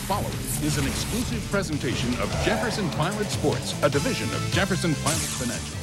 following is an exclusive presentation of Jefferson Pilot Sports, a division of Jefferson Pilot Financial.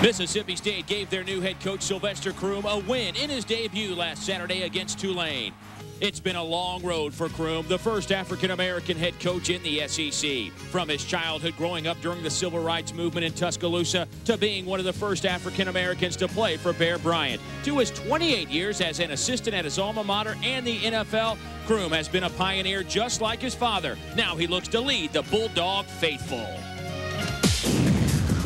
Mississippi State gave their new head coach Sylvester Croom a win in his debut last Saturday against Tulane. It's been a long road for Croom, the first African-American head coach in the SEC. From his childhood growing up during the Civil Rights Movement in Tuscaloosa to being one of the first African-Americans to play for Bear Bryant, to his 28 years as an assistant at his alma mater and the NFL, Croom has been a pioneer just like his father. Now he looks to lead the Bulldog faithful.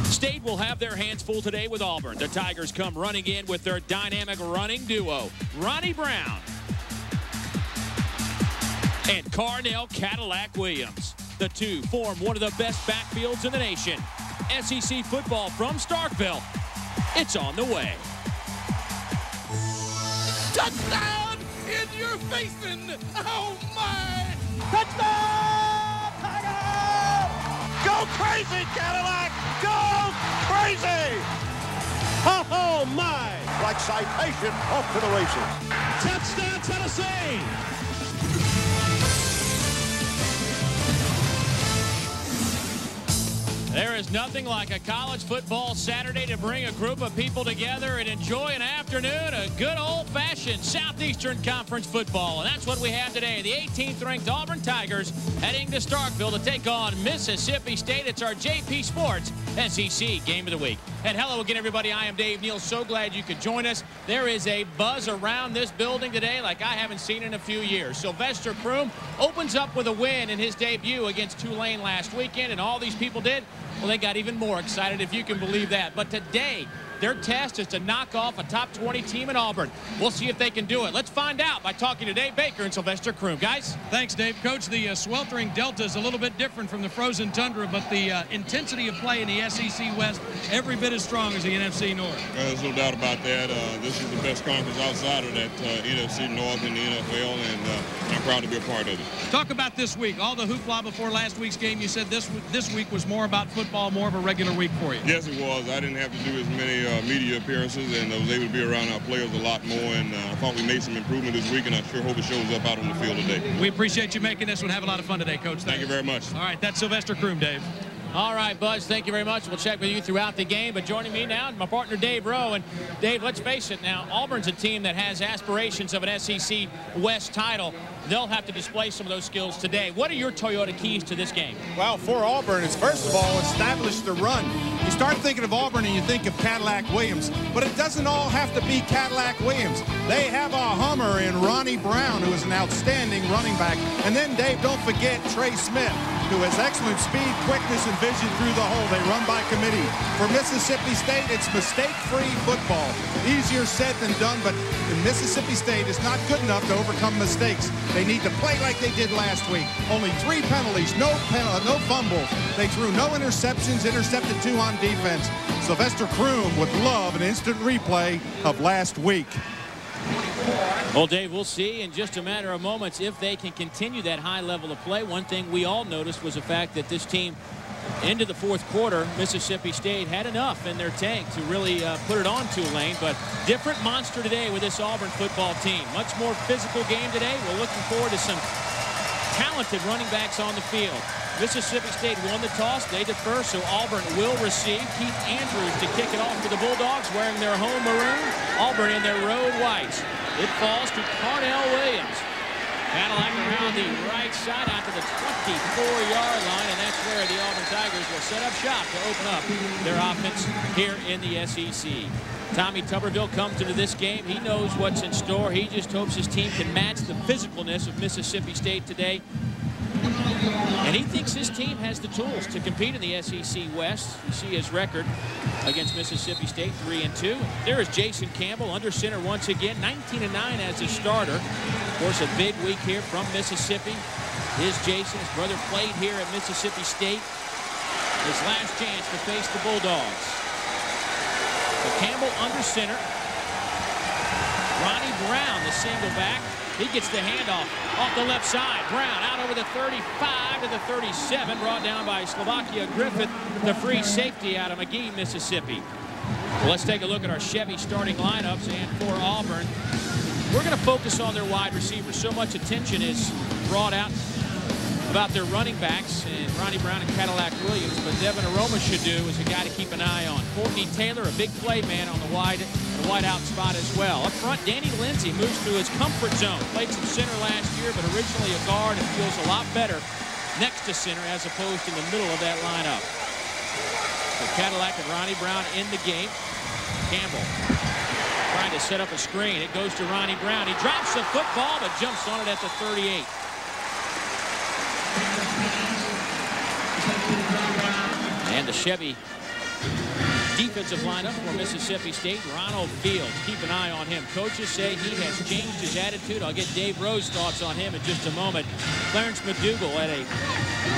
State will have their hands full today with Auburn. The Tigers come running in with their dynamic running duo, Ronnie Brown and Carnell Cadillac Williams. The two form one of the best backfields in the nation. SEC football from Starkville. It's on the way. Touchdown in your facing. Oh my. Touchdown, Tigers! Go crazy, Cadillac! Go crazy! Oh my. Like Citation off to the races. Touchdown, Tennessee. There is nothing like a college football Saturday to bring a group of people together and enjoy an afternoon of good old-fashioned Southeastern Conference football. And that's what we have today. The 18th-ranked Auburn Tigers heading to Starkville to take on Mississippi State. It's our JP Sports SEC Game of the Week. And hello again, everybody. I am Dave Neal. So glad you could join us. There is a buzz around this building today like I haven't seen in a few years. Sylvester Croom opens up with a win in his debut against Tulane last weekend, and all these people did, well, they got even more excited, if you can believe that. But today, their test is to knock off a top 20 team in Auburn. We'll see if they can do it. Let's find out by talking to Dave Baker and Sylvester Croom. Guys? Thanks, Dave. Coach, the sweltering Delta is a little bit different from the frozen tundra, but the intensity of play in the SEC West every bit as strong as the NFC North. There's no doubt about that. This is the best conference outside of that NFC North in the NFL, and I'm proud to be a part of it. Talk about this week. All the hoopla before last week's game. You said this week was more about football, more of a regular week for you. Yes, it was. I didn't have to do as many media appearances, and I was able to be around our players a lot more, and I thought we made some improvement this week, and I sure hope it shows up out on the field today. We appreciate you making this one. Have a lot of fun today, Coach. Thank you very much. All right, that's Sylvester Croom, Dave. All right, Buzz, thank you very much. We'll check with you throughout the game. But joining me now, my partner Dave Rowe. And Dave, let's face it now, Auburn's a team that has aspirations of an SEC West title. They'll have to display some of those skills today. What are your Toyota keys to this game? Well, for Auburn, it's first of all, establish the run. You start thinking of Auburn and you think of Cadillac Williams, but it doesn't all have to be Cadillac Williams. They have a Hummer in Ronnie Brown, who is an outstanding running back. And then, Dave, don't forget Trey Smith, who has excellent speed, quickness, and vision through the hole. They run by committee. For Mississippi State, it's mistake-free football. Easier said than done, but Mississippi State is not good enough to overcome mistakes. They need to play like they did last week. Only 3 penalties, no fumbles. They threw no interceptions, intercepted 2 on defense. Sylvester Croom would love an instant replay of last week. Well, Dave, we'll see in just a matter of moments if they can continue that high level of play. One thing we all noticed was the fact that this team, into the fourth quarter, Mississippi State had enough in their tank to really put it on Tulane. But different monster today with this Auburn football team. Much more physical game today. We're looking forward to some talented running backs on the field. Mississippi State won the toss. They defer, so Auburn will receive. Keith Andrews to kick it off for the Bulldogs, wearing their home maroon. Auburn in their road whites. It falls to Carnell Williams. Cadillac around the right side out to the 24-yard line, and that's where the Auburn Tigers will set up shop to open up their offense here in the SEC. Tommy Tuberville comes into this game. He knows what's in store. He just hopes his team can match the physicalness of Mississippi State today. And he thinks his team has the tools to compete in the SEC West. You see his record against Mississippi State, 3-2. There is Jason Campbell under center once again, 19-9 as a starter. Of course, a big week here from Mississippi. His Jason, his brother played here at Mississippi State. His last chance to face the Bulldogs. So Campbell under center. Ronnie Brown, the single back. He gets the handoff off the left side. Brown out over the 35 to the 37, brought down by Slovakia Griffith, the free safety out of McGee, Mississippi. Well, let's take a look at our Chevy starting lineups. And for Auburn, we're going to focus on their wide receivers. So much attention is brought out about their running backs and Ronnie Brown and Cadillac Williams, but Devin Aromashodu is a guy to keep an eye on. Courtney Taylor, a big play man on the wide out spot as well. Up front, Danny Lindsay moves to his comfort zone. Played some center last year, but originally a guard, and feels a lot better next to center as opposed to the middle of that lineup. So Cadillac and Ronnie Brown in the game. Campbell trying to set up a screen. It goes to Ronnie Brown. He drops the football, but jumps on it at the 38. And the Chevy defensive lineup for Mississippi State. Ronald Fields, keep an eye on him. Coaches say he has changed his attitude. I'll get Dave Rowe's thoughts on him in just a moment. Clarence McDougal, at a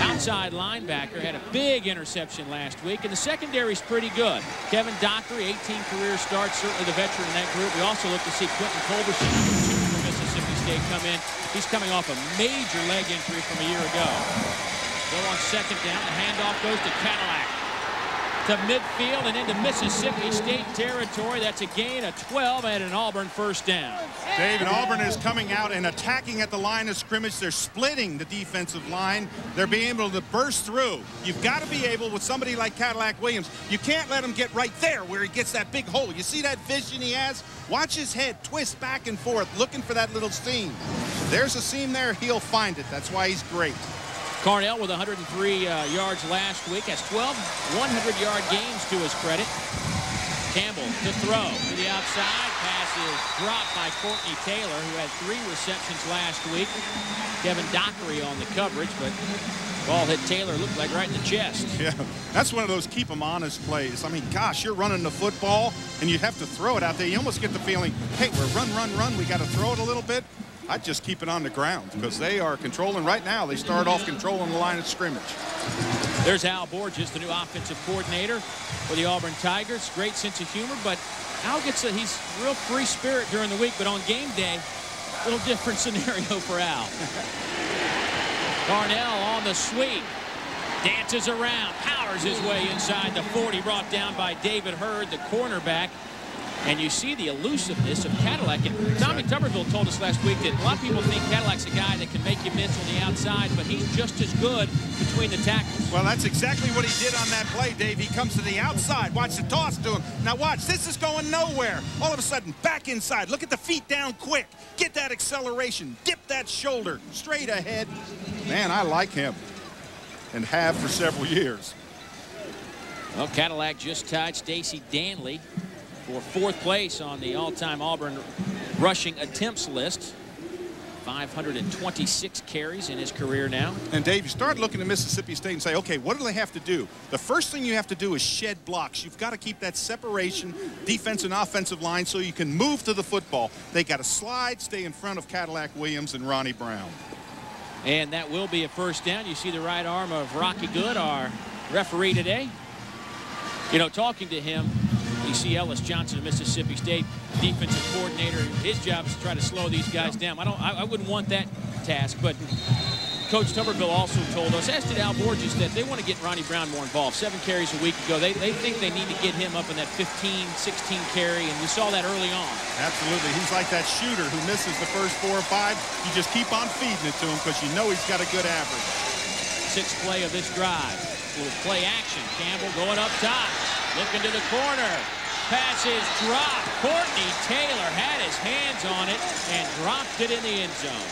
outside linebacker, had a big interception last week, and the secondary's pretty good. Kevin Dockery, 18 career starts, certainly the veteran in that group. We also look to see Quentin Culberson, #2 for Mississippi State, come in. He's coming off a major leg injury from a year ago. So on second down, the handoff goes to Cadillac. To midfield and into Mississippi State territory. That's a gain of 12 and an Auburn first down. David, Auburn is coming out and attacking at the line of scrimmage. They're splitting the defensive line. They're being able to burst through. You've got to be able, with somebody like Cadillac Williams, you can't let him get right there where he gets that big hole. You see that vision he has? Watch his head twist back and forth, looking for that little seam. There's a seam there. He'll find it. That's why he's great. Carnell with 103 yards last week. Has 12 100-yard games to his credit. Campbell to throw to the outside. Pass is dropped by Courtney Taylor, who had 3 receptions last week. Kevin Dockery on the coverage, but ball hit Taylor, looked like right in the chest. Yeah, that's one of those keep them honest plays. I mean, gosh, you're running the football, and you have to throw it out there. You almost get the feeling, hey, we're run. We got to throw it a little bit. I'd just keep it on the ground because they are controlling right now. They start off controlling the line of scrimmage. There's Al Borges, the new offensive coordinator for the Auburn Tigers. Great sense of humor, but Al gets he's real free spirit during the week, but on game day, a little different scenario for Al. Carnell on the sweep. Dances around, powers his way inside the 40, brought down by David Hurd, the cornerback. And you see the elusiveness of Cadillac. And Tommy Tuberville told us last week that a lot of people think Cadillac's a guy that can make you miss on the outside, but he's just as good between the tackles. Well, that's exactly what he did on that play, Dave. He comes to the outside. Watch the toss to him. Now watch, this is going nowhere. All of a sudden, back inside. Look at the feet down quick. Get that acceleration. Dip that shoulder straight ahead. Man, I like him and have for several years. Well, Cadillac just tied Stacy Danley for 4th place on the all-time Auburn rushing attempts list. 526 carries in his career now. And Dave, you start looking at Mississippi State and say, okay, what do they have to do? The first thing you have to do is shed blocks. You've got to keep that separation, defense and offensive line, so you can move to the football. They got to slide, stay in front of Cadillac Williams and Ronnie Brown. And that will be a first down. You see the right arm of Rocky Good, our referee today. You know, talking to him, you see Ellis Johnson of Mississippi State, defensive coordinator. His job is to try to slow these guys down. I wouldn't want that task, but Coach Tuberville also told us, as did Al Borges, that they want to get Ronnie Brown more involved. 7 carries a week ago. They think they need to get him up in that 15, 16 carry, and we saw that early on. Absolutely. He's like that shooter who misses the first 4 or 5. You just keep on feeding it to him because you know he's got a good average. 6th play of this drive. Little play action. Campbell going up top. Looking to the corner. Pass is dropped. Courtney Taylor had his hands on it and dropped it in the end zone.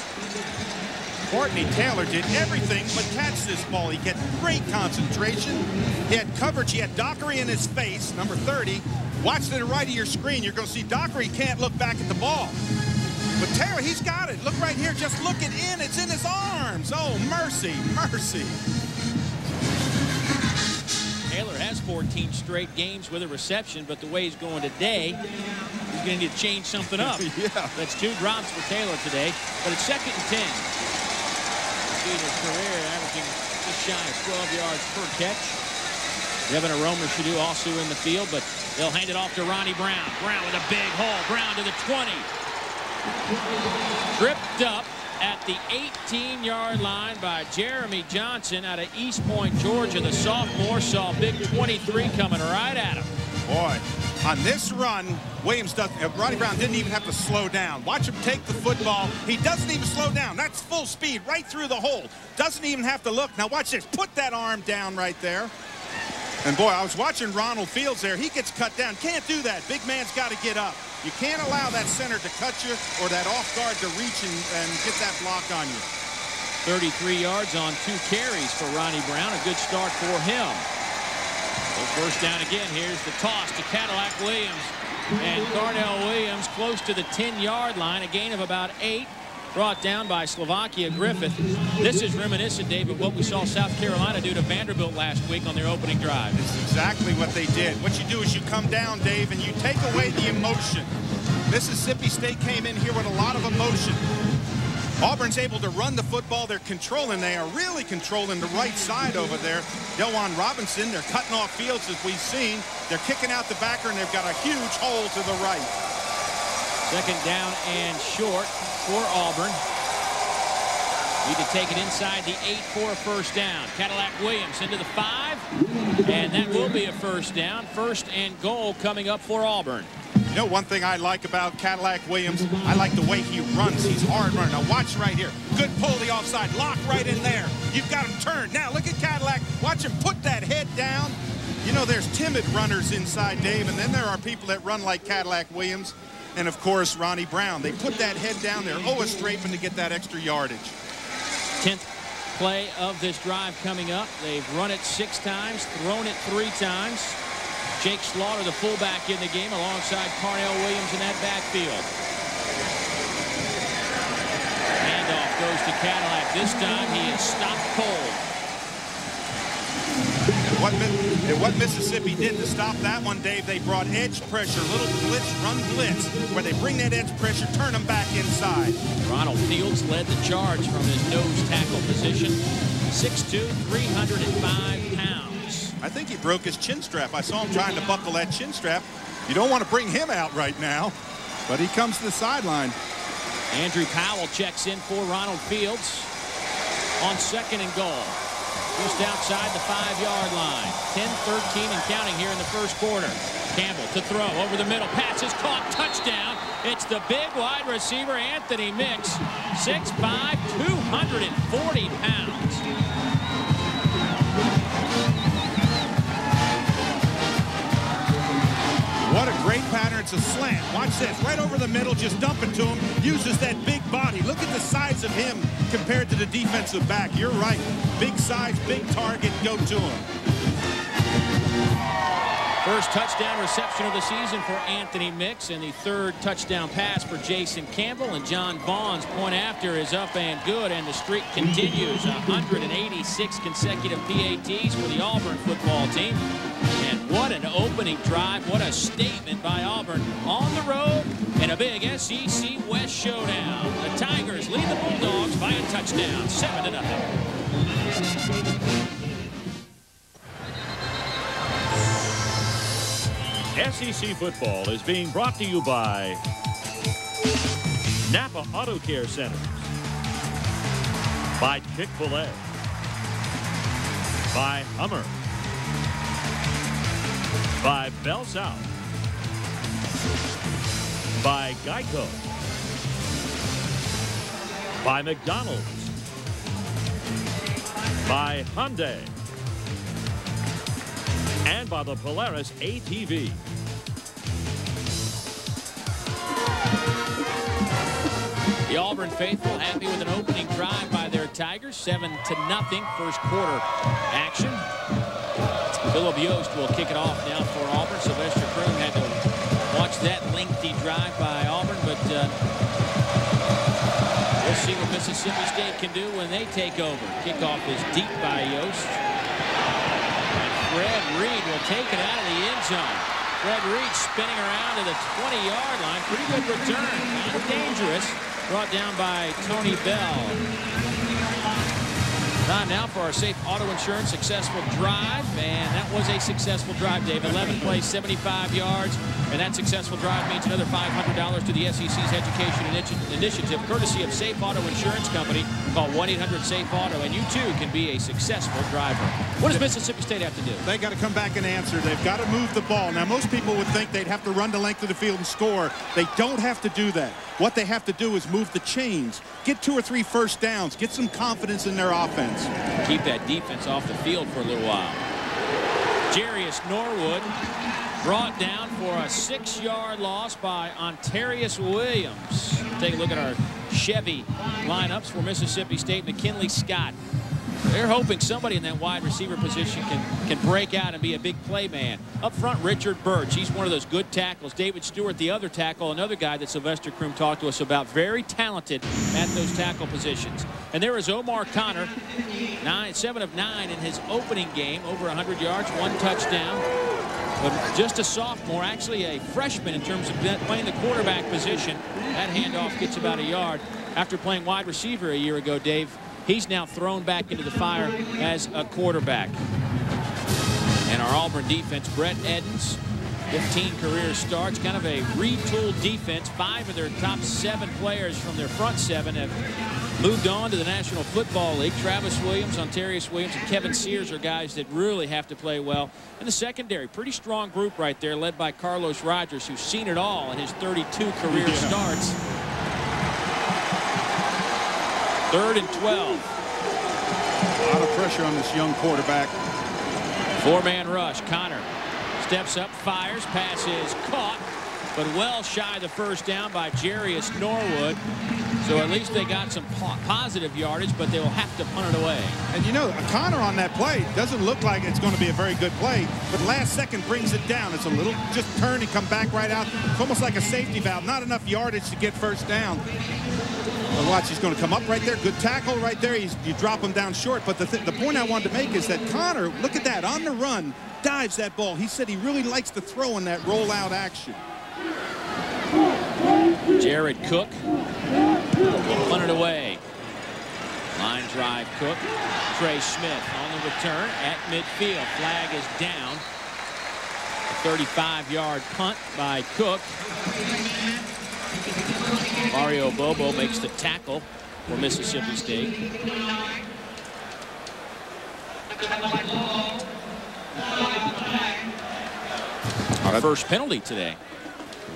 Courtney Taylor did everything but catch this ball. He had great concentration. He had coverage. He had Dockery in his face, number 30. Watch to the right of your screen. You're going to see Dockery can't look back at the ball. But Taylor, he's got it. Look right here. Just look it in. It's in his arms. Oh, mercy, mercy. Taylor has 14 straight games with a reception, but the way he's going today, he's going to need to change something up. Yeah. That's 2 drops for Taylor today, but it's 2nd and 10. In his career, averaging just shy of 12 yards per catch. Devin Aromashodu also in the field, but they'll hand it off to Ronnie Brown. Brown with a big hole. Brown to the 20. Tripped up at the 18-yard line by Jeremy Johnson out of East Point, Georgia. The sophomore saw big 23 coming right at him. Boy, On this run, Ronnie Brown didn't even have to slow down. Watch him take the football. He doesn't even slow down. That's full speed right through the hole. Doesn't even have to look. Now watch this. Put that arm down right there. And boy, I was watching Ronald Fields there. He gets cut down. Can't do that. Big man's got to get up. You can't allow that center to cut you or that off guard to reach and get that block on you. 33 yards on 2 carries for Ronnie Brown. A good start for him. So first down again. Here's the toss to Cadillac Williams. And Darnell Williams close to the 10-yard line. A gain of about 8. Brought down by Slovakia Griffith. This is reminiscent, Dave, of what we saw South Carolina do to Vanderbilt last week on their opening drive. It's exactly what they did. What you do is you come down, Dave, and you take away the emotion. Mississippi State came in here with a lot of emotion. Auburn's able to run the football. They're controlling. They are really controlling the right side over there. Delwan Robinson, they're cutting off Fields as we've seen. They're kicking out the backer, and they've got a huge hole to the right. Second down and short for Auburn. Need to take it inside the 8 for a first down. Cadillac Williams into the 5, and that will be a first down. First and goal coming up for Auburn. You know, one thing I like about Cadillac Williams, I like the way he runs. He's hard running. Now watch right here. Good pull the offside. Lock right in there. You've got him turned. Now look at Cadillac. Watch him put that head down. You know, there's timid runners inside, Dave, and then there are people that run like Cadillac Williams. And, of course, Ronnie Brown. They put that head down there, always strafing to get that extra yardage. 10th play of this drive coming up. They've run it 6 times, thrown it 3 times. Jake Slaughter, the fullback, in the game alongside Carnell Williams in that backfield. Handoff goes to Cadillac. This time he is stopped cold. What Mississippi did to stop that one, Dave, they brought edge pressure, little blitz, run blitz, where they bring that edge pressure, turn them back inside. Ronald Fields led the charge from his nose tackle position. 6'2", 305 pounds. I think he broke his chin strap. I saw him trying to buckle that chin strap. You don't want to bring him out right now, but he comes to the sideline. Andrew Powell checks in for Ronald Fields on second and goal. Just outside the 5-yard line. 10-13 and counting here in the first quarter. Campbell to throw over the middle. Pass is caught. Touchdown. It's the big wide receiver, Anthony Mix. 6'5", 240 pounds. What a great pattern. It's a slant. Watch this. Right over the middle. Just dump it to him. Uses that big body. Look at the size of him compared to the defensive back. You're right. Big size, big target. Go to him. First touchdown reception of the season for Anthony Mix, and the 3rd touchdown pass for Jason Campbell. And John Vaughn's point after is up and good, and the streak continues. 186 consecutive PATs for the Auburn football team. And what an opening drive. What a statement by Auburn on the road in a big SEC West showdown. The Tigers lead the Bulldogs by a touchdown, 7-0. SEC football is being brought to you by Napa Auto Care Centers, by Chick-fil-A, by Hummer, by Bell South, by Geico, by McDonald's, by Hyundai, and by the Polaris ATV. The Auburn faithful happy with an opening drive by their Tigers. 7-0 first quarter action. Phillip Yost will kick it off now for Auburn. Sylvester Croom had to watch that lengthy drive by Auburn, but we'll see what Mississippi State can do when they take over. Kickoff is deep by Yost. And Fred Reed will take it out of the end zone. Fred Reed spinning around to the 20-yard line. Pretty good return. Kind of dangerous. Brought down by Tony Bell. Time now for our Safe Auto Insurance successful drive, and that was a successful drive, Dave. 11 plays, 75 yards, and that successful drive means another $500 to the SEC's education initiative, courtesy of Safe Auto Insurance Company. Call 1-800-SAFE-AUTO, and you too can be a successful driver. What does Mississippi State have to do? They got to come back and answer. They've got to move the ball. Now, most people would think they'd have to run the length of the field and score. They don't have to do that. What they have to do is move the chains, get 2 or 3 first downs, get some confidence in their offense. Keep that defense off the field for a little while. Jarius Norwood brought down for a 6-yard loss by Ontarius Williams. Take a look at our Chevy lineups for Mississippi State. McKinley Scott. They're hoping somebody in that wide receiver position can break out and be a big play man. Up front, Richard Birch. He's one of those good tackles. David Stewart, the other tackle, another guy that Sylvester Croom talked to us about. Very talented at those tackle positions. And there is Omar Connor, 7 of 9 in his opening game. Over 100 yards, 1 touchdown. But just a sophomore, actually a freshman in terms of playing the quarterback position. That handoff gets about a yard. After playing wide receiver a year ago, Dave, he's now thrown back into the fire as a quarterback. And our Auburn defense, Brett Edens, 15 career starts, kind of a retooled defense. 5 of their top 7 players from their front 7 have moved on to the National Football League. Travis Williams, Ontarius Williams, and Kevin Sears are guys that really have to play well. In the secondary, pretty strong group right there, led by Carlos Rogers, who's seen it all in his 32 career starts. 3rd and 12. A lot of pressure on this young quarterback. 4-man rush. Connor steps up, fires, pass is caught, but well shy of the first down by Jarius Norwood. So at least they got some positive yardage, but they will have to punt it away. And you know, Connor on that play doesn't look like it's going to be a very good play, but last second brings it down. It's a little just turn and come back right out. It's almost like a safety valve. Not enough yardage to get first down. But watch, he's going to come up right there. Good tackle right there. You drop him down short. But the point I wanted to make is that Connor, look at that, on the run, dives that ball. He said he really likes to throw in that rollout action. Jared Cook will punt it away. Line drive Cook. Trey Smith on the return at midfield. Flag is down. A 35-yard punt by Cook. Mario Bobo makes the tackle for Mississippi State. Our first penalty today.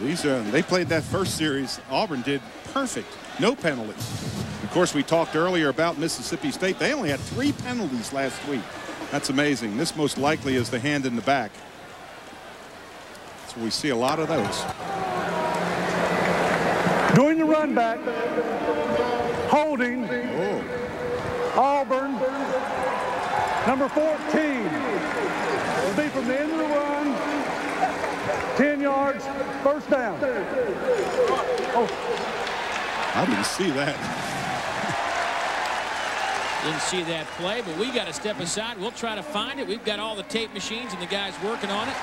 They played that first series. Auburn did perfect. No penalties. Of course, we talked earlier about Mississippi State. They only had 3 penalties last week. That's amazing. This most likely is the hand in the back. So we see a lot of those. Doing the run back, holding Auburn, number 14. Will be from the end of the run, 10 yards, first down. I didn't see that. Didn't see that play, but we got to step aside. We'll try to find it. We've got all the tape machines and the guys working on it.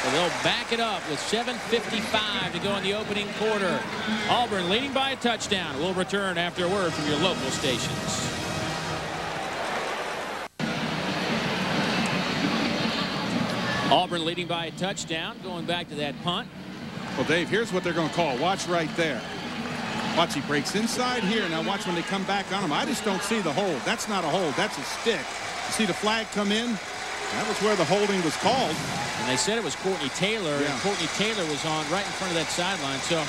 So they'll back it up with 7:55 to go in the opening quarter. Auburn leading by a touchdown. We'll return after a word from your local stations. Auburn leading by a touchdown. Going back to that punt. Well, Dave, here's what they're going to call. Watch right there. Watch, he breaks inside here. Now watch when they come back on him. I just don't see the hold. That's not a hold. That's a stick. You see the flag come in? That was where the holding was called. And they said it was Courtney Taylor, and Courtney Taylor was on right in front of that sideline. So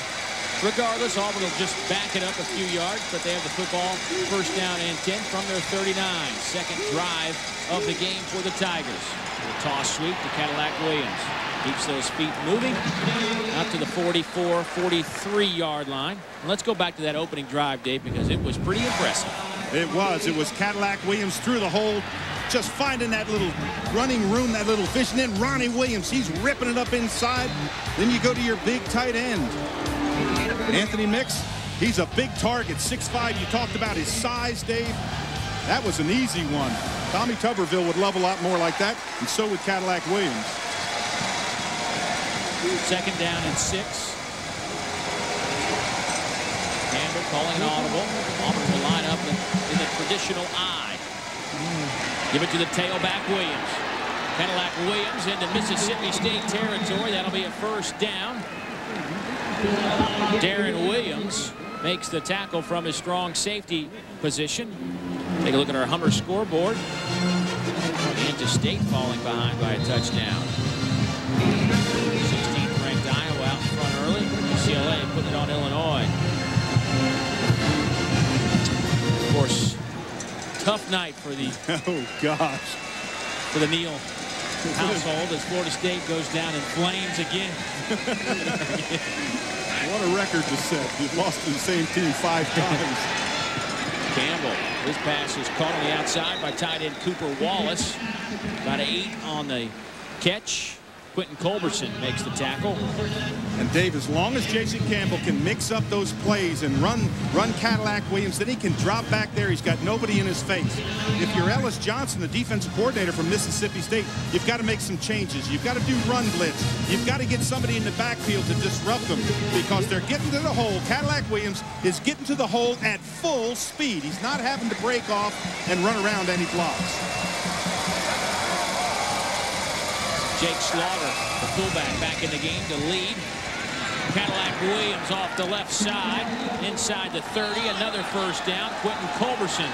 regardless, Auburn will just back it up a few yards, but they have the football first down and 10 from their 39. Second drive of the game for the Tigers. The toss sweep to Cadillac Williams. Keeps those feet moving out to the 44, 43-yard line. And let's go back to that opening drive, Dave, because it was pretty impressive. It was. It was Cadillac Williams through the hole, just finding that little running room, that little fish. And then Ronnie Williams, he's ripping it up inside. Then you go to your big tight end. Anthony Mix, he's a big target, 6'5". You talked about his size, Dave. That was an easy one. Tommy Tuberville would love a lot more like that, and so would Cadillac Williams. Second down and 6. Campbell calling an audible. Auburn will line up in the traditional I. Give it to the tailback, Williams. Cadillac Williams into Mississippi State territory. That'll be a first down. Darren Williams makes the tackle from his strong safety position. Take a look at our Hummer scoreboard. Kansas State falling behind by a touchdown. 16th ranked Iowa out in front early. UCLA putting it on Illinois. Of course, tough night for the for the Neal household as Florida State goes down in flames again. What a record to set. You've lost to the same team 5 times. Campbell, his pass is caught on the outside by tight end Cooper Wallace. About 8 on the catch. Quentin Culberson makes the tackle. And Dave, as long as Jason Campbell can mix up those plays and run Cadillac Williams, then he can drop back there. He's got nobody in his face. If you're Ellis Johnson, the defensive coordinator from Mississippi State, you've got to make some changes. You've got to do run blitz. You've got to get somebody in the backfield to disrupt them because they're getting to the hole. Cadillac Williams is getting to the hole at full speed. He's not having to break off and run around any blocks. Jake Slaughter, the fullback, back in the game to lead. Cadillac Williams off the left side, inside the 30, another first down. Quentin Culberson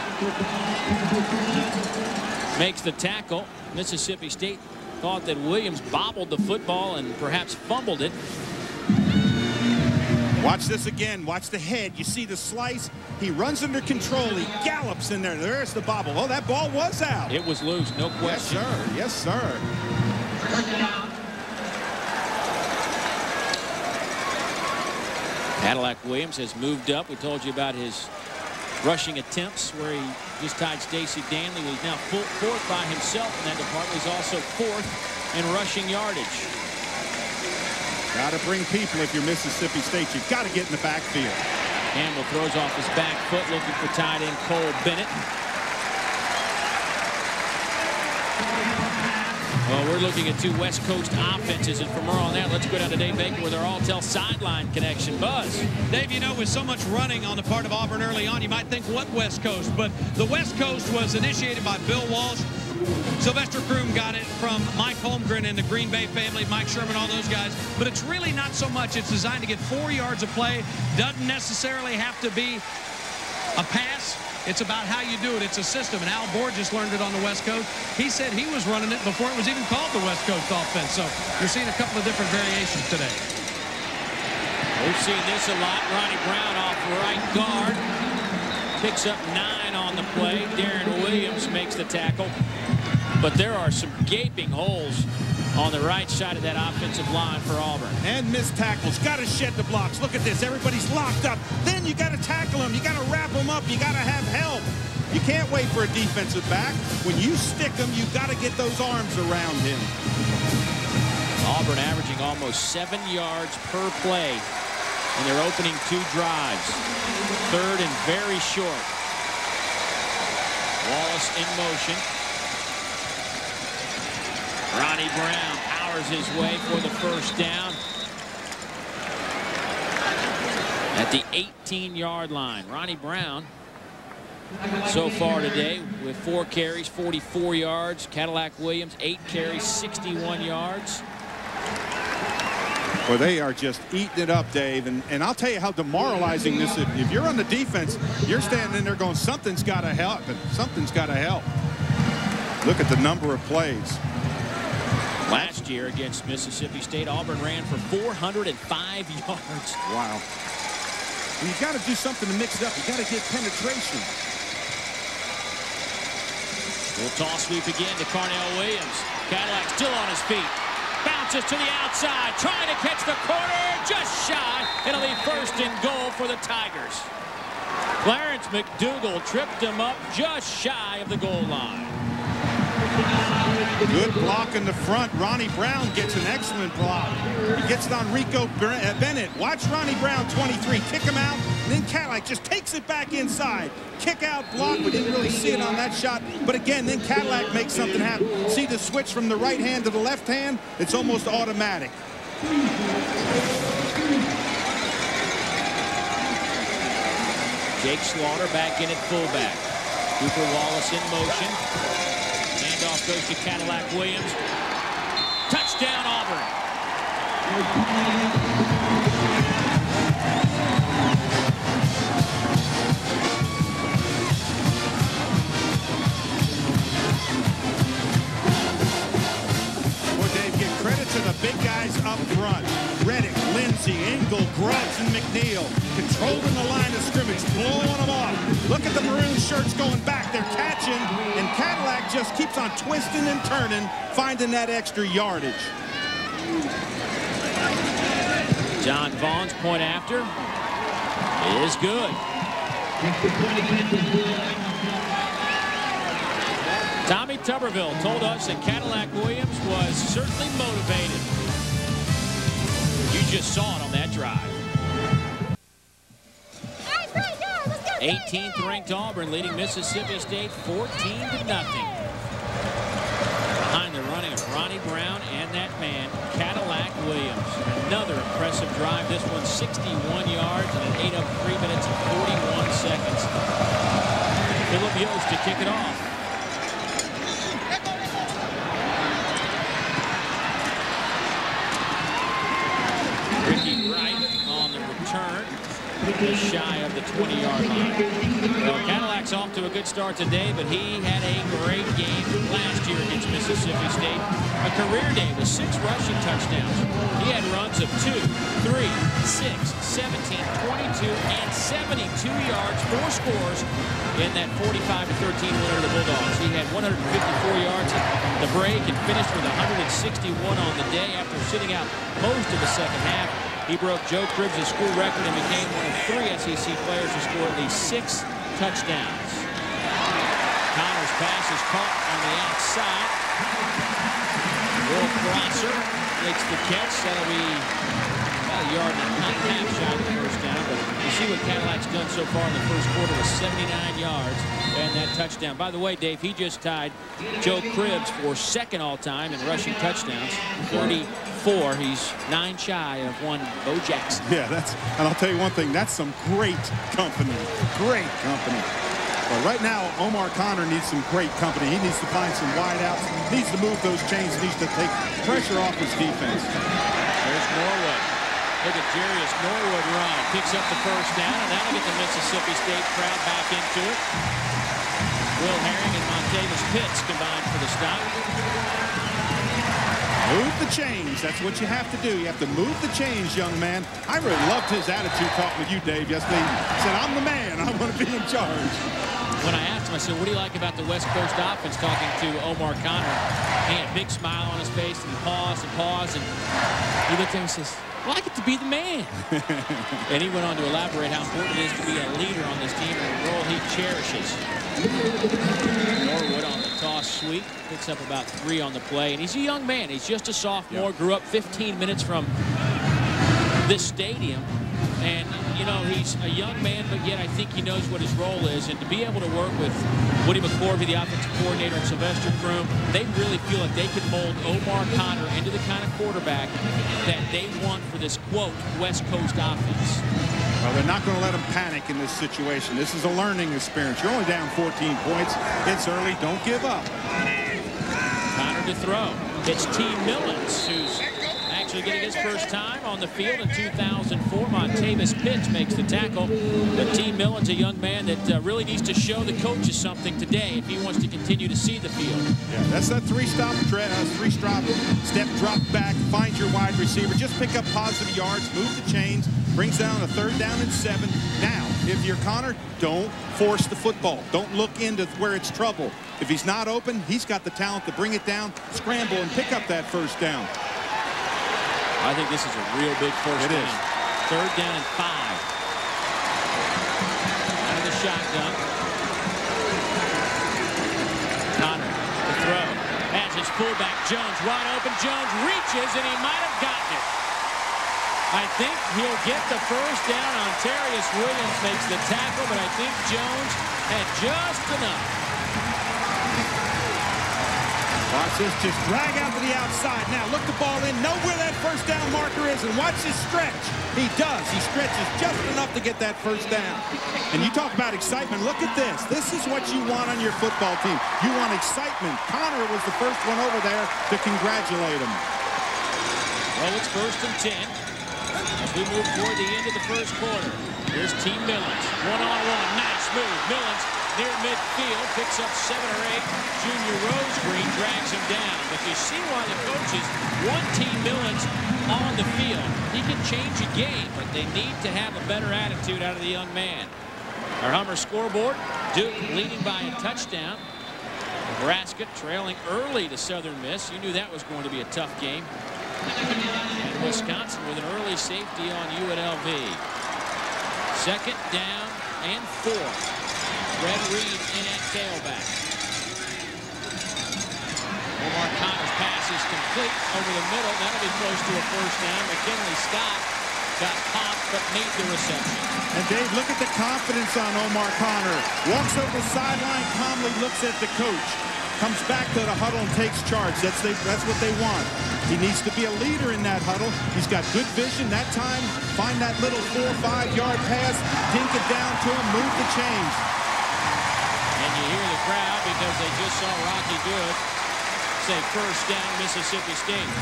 makes the tackle. Mississippi State thought that Williams bobbled the football and perhaps fumbled it. Watch this again. Watch the head. You see the slice. He runs under control. He gallops in there. There's the bobble. Oh, that ball was out. It was loose, no question. Yes, sir. Yes, sir. Cadillac Williams has moved up. We told you about his rushing attempts where he just tied Stacey Danley. He's now fourth by himself in that department. He's also 4th in rushing yardage. Got to bring people if you're Mississippi State. You've got to get in the backfield. Campbell throws off his back foot looking for tight end Cole Bennett. Well, we're looking at 2 West Coast offenses, and for more on that, let's go down to Dave Baker with our Alltel sideline connection. Buzz. Dave, you know, with so much running on the part of Auburn early on, you might think, what West Coast? But the West Coast was initiated by Bill Walsh. Sylvester Croom got it from Mike Holmgren and the Green Bay family, Mike Sherman, all those guys. But it's really not so much. It's designed to get 4 yards of play. Doesn't necessarily have to be a pass. It's about how you do it. It's a system, and Al Borges learned it on the West Coast. He said he was running it before it was even called the West Coast offense. So you're seeing a couple of different variations today. We've seen this a lot. Ronnie Brown off right guard. Picks up 9 on the play. Darren Williams makes the tackle. But there are some gaping holes on the right side of that offensive line for Auburn. And missed tackles. Got to shed the blocks. Look at this. Everybody's locked up. Then you got to tackle them. You got to wrap them up. You got to have help. You can't wait for a defensive back. When you stick them, you got to get those arms around him. Auburn averaging almost 7 yards per play in their opening 2 drives. 3rd and very short. Wallace in motion. Ronnie Brown powers his way for the first down at the 18-yard line. Ronnie Brown so far today with 4 carries, 44 yards. Cadillac Williams, 8 carries, 61 yards. Well, they are just eating it up, Dave. And I'll tell you how demoralizing this is. If you're on the defense, you're standing in there going, something's got to help, and something's got to help. Look at the number of plays. Last year against Mississippi State, Auburn ran for 405 yards. Wow. And you got to do something to mix it up. You got to get penetration. Little toss sweep again to Carnell Williams. Cadillac still on his feet. Bounces to the outside, trying to catch the corner, just shy. It'll be 1st and goal for the Tigers. Clarence McDougal tripped him up just shy of the goal line. Good block in the front. Ronnie Brown gets an excellent block. He gets it on Rico Bennett. Watch Ronnie Brown, 23. Kick him out. And then Cadillac just takes it back inside. Kick out block. We didn't really see it on that shot. But again, then Cadillac makes something happen. See the switch from the right hand to the left hand? It's almost automatic. Jake Slaughter back in at fullback. Cooper Wallace in motion. Handoff goes to Cadillac Williams. Touchdown, Auburn. Credit to the big guys up front. Reddick, Lindsey, Engel, Grubbs, and McNeil controlling the line of scrimmage, blowing them off. Look at the maroon shirts going back. They're catching, and Cadillac just keeps on twisting and turning, finding that extra yardage. John Vaughn's point after is good. Tommy Tuberville told us that Cadillac Williams was certainly motivated. You just saw it on that drive. 18th ranked Auburn leading Mississippi State 14-0. Behind the running of Ronnie Brown and that man, Cadillac Williams. Another impressive drive. This one 61 yards and it ate up 3 minutes and 41 seconds. Phillip Yost to kick it off. Just shy of the 20-yard line. Well, Cadillac's off to a good start today, but he had a great game last year against Mississippi State. A career day with 6 rushing touchdowns. He had runs of 2, 3, 6, 17, 22, and 72 yards, 4 scores in that 45-13 win over the Bulldogs. He had 154 yards at the break and finished with 161 on the day after sitting out most of the second half. He broke Joe Cribbs' school record and became one of 3 SEC players to score at least 6 touchdowns. Connor's pass is caught on the outside. Will Prosser makes the catch. That'll be about a yard and a half shy of the first down. But you see what Cadillac's done so far in the first quarter with 79 yards and that touchdown. By the way, Dave, he just tied Joe Cribbs for 2nd all-time in rushing touchdowns. 34. He's 9 shy of one Bo Jackson. Yeah, and I'll tell you one thing, that's some great company. Great company. But right now, Omar Connor needs some great company. He needs to find some wideouts, needs to move those chains, needs to take pressure off his defense. There's Norwood. Look at Jarius Norwood run. Picks up the first down, and that'll get the Mississippi State crowd back into it. Will Herring and Montavis Pitts combined for the stop. Move the chains. That's what you have to do. You have to move the chains, young man. I really loved his attitude talking with you, Dave, yesterday. He said, I'm the man. I want to be in charge. When I asked him, I said, what do you like about the West Coast offense, talking to Omar Connor? He had a big smile on his face, and he paused, and he looked at him and says, well, I get to be the man. And he went on to elaborate how important it is to be a leader on this team and a role he cherishes. Norwood on the toss sweep, picks up about 3 on the play, and he's a young man. He's just a sophomore, grew up 15 minutes from this stadium, and you know, he's a young man, but yet I think he knows what his role is, and to be able to work with Woody McCorvey, the offensive coordinator, and Sylvester Croom, they really feel like they can mold Omar Connor into the kind of quarterback that they want for this, quote, West Coast offense. Well, they're not going to let him panic in this situation. This is a learning experience. You're only down 14 points. It's early. Don't give up. Connor to throw. It's T. Millens, who's actually getting his first time on the field in 2004. Montavis Pitts makes the tackle. But T. Millens, a young man that really needs to show the coaches something today if he wants to continue to see the field. Yeah, that's that three-step drop back, find your wide receiver, just pick up positive yards, move the chains, brings down a 3rd down and 7. Now, if you're Connor, don't force the football. Don't look into where it's trouble. If he's not open, he's got the talent to bring it down, scramble, and pick up that 1st down. I think this is a real big first down. 3rd down and 5. Out of the shotgun. Connor to throw. Has his fullback Jones wide open. Jones reaches, and he might have gotten it. I think he'll get the first down. Ontarius Williams makes the tackle, but I think Jones had just enough. Watch this, just drag out to the outside. Now look the ball in, know where that first down marker is, and watch this stretch. He does. He stretches just enough to get that first down. And you talk about excitement. Look at this. This is what you want on your football team. You want excitement. Connor was the first one over there to congratulate him. Well, it's 1st and 10 as we move toward the end of the first quarter. Here's Team Millens. One-on-one. Nice move. Millens near midfield. Picks up 7 or 8. Junior Rosegreen drags him down. But you see why the coaches want Team Millens on the field. He can change a game, but they need to have a better attitude out of the young man. Our Hummer scoreboard. Duke leading by a touchdown. Nebraska trailing early to Southern Miss. You knew that was going to be a tough game. And Wisconsin with an early safety on UNLV. 2nd down and 4. Red Reed in at tailback. Omar Connor's pass is complete over the middle. That'll be close to a first down. McKinley Scott got popped but made the reception. And Dave, look at the confidence on Omar Connor. Walks over the sideline, calmly looks at the coach. Comes back to the huddle and takes charge. That's what they want. He needs to be a leader in that huddle. He's got good vision that time. Find that little 4 or 5 yard pass, dink it down to him, move the chains. And you hear the crowd because they just saw Rocky Good say first down Mississippi State.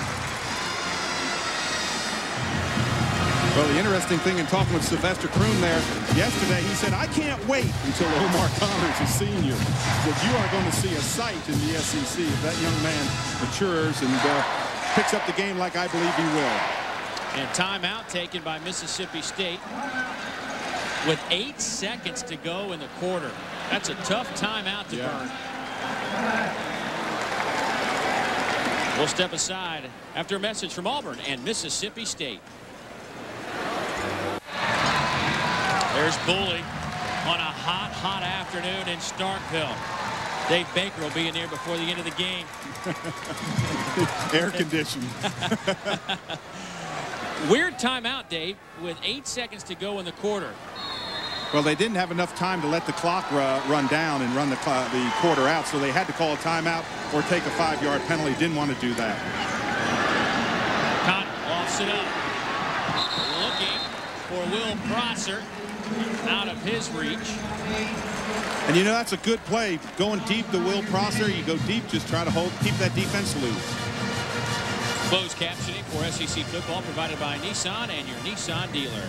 Well, the interesting thing in talking with Sylvester Croom there yesterday, he said, I can't wait until Omar Connor's a senior. He said, you are going to see a sight in the SEC if that young man matures and picks up the game like I believe he will. And timeout taken by Mississippi State with 8 seconds to go in the quarter. That's a tough timeout to burn. We'll step aside after a message from Auburn and Mississippi State. There's Bully on a hot afternoon in Starkville. Dave Baker will be in here before the end of the game. Air conditioned. Weird timeout, Dave, with 8 seconds to go in the quarter. Well, they didn't have enough time to let the clock run down and run the quarter out, so they had to call a timeout or take a 5-yard penalty. Didn't want to do that. Cotton lofts it up. Looking for Will Prosser. Out of his reach. And you know, that's a good play. Going deep to Will Prosser. You go deep, just try to keep that defense loose. Closed captioning for SEC football provided by Nissan and your Nissan dealer.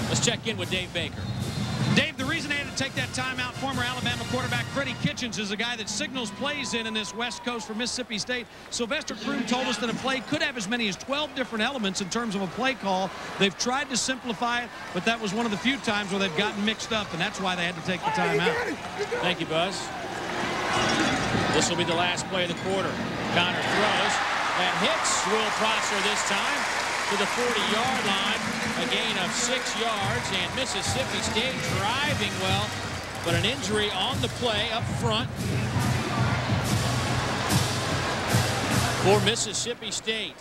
Let's check in with Dave Baker. Dave, the reason they had to take that timeout, former Alabama quarterback Freddie Kitchens is a guy that signals plays in this West Coast for Mississippi State. Sylvester Croom told us that a play could have as many as 12 different elements in terms of a play call. They've tried to simplify it, but that was one of the few times where they've gotten mixed up, and that's why they had to take the timeout. Thank you, Buzz. This will be the last play of the quarter. Connor throws. That hits Will Prosser this time to the 40-yard line. A gain of 6 yards, and Mississippi State driving well, but an injury on the play up front for Mississippi State.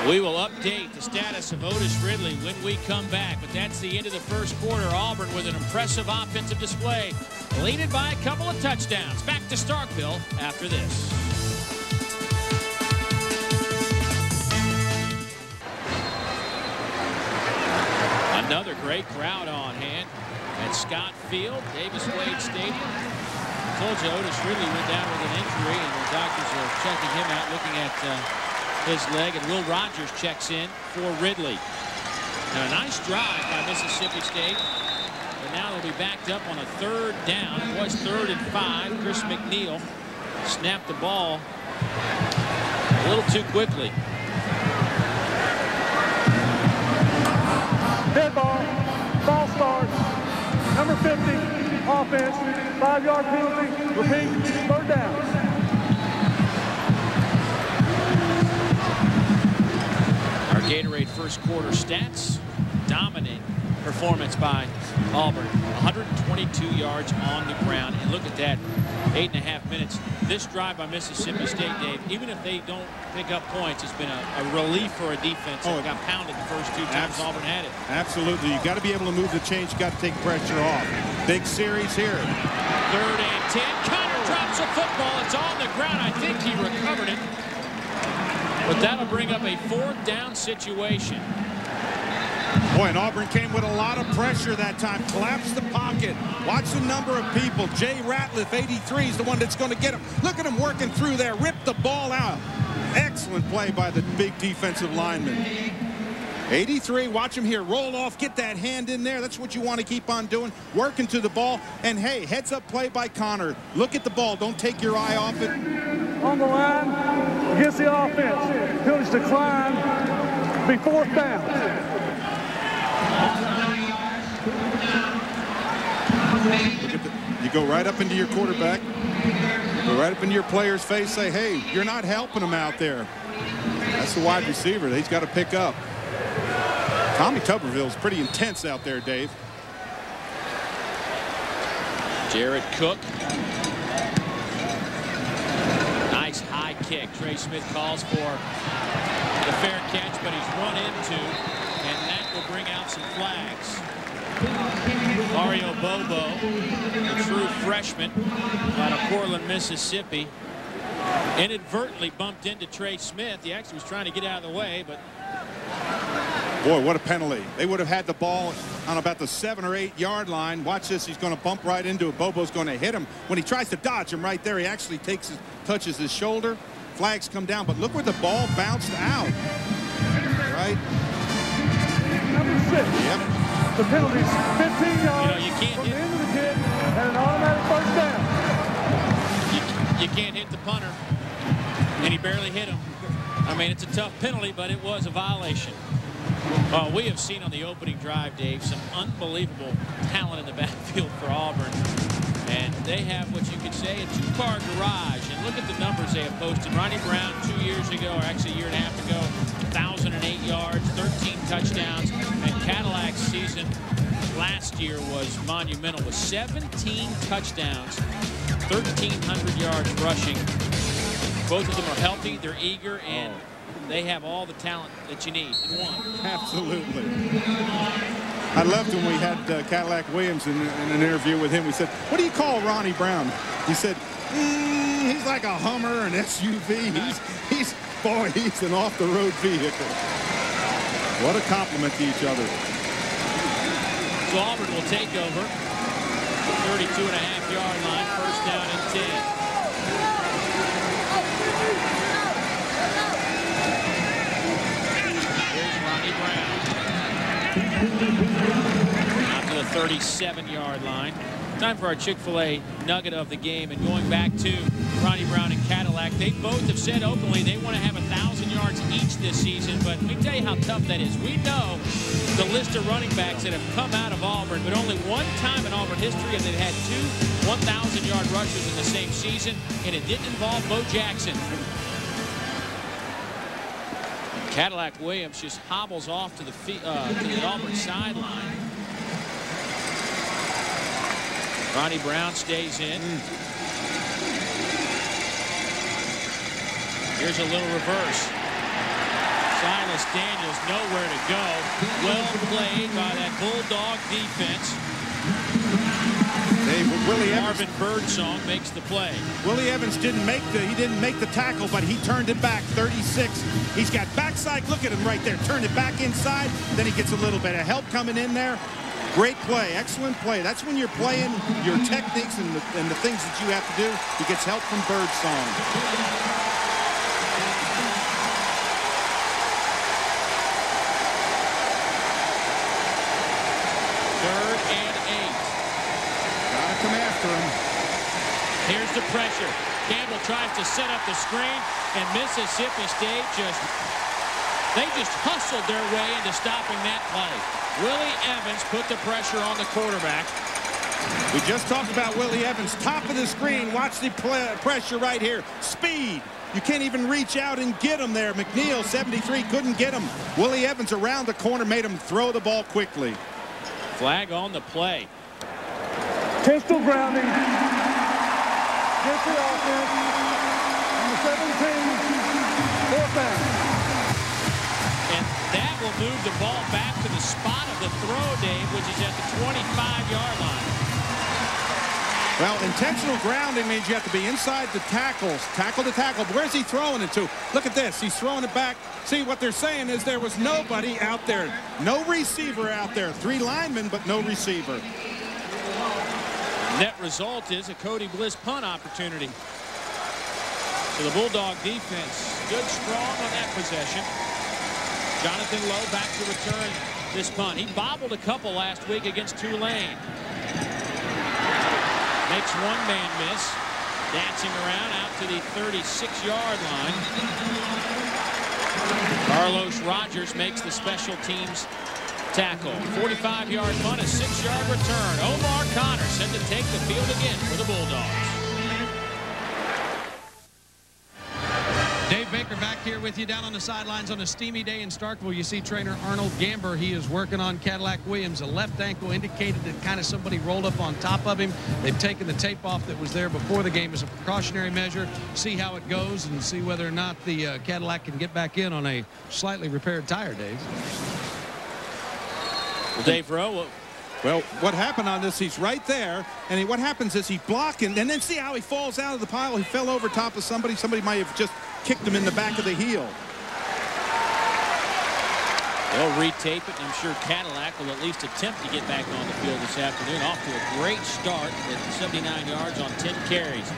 We will update the status of Otis Ridley when we come back, but that's the end of the first quarter. Auburn with an impressive offensive display, leading by a couple of touchdowns. Back to Starkville after this. Another great crowd on hand at Scott Field, Davis Wade Stadium. I told you Otis Ridley went down with an injury, and the doctors are checking him out, looking at his leg, and Will Rogers checks in for Ridley. And a nice drive by Mississippi State, but now they'll be backed up on a 3rd down. It was 3rd and 5. Chris McNeil snapped the ball a little too quickly. Dead ball. Ball starts. Number 50. Offense. 5-yard penalty. Repeat. 3rd down. Our Gatorade first quarter stats. Dominant performance by Auburn. 122 yards on the ground. And look at that. 8.5 minutes. This drive by Mississippi State, Dave, even if they don't pick up points, it's been a relief for a defense that got pounded the first 2 times Auburn had it. Absolutely. You got to be able to move the chains. You got to take pressure off. Big series here. 3rd and 10. Connor drops a football. It's on the ground. I think he recovered it. But that'll bring up a 4th down situation. Boy, and Auburn came with a lot of pressure that time. Collapsed the pocket. Watch the number of people. Jay Ratliff, 83, is the one that's going to get him. Look at him working through there. Ripped the ball out. Excellent play by the big defensive lineman. 83, watch him here. Roll off, get that hand in there. That's what you want to keep on doing. Working to the ball. And, hey, heads-up play by Connor. Look at the ball. Don't take your eye off it. On the line against the offense. Penalties decline. Be 4th down. You go right up into your quarterback. Go right up into your player's face. Say, hey, you're not helping him out there. That's the wide receiver that he's got to pick up. Tommy Tuberville's pretty intense out there, Dave. Jared Cook. Nice high kick. Trey Smith calls for the fair catch, but he's run into, and that will bring out some flags. Mario Bobo, the true freshman out of Portland, Mississippi, inadvertently bumped into Trey Smith. He actually was trying to get out of the way, but boy, what a penalty. They would have had the ball on about the 7 or 8 yard line. Watch this. He's going to bump right into it. Bobo's going to hit him. When he tries to dodge him right there, he actually touches his shoulder. Flags come down, but look where the ball bounced out. Right? Number 6. Yep. The penalty's 15 yards you can't from hit the end of the kick and an automatic 1st down. You can't hit the punter, and he barely hit him. I mean, it's a tough penalty, but it was a violation. We have seen on the opening drive, Dave, some unbelievable talent in the backfield for Auburn. And they have what you could say a 2-car garage. And look at the numbers they have posted. Ronnie Brown 2 years ago, or actually a year and a half ago, 1,008 yards, 13 touchdowns. And Cadillac's season last year was monumental with 17 touchdowns, 1,300 yards rushing. Both of them are healthy, they're eager, and they have all the talent that you need in one. Absolutely. I loved when we had Cadillac Williams in an interview with him. We said, what do you call Ronnie Brown? He said, he's like a Hummer, an SUV. He's an off-the-road vehicle. What a compliment to each other. So Auburn will take over the 32.5-yard line, 1st down and 10. Out to the 37-yard line. Time for our Chick-fil-A nugget of the game. And going back to Ronnie Brown and Cadillac, they both have said openly they want to have 1,000 yards each this season. But let me tell you how tough that is. We know the list of running backs that have come out of Auburn, but only one time in Auburn history have they had 2 1,000-yard rushers in the same season, and it didn't involve Bo Jackson. Cadillac Williams just hobbles off to the Auburn sideline. Ronnie Brown stays in. Here's a little reverse. Silas Daniels nowhere to go. Well played by that Bulldog defense. Marvin Birdsong makes the play. Willie Evans didn't make the tackle, but he turned it back. 36. He's got backside. Look at him right there. Turned it back inside. Then he gets a little bit of help coming in there. Great play. Excellent play. That's when you're playing your techniques and the things that you have to do. He gets help from Birdsong. Here's the pressure. Campbell tries to set up the screen, and Mississippi State just hustled their way into stopping that play. Willie Evans put the pressure on the quarterback. We just talked about Willie Evans. Top of the screen. Watch the pressure right here. Speed. You can't even reach out and get him there. McNeil, 73, couldn't get him. Willie Evans around the corner made him throw the ball quickly. Flag on the play. Pistol grounding. Gets the offense. Number 17. 4th down. And that will move the ball back to the spot of the throw, Dave, which is at the 25-yard line. Well, intentional grounding means you have to be inside the tackles, tackle to tackle. Where's he throwing it to? Look at this. He's throwing it back. See, what they're saying is there was nobody out there. No receiver out there. 3 linemen, but no receiver. Net result is a Cody Bliss punt opportunity. So the Bulldog defense stood strong on that possession. Jonathan Lowe back to return this punt. He bobbled a couple last week against Tulane. Makes one man miss. Dancing around out to the 36-yard line. Carlos Rogers makes the special teams tackle. 45-yard punt, a 6-yard return. Omar Connor set to take the field again for the Bulldogs. Dave Baker back here with you down on the sidelines on a steamy day in Starkville. You see trainer Arnold Gamber. He is working on Cadillac Williams. A left ankle indicated that kind of somebody rolled up on top of him. They've taken the tape off that was there before the game as a precautionary measure. See how it goes and see whether or not the Cadillac can get back in on a slightly repaired tire, Dave. Well, Dave Rowe. Well, what happened on this, he's right there, and what happens is he's blocking, and then see how he falls out of the pile. He fell over top of somebody. Somebody might have just kicked him in the back of the heel. They'll retape it, and I'm sure Cadillac will at least attempt to get back on the field this afternoon. Off to a great start with 79 yards on 10 carries.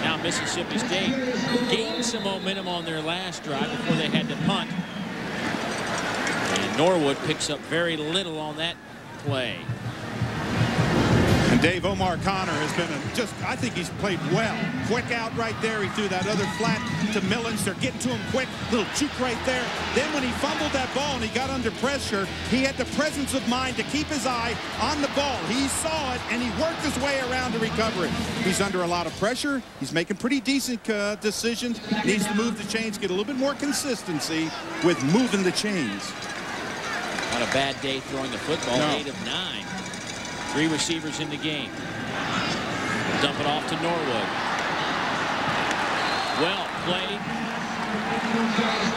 Now Mississippi State gained some momentum on their last drive before they had to punt. And Norwood picks up very little on that play. And Dave, Omar Connor has been I think he's played well. Quick out right there. He threw that other flat to Millens. They're getting to him quick. Little juke right there. Then when he fumbled that ball and he got under pressure, he had the presence of mind to keep his eye on the ball. He saw it and he worked his way around to recover it. He's under a lot of pressure. He's making pretty decent decisions. Needs to move the chains, get a little bit more consistency with moving the chains. Not a bad day throwing the football. No. 8 of 9. 3 receivers in the game. Dump it off to Norwood. Well played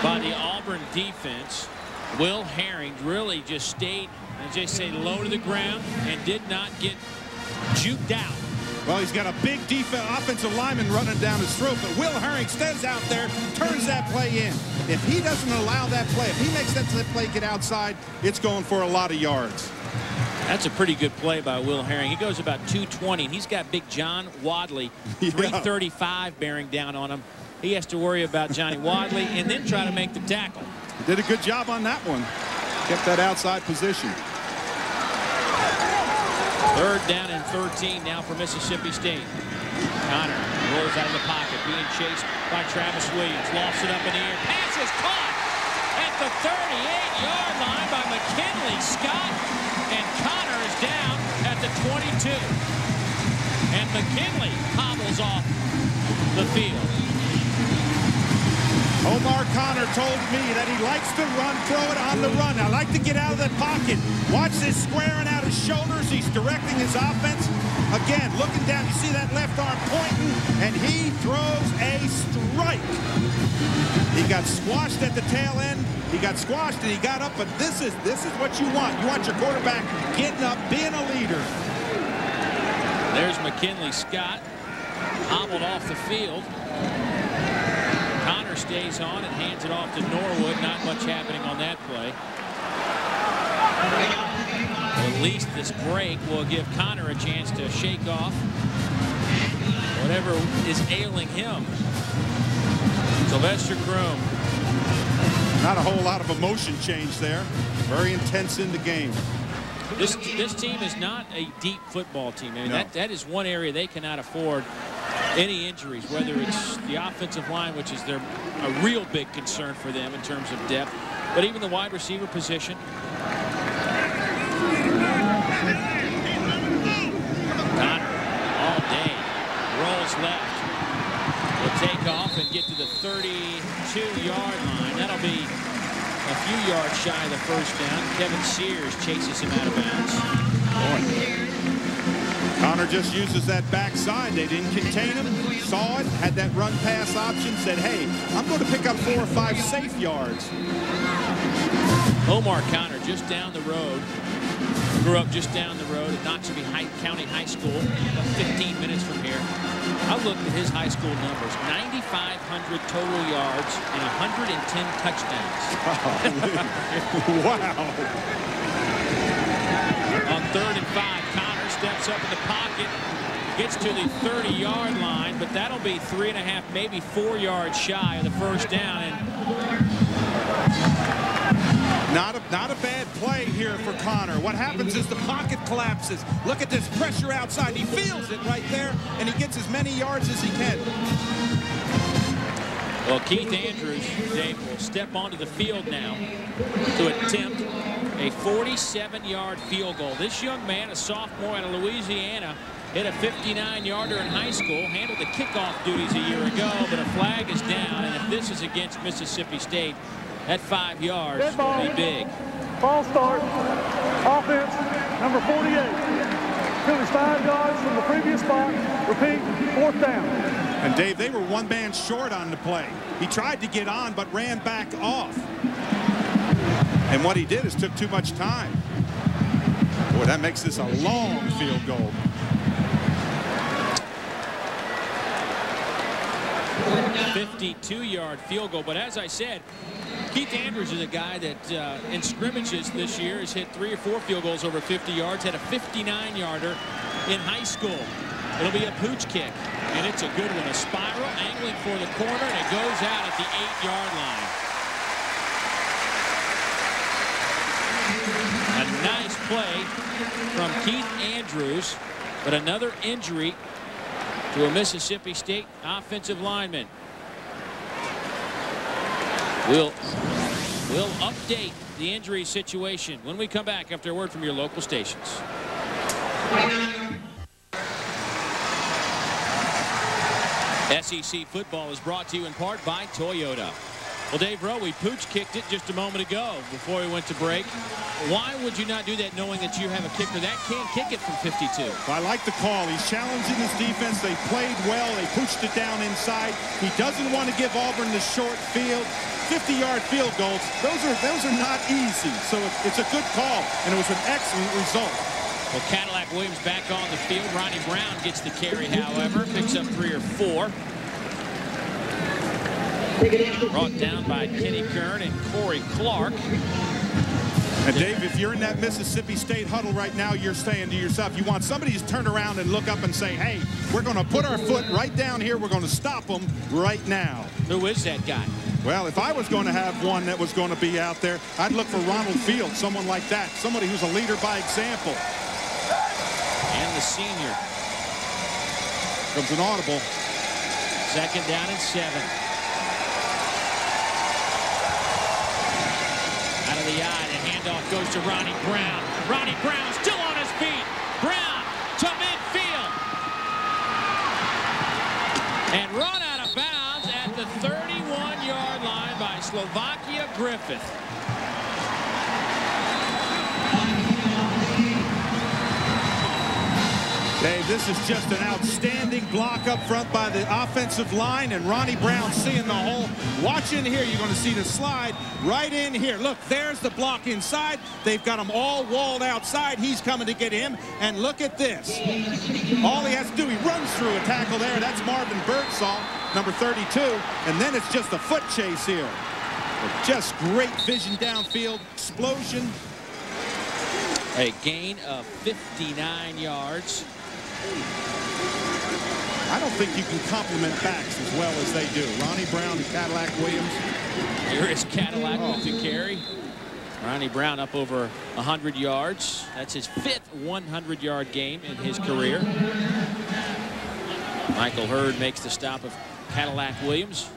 by the Auburn defense. Will Herring really just stayed, as they say, low to the ground and did not get juked out. Well, he's got a big offensive lineman running down his throat, but Will Herring stays out there, turns that play in. If he doesn't allow that play, if he makes that play get outside, it's going for a lot of yards. That's a pretty good play by Will Herring. He goes about 220, and he's got big John Wadley, 335 bearing down on him. He has to worry about Johnny Wadley and then try to make the tackle. He did a good job on that one. Kept that outside position. 3rd down and 13 now for Mississippi State. Connor rolls out of the pocket, being chased by Travis Williams. Lofts it up in the air. Pass is caught at the 38-yard line by McKinley Scott. And Connor is down at the 22. And McKinley hobbles off the field. Omar Connor told me that he likes to throw it on the run. I like to get out of that pocket. Watch this squaring out his shoulders. He's directing his offense. Again, looking down, you see that left arm pointing, and he throws a strike. He got squashed at the tail end. He got squashed and he got up, but this is what you want. You want your quarterback getting up, being a leader. There's McKinley Scott, hobbled off the field. Connor stays on and hands it off to Norwood. Not much happening on that play. At least this break will give Connor a chance to shake off whatever is ailing him. Sylvester Croom. Not a whole lot of emotion change there. Very intense in the game. This team is not a deep football team. I mean, no. that is one area they cannot afford any injuries, whether it's the offensive line, which is a real big concern for them in terms of depth, but even the wide receiver position. Connor all day rolls left. Will take off and get to the 32-yard line. That'll be a few yards shy of the first down. Kevin Sears chases him out of bounds. Boy. Connor just uses that backside. They didn't contain him. Saw it, had that run pass option, said, hey, I'm going to pick up 4 or 5 safe yards. Omar Connor just down the road. Grew up just down the road at Noxubee County High School, about 15 minutes from here. I looked at his high school numbers, 9,500 total yards and 110 touchdowns. Wow. On 3rd and 5, Connor steps up in the pocket, gets to the 30-yard line, but that'll be 3.5, maybe 4 yards shy of the first down. And Not a bad play here for Connor. What happens is the pocket collapses. Look at this pressure outside. He feels it right there, and he gets as many yards as he can. Well, Keith Andrews, Dave, will step onto the field now to attempt a 47-yard field goal. This young man, a sophomore out of Louisiana, hit a 59-yarder in high school, handled the kickoff duties a year ago, but a flag is down, and if this is against Mississippi State, that 5 yards will be big. Ball start. Offense, number 48. Finished 5 yards from the previous spot. Repeat, 4th down. And Dave, they were one man short on the play. He tried to get on, but ran back off. And what he did is took too much time. Boy, that makes this a long field goal. A 52-yard field goal, but as I said, Keith Andrews is a guy that in scrimmages this year has hit 3 or 4 field goals over 50 yards, had a 59-yarder in high school. It'll be a pooch kick, and it's a good one. A spiral, angling for the corner, and it goes out at the 8-yard line. A nice play from Keith Andrews, but another injury to a Mississippi State offensive lineman. We'll update the injury situation when we come back after a word from your local stations. SEC football is brought to you in part by Toyota. Well, Dave Rowe, we pooch kicked it just a moment ago before we went to break. Why would you not do that knowing that you have a kicker that can kick it from 52? I like the call. He's challenging his defense. They played well. They pushed it down inside. He doesn't want to give Auburn the short field. 50-yard field goals, those are not easy. So it's a good call, and it was an excellent result. Well, Cadillac Williams back on the field. Ronnie Brown gets the carry, however, picks up 3 or 4. Brought down by Kenny Kern and Corey Clark. And Dave, if you're in that Mississippi State huddle right now, you're saying to yourself, you want somebody to turn around and look up and say, hey, we're going to put our foot right down here. We're going to stop them right now. Who is that guy? Well, if I was going to have one that was going to be out there, I'd look for Ronald Field, someone like that, somebody who's a leader by example. And the senior. Comes an audible. 2nd down and 7. Out of the eye, the handoff goes to Ronnie Brown. Ronnie Brown still on his feet. Brown to midfield. And run out of bounds at the 31-yard line by Slovakia Griffith. Dave, this is just an outstanding block up front by the offensive line, and Ronnie Brown seeing the hole. Watch in here. You're going to see the slide right in here. Look, there's the block inside. They've got him all walled outside. He's coming to get him, and look at this. All he has to do, he runs through a tackle there. That's Marvin Birdsall, number 32, and then it's just a foot chase here. Just great vision downfield, explosion. A gain of 59 yards. I don't think you can compliment backs as well as they do. Ronnie Brown and Cadillac Williams. Here is Cadillac with the carry. Ronnie Brown up over 100 yards. That's his 5th 100-yard game in his career. Michael Hurd makes the stop of Cadillac Williams.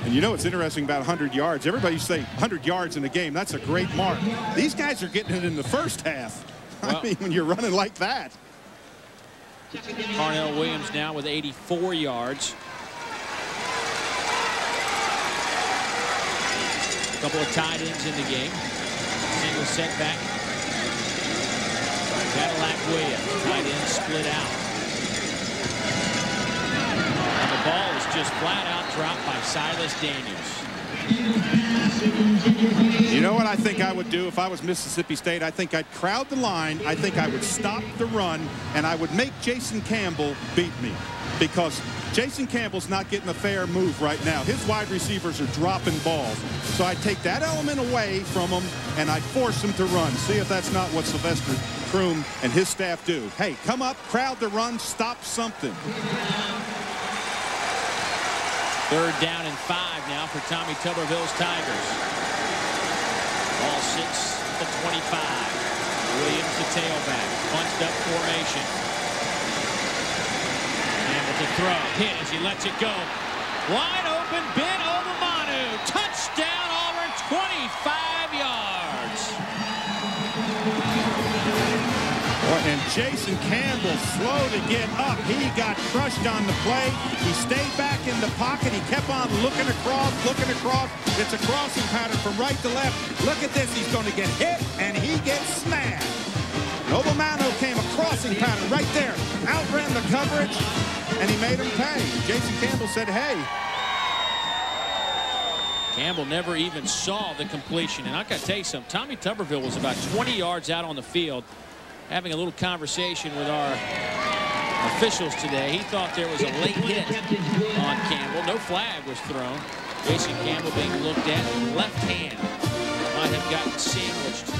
And you know what's interesting about 100 yards? Everybody say 100 yards in a game. That's a great mark. These guys are getting it in the first half. Well, I mean, when you're running like that. Carnell Williams now with 84 yards. A couple of tight ends in the game. Single setback. Cadillac Williams, tight end split out. And the ball is just flat out dropped by Silas Daniels. You know what I think I would do if I was Mississippi State? I think I'd crowd the line. I think I would stop the run, and I would make Jason Campbell beat me, because Jason Campbell's not getting a fair move right now. His wide receivers are dropping balls. So I'd take that element away from him, and I'd force him to run. See if that's not what Sylvester Croom and his staff do. Hey, come up, crowd the run, stop something. 3rd down and 5 now for Tommy Tuberville's Tigers. Ball 6 at the 25. Williams the tailback. Bunched up formation. Campbell to throw. Hit as he lets it go. Wide open. Ben Obamanu. Touchdown Auburn. 25 yards. And Jason Campbell slow to get up. He got crushed on the play. He stayed back in the pocket. He kept on looking across, looking across. It's a crossing pattern from right to left. Look at this. He's going to get hit, and he gets smashed. Obamanu came a crossing pattern right there. Outran the coverage, and he made him pay. Jason Campbell said, hey. Campbell never even saw the completion. And I got to tell you something. Tommy Tuberville was about 20 yards out on the field, having a little conversation with our officials today. He thought there was a late hit on Campbell. No flag was thrown. Jason Campbell being looked at. Left hand might have gotten sandwiched.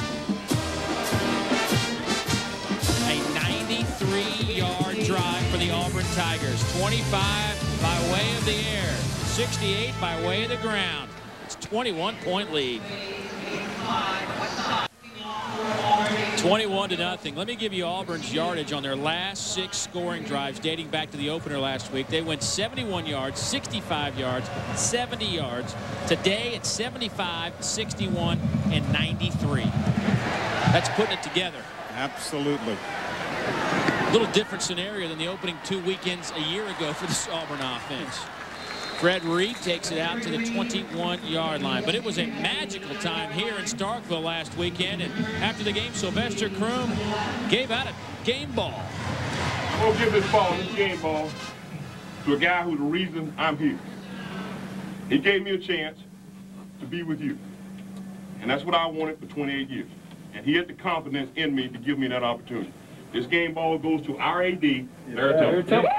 A 93-yard drive for the Auburn Tigers. 25 by way of the air. 68 by way of the ground. It's a 21-point lead. 21-0. Let me give you Auburn's yardage on their last 6 scoring drives dating back to the opener last week. They went 71 yards, 65 yards, 70 yards. Today it's 75, 61, and 93. That's putting it together. Absolutely. A little different scenario than the opening 2 weekends a year ago for this Auburn offense. Fred Reed takes it out to the 21-yard line. But it was a magical time here in Starkville last weekend. And after the game, Sylvester Croom gave out a game ball. I'm going to give this ball, this game ball, to a guy who's the reason I'm here. He gave me a chance to be with you. And that's what I wanted for 28 years. And he had the confidence in me to give me that opportunity. This game ball goes to our AD, Larry Temple.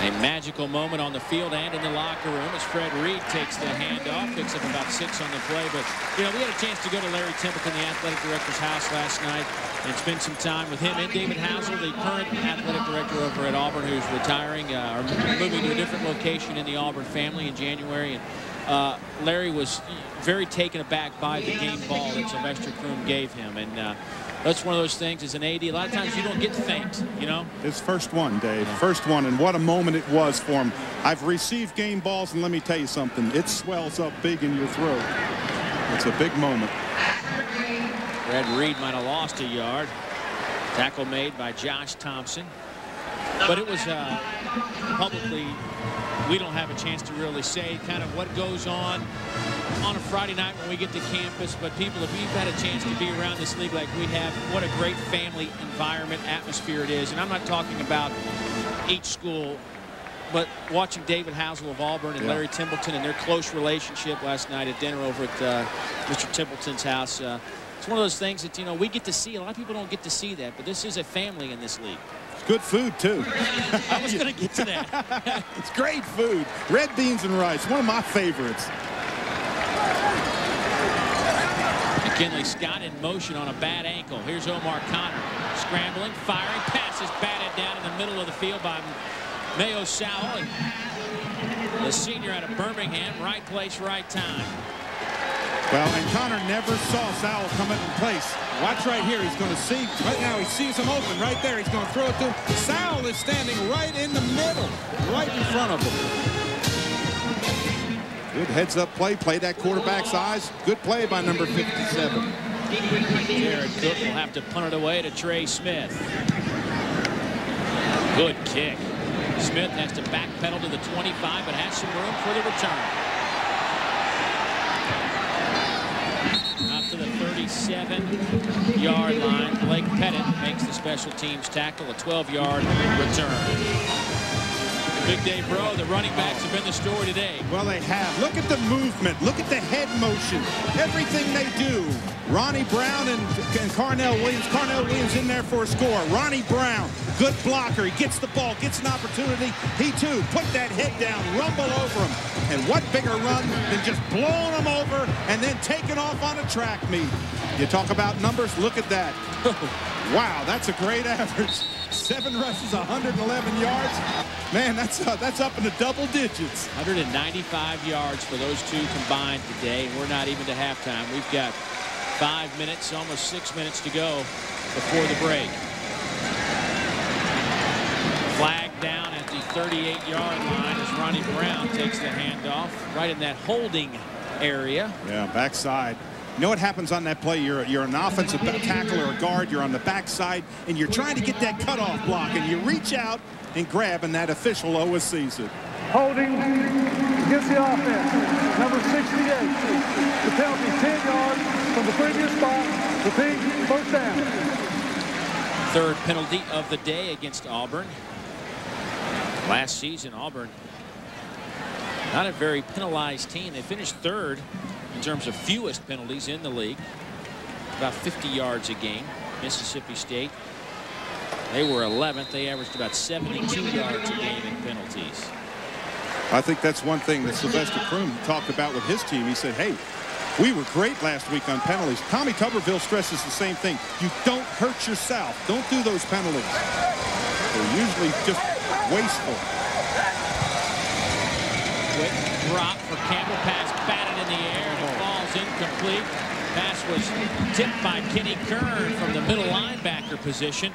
A magical moment on the field and in the locker room as Fred Reed takes the handoff, picks up about 6 on the play. But, you know, we had a chance to go to Larry Templeton, the athletic director's house last night, and spend some time with him and David Hazel, the current athletic director over at Auburn, who's retiring or moving to a different location in the Auburn family in January. And Larry was very taken aback by the game ball that Sylvester Croom gave him. And that's one of those things as an AD. A lot of times you don't get thanked, you know. His first one, Dave. First one, and what a moment it was for him. I've received game balls, and let me tell you something. It swells up big in your throat. It's a big moment. Fred Reed might have lost a yard. Tackle made by Josh Thompson. But it was publicly, we don't have a chance to really say kind of what goes on a Friday night when we get to campus. But people, if you've had a chance to be around this league like we have, what a great family environment, atmosphere it is. And I'm not talking about each school, but watching David Hazel of Auburn and Larry Templeton and their close relationship last night at dinner over at Mr. Templeton's house. It's one of those things that, you know, we get to see. A lot of people don't get to see that, but this is a family in this league. Good food, too. I was going to get to that. It's great food. Red beans and rice, one of my favorites. McKinley Scott in motion on a bad ankle. Here's Omar Connor scrambling, firing, passes batted down in the middle of the field by Mayo Sowell. And the senior out of Birmingham, right place, right time. Well, and Connor never saw Sowell come into place. Watch right here. He's going to see. Right now, he sees him open right there. He's going to throw it to him. Sowell is standing right in the middle, right in front of him. Good heads-up play. Play that quarterback's eyes. Good play by number 57. Jared Cook will have to punt it away to Trey Smith. Good kick. Smith has to backpedal to the 25, but has some room for the return. To the 37-yard line. Blake Pettit makes the special teams tackle, a 12-yard return. Big Day Bro, the running backs have been the story today. Well, they have. Look at the movement. Look at the head motion. Everything they do. Ronnie Brown and Carnell Williams. Carnell Williams in there for a score. Ronnie Brown, good blocker. He gets the ball, gets an opportunity. He, too, put that head down, rumble over him. And what bigger run than just blowing him over and then taking off on a track meet. You talk about numbers, look at that. Wow, that's a great average. 7 rushes, 111 yards. Man, that's up in the double digits. 195 yards for those two combined today, and we're not even to halftime. We've got 5 minutes, almost 6 minutes to go before the break. Flag down at the 38-yard line as Ronnie Brown takes the handoff right in that holding area. Yeah, backside. You know what happens on that play? You're an offensive tackle or a guard. You're on the backside, and you're trying to get that cutoff block, and you reach out and grab, and that official always sees it. Holding against the offense. Number 68. The penalty 10 yards from the previous spot. Repeat, first down. Third penalty of the day against Auburn. Last season, Auburn, not a very penalized team. They finished third in terms of fewest penalties in the league. About 50 yards a game. Mississippi State, they were 11th. They averaged about 72 yards a game in penalties. I think that's one thing that Sylvester Croom talked about with his team. He said, hey, we were great last week on penalties. Tommy Tuberville stresses the same thing. You don't hurt yourself. Don't do those penalties. They're usually just wasteful. Quick drop for Campbell. Pass batted in the air and it falls incomplete. Pass was tipped by Kenny Kern from the middle linebacker position.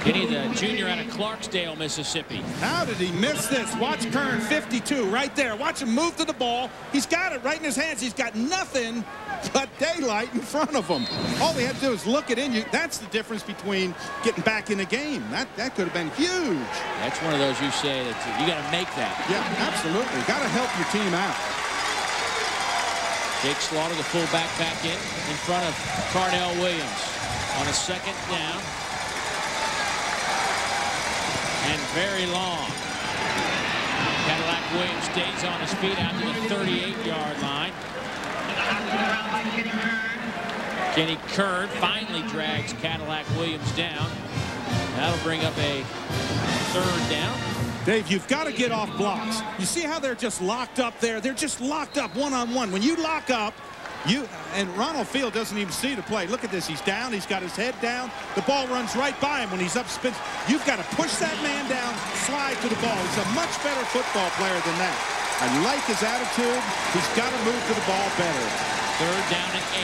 Kenny, the junior out of Clarksdale, Mississippi. How did he miss this? Watch Kern, 52, right there. Watch him move to the ball. He's got it right in his hands. He's got nothing but daylight in front of him. All he had to do is look it in. That's the difference between getting back in the game. That could have been huge. That's one of those you say that you got to make that. Yeah, absolutely. Got to help your team out. Jake Slaughter, the fullback, back in front of Carnell Williams on a second down. And very long. Cadillac Williams stays on his feet out to the 38-yard line. Kenny Kern finally drags Cadillac Williams down. That'll bring up a third down. Dave, you've got to get off blocks. You see how they're just locked up there? They're just locked up one-on-one. When you lock up, and Ronald Field doesn't even see the play. Look at this. He's down. He's got his head down. The ball runs right by him when he's up spin. You've got to push that man down, slide to the ball. He's a much better football player than that. I like his attitude. He's got to move to the ball better. Third down and 8.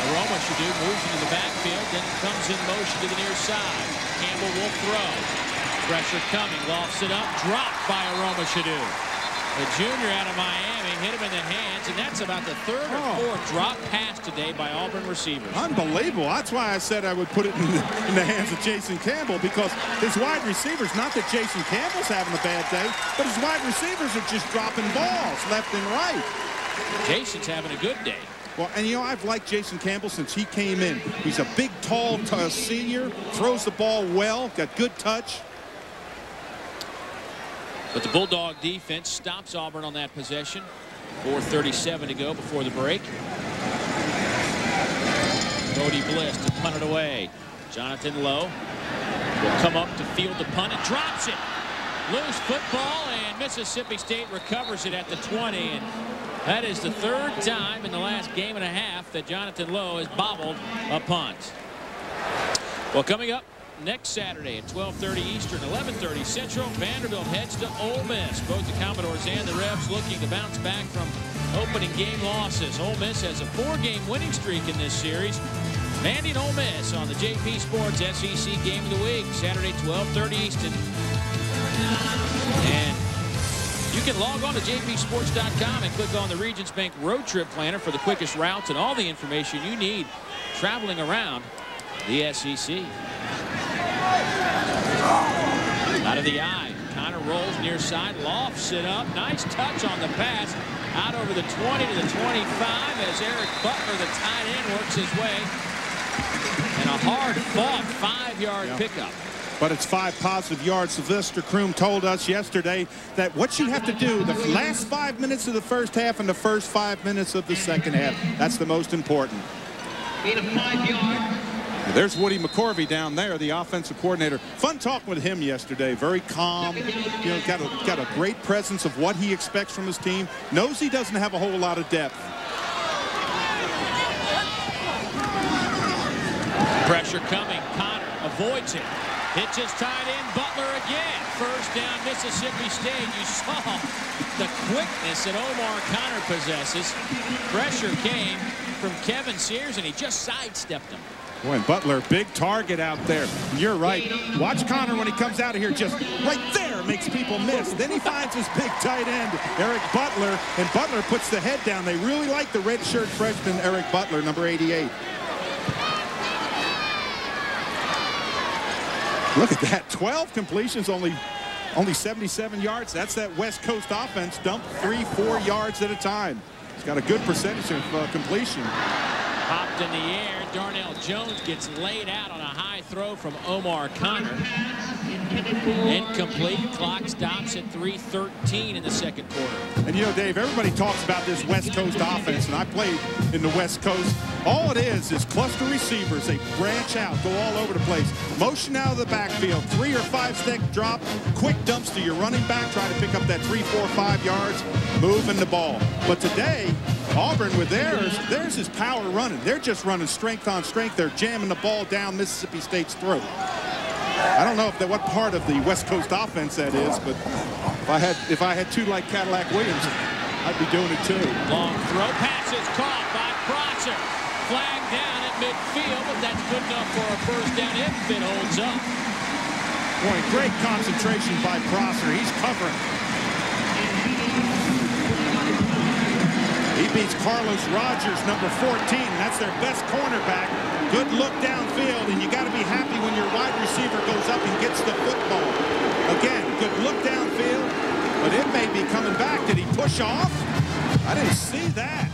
Aromashodu moves into the backfield, then comes in motion to the near side. Campbell will throw. Pressure coming. Lofts it up. Dropped by Aromashodu. The junior out of Miami hit him in the hands, and that's about the third or fourth drop pass today by Auburn receivers. Unbelievable. That's why I said I would put it in the hands of Jason Campbell, because his wide receivers, not that Jason Campbell's having a bad day, but his wide receivers are just dropping balls left and right. Jason's having a good day. Well, and you know, I've liked Jason Campbell since he came in. He's a big, tall senior, throws the ball well, got good touch. But the Bulldog defense stops Auburn on that possession. 4:37 to go before the break. Cody Bliss to punt it away. Jonathan Lowe will come up to field the punt and drops it. Loose football, and Mississippi State recovers it at the 20. And that is the third time in the last game and a half that Jonathan Lowe has bobbled a punt. Well, coming up next Saturday at 12:30 Eastern, 11:30 Central, Vanderbilt heads to Ole Miss. Both the Commodores and the Rebs looking to bounce back from opening game losses. Ole Miss has a 4-game winning streak in this series. Vandy and Ole Miss on the JP Sports SEC Game of the Week, Saturday, 12:30 Eastern. And you can log on to jpsports.com and click on the Regions Bank Road Trip Planner for the quickest routes and all the information you need traveling around the SEC. Out of the eye, kind of rolls near side, lofts it up. Nice touch on the pass. Out over the 20 to the 25 as Eric Butler, the tight end, works his way. And a hard-fought 5-yard pickup. But it's 5 positive yards. Sylvester Croom told us yesterday that what you have to do the last 5 minutes of the first half and the first 5 minutes of the second half, that's the most important. Gain of 5 yards. There's Woody McCorvey down there, the offensive coordinator. Fun talking with him yesterday. Very calm. You know, got a great presence of what he expects from his team. Knows he doesn't have a whole lot of depth. Pressure coming. Connor avoids it. Hitches tight end. Butler again. First down, Mississippi State. You saw the quickness that Omar Connor possesses. Pressure came from Kevin Sears, and he just sidestepped him. Boy, and Butler, big target out there. You're right. Watch Connor when he comes out of here, just right there, makes people miss. Then he finds his big tight end, Eric Butler, and Butler puts the head down. They really like the redshirt freshman, Eric Butler, number 88. Look at that, 12 completions, only 77 yards. That's that West Coast offense, dump 3-4 yards at a time. He's got a good percentage of completion. Popped in the air. Darnell Jones gets laid out on a high throw from Omar Connor. Incomplete. Clock stops at 3:13 in the second quarter. And you know, Dave, everybody talks about this West Coast offense, and I played in the West Coast. All it is cluster receivers. They branch out, go all over the place. Motion out of the backfield, 3 or 5 step drop, quick dumps to your running back, try to pick up that 3, 4, 5 yards, moving the ball. But today, Auburn with theirs is power running. They're just running strength on strength. They're jamming the ball down Mississippi State's throat. I don't know what part of the West Coast offense that is, but if I had two like Cadillac Williams, I'd be doing it too. Long throw, pass is caught by Prosser. Flag down at midfield, but that's good enough for a first down if it holds up. Boy, great concentration by Prosser. He's covering. He beats Carlos Rogers, number 14, and that's their best cornerback. Good look downfield, and you got to be happy when your wide receiver goes up and gets the football. Again, good look downfield, but it may be coming back. Did he push off? I didn't see that.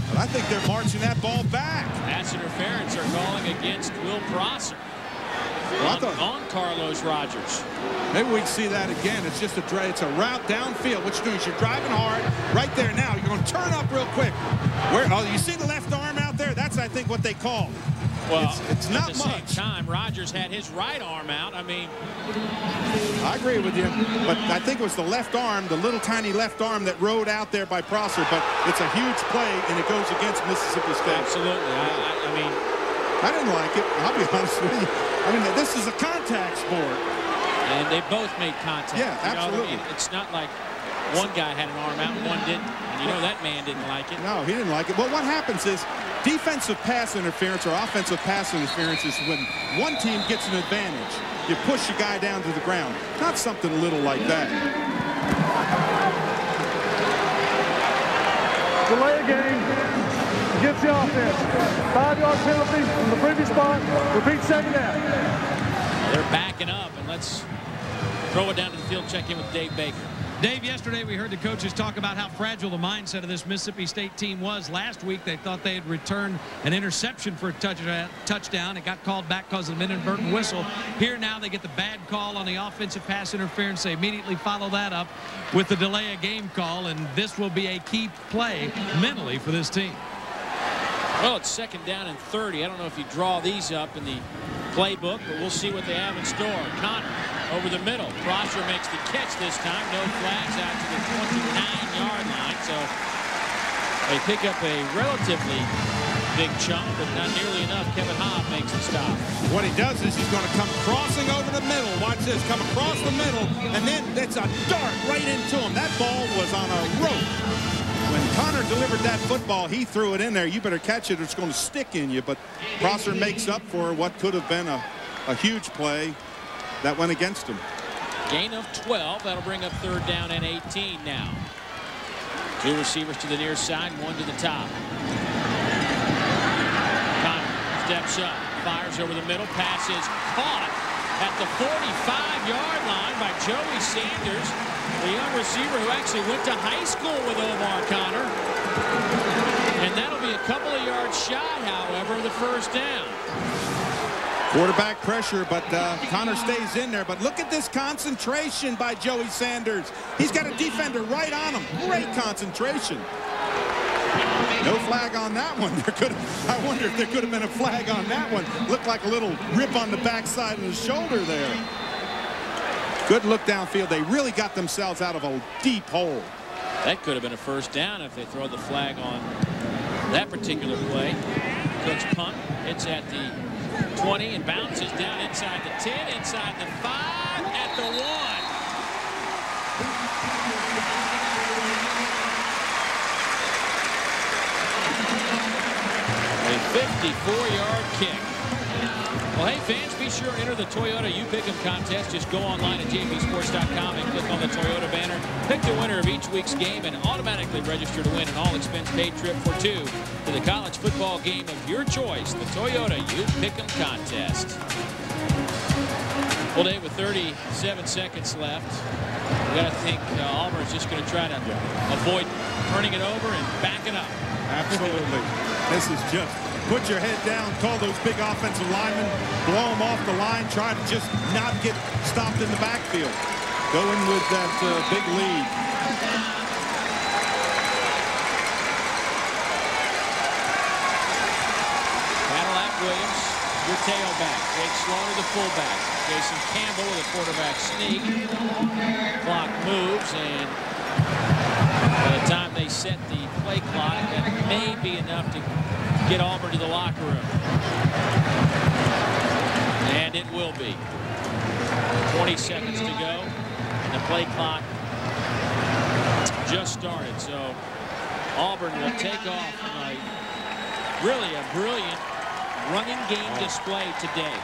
But I think they're marching that ball back. Pass interference are calling against Will Prosser. On Carlos Rogers. Maybe we can see that again. It's just it's a route downfield. What you're doing is you're driving hard right there now. You're going to turn up real quick. You see the left arm out there? That's, I think, what they call. Well, it's not much. At the same time, Rogers had his right arm out. I mean, I agree with you, but I think it was the left arm, the little tiny left arm that rode out there by Prosser. But it's a huge play, and it goes against Mississippi State. Absolutely. I mean, I didn't like it. I'll be honest with you. I mean, this is a contact sport. And they both made contact. Yeah, absolutely. It's not like one guy had an arm out and one didn't. And you know that man didn't like it. No, he didn't like it. Well, what happens is defensive pass interference or offensive pass interference is when one team gets an advantage. You push your guy down to the ground. Not something little like that. Delay a game. Gets the offense. 5-yard penalty from the previous spot. Repeat second half. They're backing up, and let's throw it down to the field, check in with Dave Baker. Dave, yesterday we heard the coaches talk about how fragile the mindset of this Mississippi State team was. Last week they thought they had returned an interception for a touchdown. It got called back because of the inadvertent whistle. Here now they get the bad call on the offensive pass interference. They immediately follow that up with the delay of game call, and this will be a key play mentally for this team. Well, it's 2nd down and 30. I don't know if you draw these up in the playbook, but we'll see what they have in store. Connor over the middle. Prosser makes the catch this time. No flags out to the 29-yard line. So they pick up a relatively big chunk, but not nearly enough. Kevin Hobb makes the stop. What he does is he's going to come crossing over the middle. Watch this. Come across the middle, and then it's a dart right into him. That ball was on a rope. When Connor delivered that football, he threw it in there. You better catch it or it's going to stick in you. But Prosser makes up for what could have been a huge play that went against him. Gain of 12. That'll bring up 3rd down and 18 now. 2 receivers to the near side, 1 to the top. Connor steps up, fires over the middle. Pass is caught at the 45-yard line by Joey Sanders, the young receiver who actually went to high school with Omar Connor. And that'll be a couple of yards shy, however, of the 1st down. Quarterback pressure, but Connor stays in there. But look at this concentration by Joey Sanders. He's got a defender right on him. Great concentration. No flag on that one. I wonder if there could have been a flag on that one. Looked like a little rip on the backside of the shoulder there. Good look downfield. They really got themselves out of a deep hole. That could have been a first down if they throw the flag on that particular play. Cook's punt. It's at the 20 and bounces down inside the 10, inside the 5, at the 1. A 54-yard kick. Well, hey, fans, be sure to enter the Toyota You Pick 'em contest. Just go online at jbsports.com and click on the Toyota banner. Pick the winner of each week's game and automatically register to win an all-expense-paid trip for 2 to the college football game of your choice, the Toyota You Pick 'em contest. Well, Dave, with 37 seconds left, we got to think Auburn's just going to try to avoid turning it over and back it up. Absolutely. This is just put your head down, call those big offensive linemen, blow them off the line, try to just not get stopped in the backfield. Go in with that big lead. Cadillac Williams, your tailback. Jake Slaughter, the fullback. Jason Campbell with a quarterback sneak. Clock moves, and by the time they set the play clock, that may be enough to get Auburn to the locker room. And it will be. 20 seconds to go. And the play clock just started. So Auburn will take off tonight. Really a brilliant running game display today.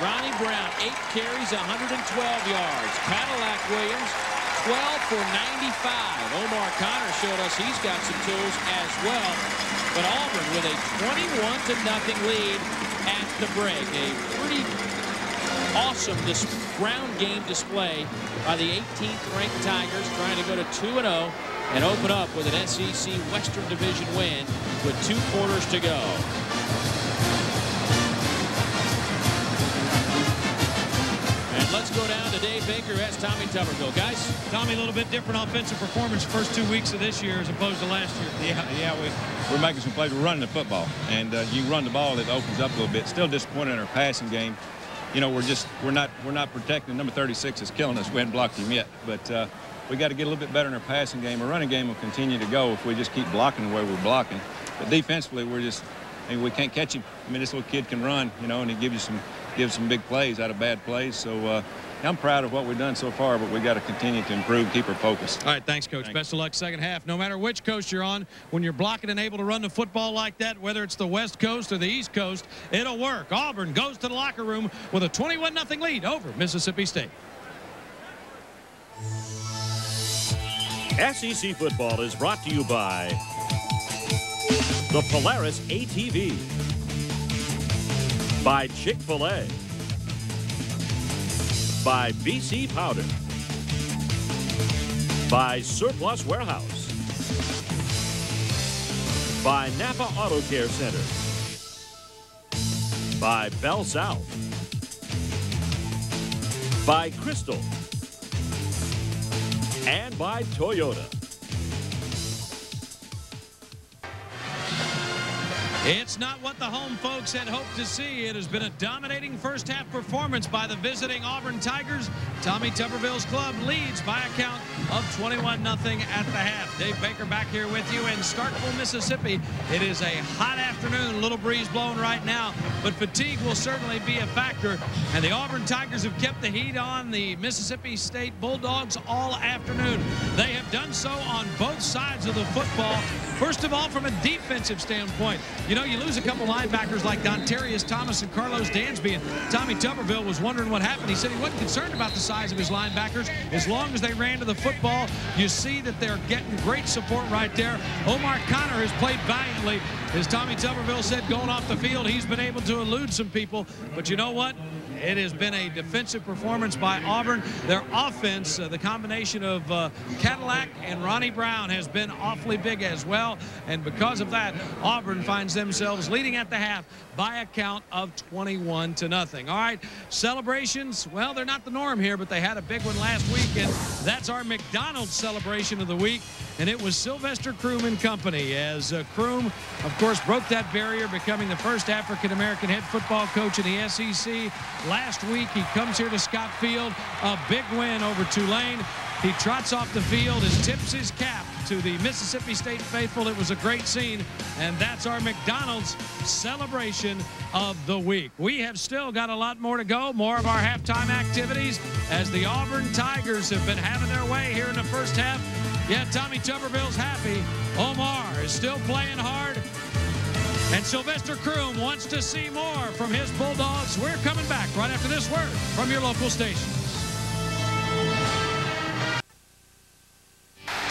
Ronnie Brown, 8 carries, 112 yards. Cadillac Williams, 12 for 95. Omar Connor showed us he's got some tools as well. But Auburn with a 21-0 lead at the break. A pretty awesome ground game display by the 18th ranked Tigers, trying to go to 2-0 and open up with an SEC Western Division win with 2 quarters to go. Let's go down to Dave Baker, who has Tommy Tuberville. Guys? Tommy, a little bit different offensive performance first 2 weeks of this year as opposed to last year. Yeah, we're making some plays. We're running the football, and you run the ball, it opens up a little bit. Still disappointed in our passing game. You know, we're not protecting. Number 36 is killing us. We haven't blocked him yet, but we got to get a little bit better in our passing game. Our running game will continue to go if we just keep blocking the way we're blocking. But defensively, we can't catch him. I mean, this little kid can run, you know, and he gives some big plays out of bad plays. So I'm proud of what we've done so far, but we got to continue to improve, keep our focus. All right, thanks, Coach. Best of luck second half. No matter which coast you're on, when you're blocking and able to run the football like that, whether it's the West Coast or the East Coast, it'll work. Auburn goes to the locker room with a 21-0 lead over Mississippi State. SEC football is brought to you by the Polaris ATV, by Chick-fil-A, by BC Powder, by Surplus Warehouse, by Napa Auto Care Center, by Bell South, by Crystal, and by Toyota. It's not what the home folks had hoped to see. It has been a dominating first half performance by the visiting Auburn Tigers. Tommy Tuberville's club leads by a count of 21-0 at the half. Dave Baker back here with you in Starkville, Mississippi. It is a hot afternoon, a little breeze blowing right now, but fatigue will certainly be a factor. And the Auburn Tigers have kept the heat on the Mississippi State Bulldogs all afternoon. They have done so on both sides of the football. First of all, from a defensive standpoint, you know, you lose a couple linebackers like Dontarius Thomas and Carlos Dansby, and Tommy Tuberville was wondering what happened. He said he wasn't concerned about the size of his linebackers. As long as they ran to the football, you see that they're getting great support right there. Omar Connor has played valiantly. As Tommy Tuberville said, going off the field, he's been able to elude some people. But you know what? It has been a defensive performance by Auburn. Their offense, the combination of Cadillac and Ronnie Brown, has been awfully big as well. And because of that, Auburn finds themselves leading at the half by a count of 21-0. All right, celebrations, well, they're not the norm here, but they had a big one last week, and that's our McDonald's celebration of the week. And it was Sylvester Croom and company, as Croom, of course, broke that barrier, becoming the first African-American head football coach in the SEC. Last week, he comes here to Scott Field, a big win over Tulane. He trots off the field and tips his cap to the Mississippi State faithful. It was a great scene, and that's our McDonald's celebration of the week. We have still got a lot more to go, more of our halftime activities, as the Auburn Tigers have been having their way here in the first half. Yeah, Tommy Tuberville's happy. Omar is still playing hard. And Sylvester Croom wants to see more from his Bulldogs. We're coming back right after this word from your local stations.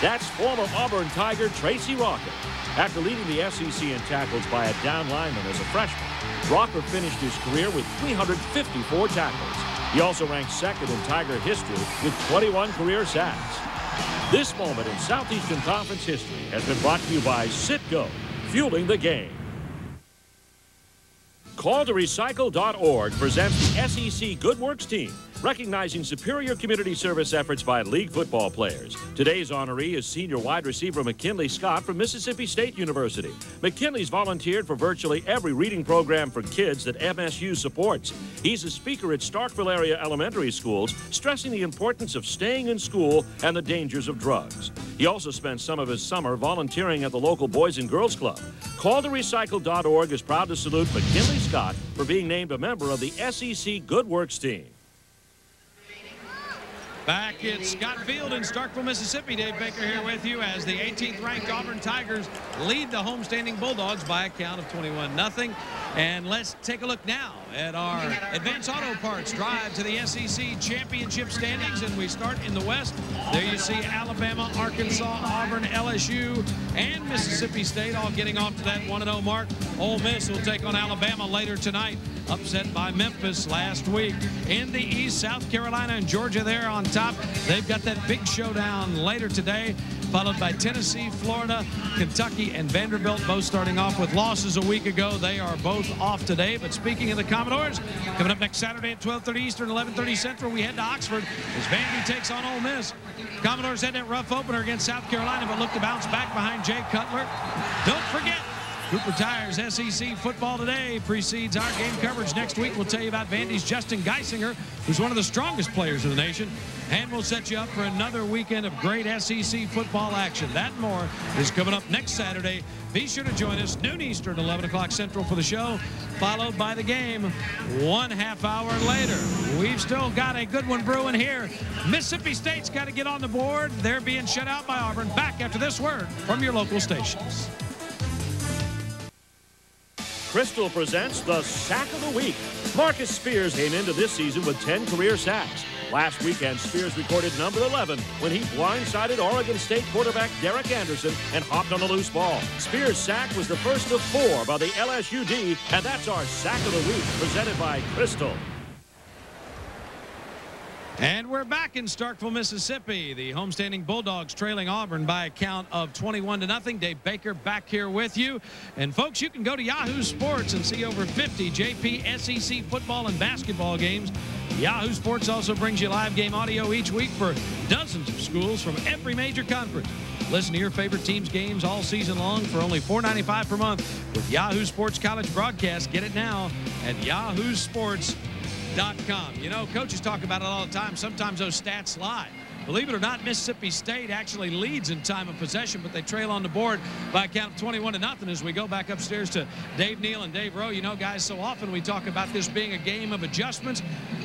That's former Auburn Tiger Tracy Rocker. After leading the SEC in tackles by a down lineman as a freshman, Rocker finished his career with 354 tackles. He also ranked second in Tiger history with 21 career sacks. This moment in Southeastern Conference history has been brought to you by Citgo, fueling the game. CallToRecycle.org presents the SEC Good Works team, recognizing superior community service efforts by league football players. Today's honoree is senior wide receiver McKinley Scott from Mississippi State University. McKinley's volunteered for virtually every reading program for kids that MSU supports. He's a speaker at Starkville area elementary schools, stressing the importance of staying in school and the dangers of drugs. He also spent some of his summer volunteering at the local Boys and Girls Club. CallToRecycle.org is proud to salute McKinley Scott for being named a member of the SEC Good Works team. Back at Scott Field in Starkville, Mississippi, Dave Baker here with you as the 18th-ranked Auburn Tigers lead the homestanding Bulldogs by a count of 21-0. And let's take a look now at our Advanced Auto Parts drive to the SEC championship standings. And we start in the West. There you see Alabama, Arkansas, Auburn, LSU, and Mississippi State all getting off to that 1-0 mark. Ole Miss will take on Alabama later tonight, upset by Memphis last week. In the East, South Carolina and Georgia there on top. They've got that big showdown later today, followed by Tennessee, Florida, Kentucky, and Vanderbilt, both starting off with losses a week ago. They are both off today. But speaking of the Commodores, coming up next Saturday at 12:30 Eastern, 11:30 Central, we head to Oxford as Vandy takes on Ole Miss. Commodores had that rough opener against South Carolina, but look to bounce back behind Jay Cutler. Don't forget, Cooper Tire's SEC Football Today precedes our game coverage. Next week, we'll tell you about Vandy's Justin Geisinger, who's one of the strongest players in the nation. And we'll set you up for another weekend of great SEC football action. That and more is coming up next Saturday. Be sure to join us noon Eastern, 11 o'clock Central for the show, followed by the game 1/2 hour later. We've still got a good one brewing here. Mississippi State's got to get on the board. They're being shut out by Auburn. Back after this word from your local stations. Crystal presents the Sack of the Week. Marcus Spears came into this season with 10 career sacks. Last weekend, Spears recorded number 11 when he blindsided Oregon State quarterback Derek Anderson and hopped on a loose ball. Spears' sack was the first of 4 by the LSUD, and that's our Sack of the Week, presented by Crystal. And we're back in Starkville, Mississippi. The homestanding Bulldogs trailing Auburn by a count of 21-0. Dave Baker back here with you. And folks, you can go to Yahoo Sports and see over 50 JP SEC football and basketball games. Yahoo Sports also brings you live game audio each week for dozens of schools from every major conference. Listen to your favorite team's games all season long for only $4.95 per month with Yahoo Sports College Broadcast. Get it now at yahoosports.com. You know, coaches talk about it all the time. Sometimes those stats lie. Believe it or not, Mississippi State actually leads in time of possession, but they trail on the board by a count of 21-0 as we go back upstairs to Dave Neal and Dave Rowe. You know, guys, so often we talk about this being a game of adjustments.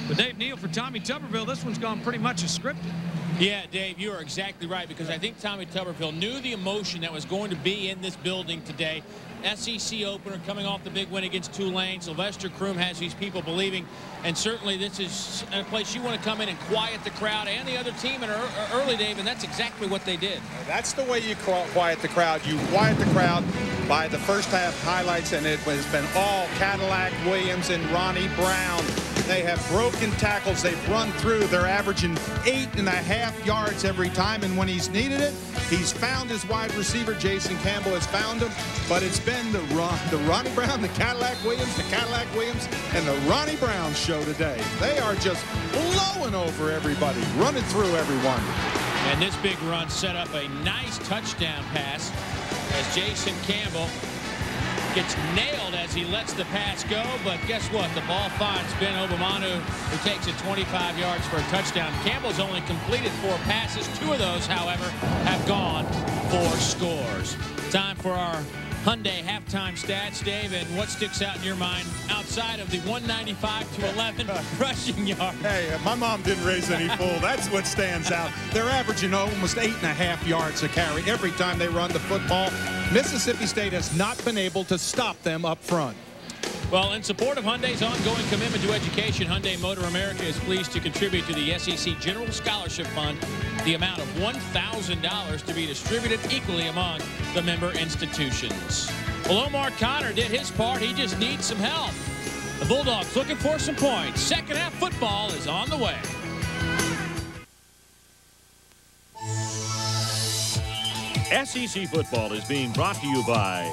But Dave Neal, for Tommy Tuberville, this one's gone pretty much as scripted. Yeah, Dave, you are exactly right, because I think Tommy Tuberville knew the emotion that was going to be in this building today. SEC opener coming off the big win against Tulane. Sylvester Croom has these people believing, and certainly this is a place you want to come in and quiet the crowd and the other team in early, Dave, and that's exactly what they did. That's the way you quiet the crowd. You quiet the crowd by the first half highlights, and it has been all Cadillac Williams and Ronnie Brown. They have broken tackles. They've run through. They're averaging 8.5 yards every time, and when he's needed it, he's found his wide receiver. Jason Campbell has found him, but it's been the Ronnie Brown, the Cadillac Williams, and the Ronnie Brown show today. They are just blowing over everybody, running through everyone. And this big run set up a nice touchdown pass as Jason Campbell gets nailed as he lets the pass go, but guess what? The ball finds Ben Obamanu, who takes it 25 yards for a touchdown. Campbell's only completed 4 passes. 2 of those, however, have gone for scores. Time for our Hyundai halftime stats, Dave, and what sticks out in your mind outside of the 195-11 rushing yards? Hey, my mom didn't raise any fool. That's what stands out. They're averaging almost 8.5 yards a carry every time they run the football. Mississippi State has not been able to stop them up front. Well, in support of Hyundai's ongoing commitment to education, Hyundai Motor America is pleased to contribute to the SEC General Scholarship Fund the amount of $1,000 to be distributed equally among the member institutions. Well, Omar Connor did his part. He just needs some help. The Bulldogs looking for some points. Second half football is on the way. SEC football is being brought to you by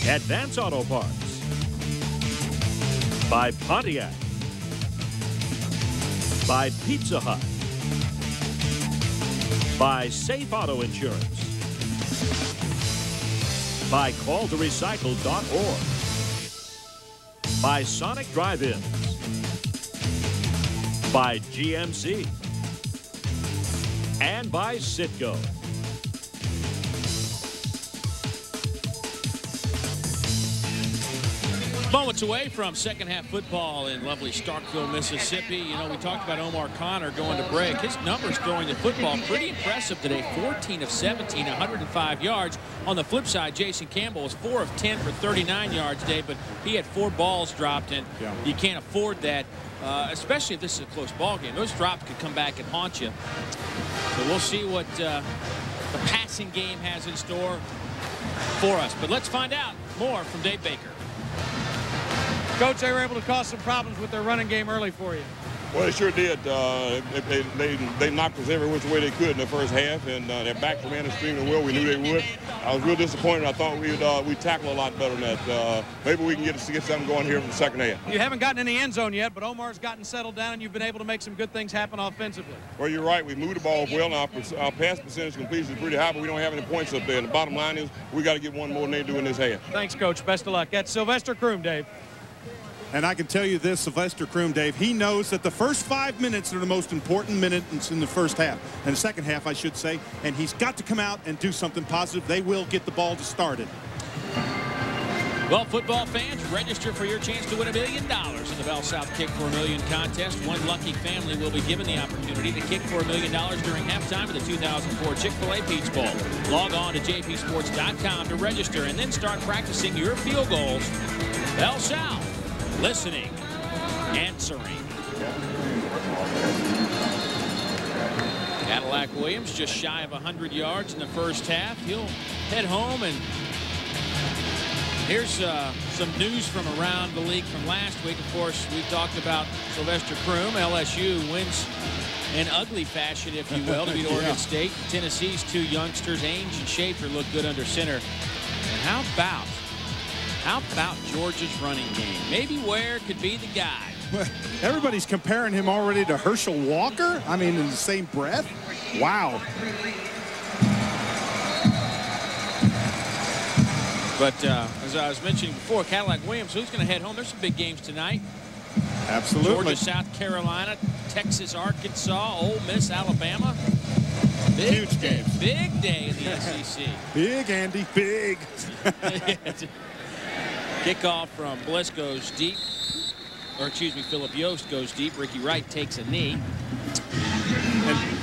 Advance Auto Parts, by Pontiac, by Pizza Hut, by Safe Auto Insurance, by calltorecycle.org, by Sonic Drive-Ins, by GMC, and by Citgo. Moments away from second half football in lovely Starkville, Mississippi. You know, we talked about Omar Connor going to break. His numbers throwing the football pretty impressive today. 14 of 17, 105 yards. On the flip side, Jason Campbell was 4 of 10 for 39 yards today, but he had 4 balls dropped, and you can't afford that, especially if this is a close ball game. Those drops could come back and haunt you. So we'll see what the passing game has in store for us. But let's find out more from Dave Baker. Coach, they were able to cause some problems with their running game early for you. Well, they sure did. They knocked us every which way they could in the first half, and their backs ran extremely well. We knew they would. I was real disappointed. I thought we'd tackle a lot better than that. Maybe we can get something going here in the second half. You haven't gotten in the end zone yet, but Omar's gotten settled down, and you've been able to make some good things happen offensively. Well, you're right. We moved the ball well. Now our pass percentage completion is pretty high, but we don't have any points up there. And the bottom line is we got to get one more than they do in this half. Thanks, Coach. Best of luck. That's Sylvester Croom, Dave. And I can tell you this, Sylvester Croom, Dave, he knows that the first 5 minutes are the most important minutes in the first half, and the second half, I should say, and he's got to come out and do something positive. They will get the ball to start it. Well, football fans, register for your chance to win $1 million in the Bell South Kick for $1 Million contest. One lucky family will be given the opportunity to kick for $1 million during halftime of the 2004 Chick-fil-A Peach Bowl. Log on to jpsports.com to register and then start practicing your field goals. Bell South. Listening, answering. Cadillac Williams just shy of 100 yards in the first half. He'll head home, and here's some news from around the league from last week. Of course, we talked about Sylvester Croom. LSU wins in ugly fashion, if you will, to beat Oregon State. Tennessee's 2 youngsters, Ainge and Schaefer, look good under center. And how about Georgia's running game? Maybe Ware could be the guy. Everybody's comparing him already to Herschel Walker. I mean, in the same breath. Wow. But as I was mentioning before, Cadillac Williams, who's going to head home? There's some big games tonight. Absolutely. Georgia, South Carolina, Texas, Arkansas, Ole Miss, Alabama. Big huge games. Big day in the SEC. Big, Andy, big. Kickoff from Bliss goes deep. Or excuse me, Philip Yost goes deep. Ricky Wright takes a knee.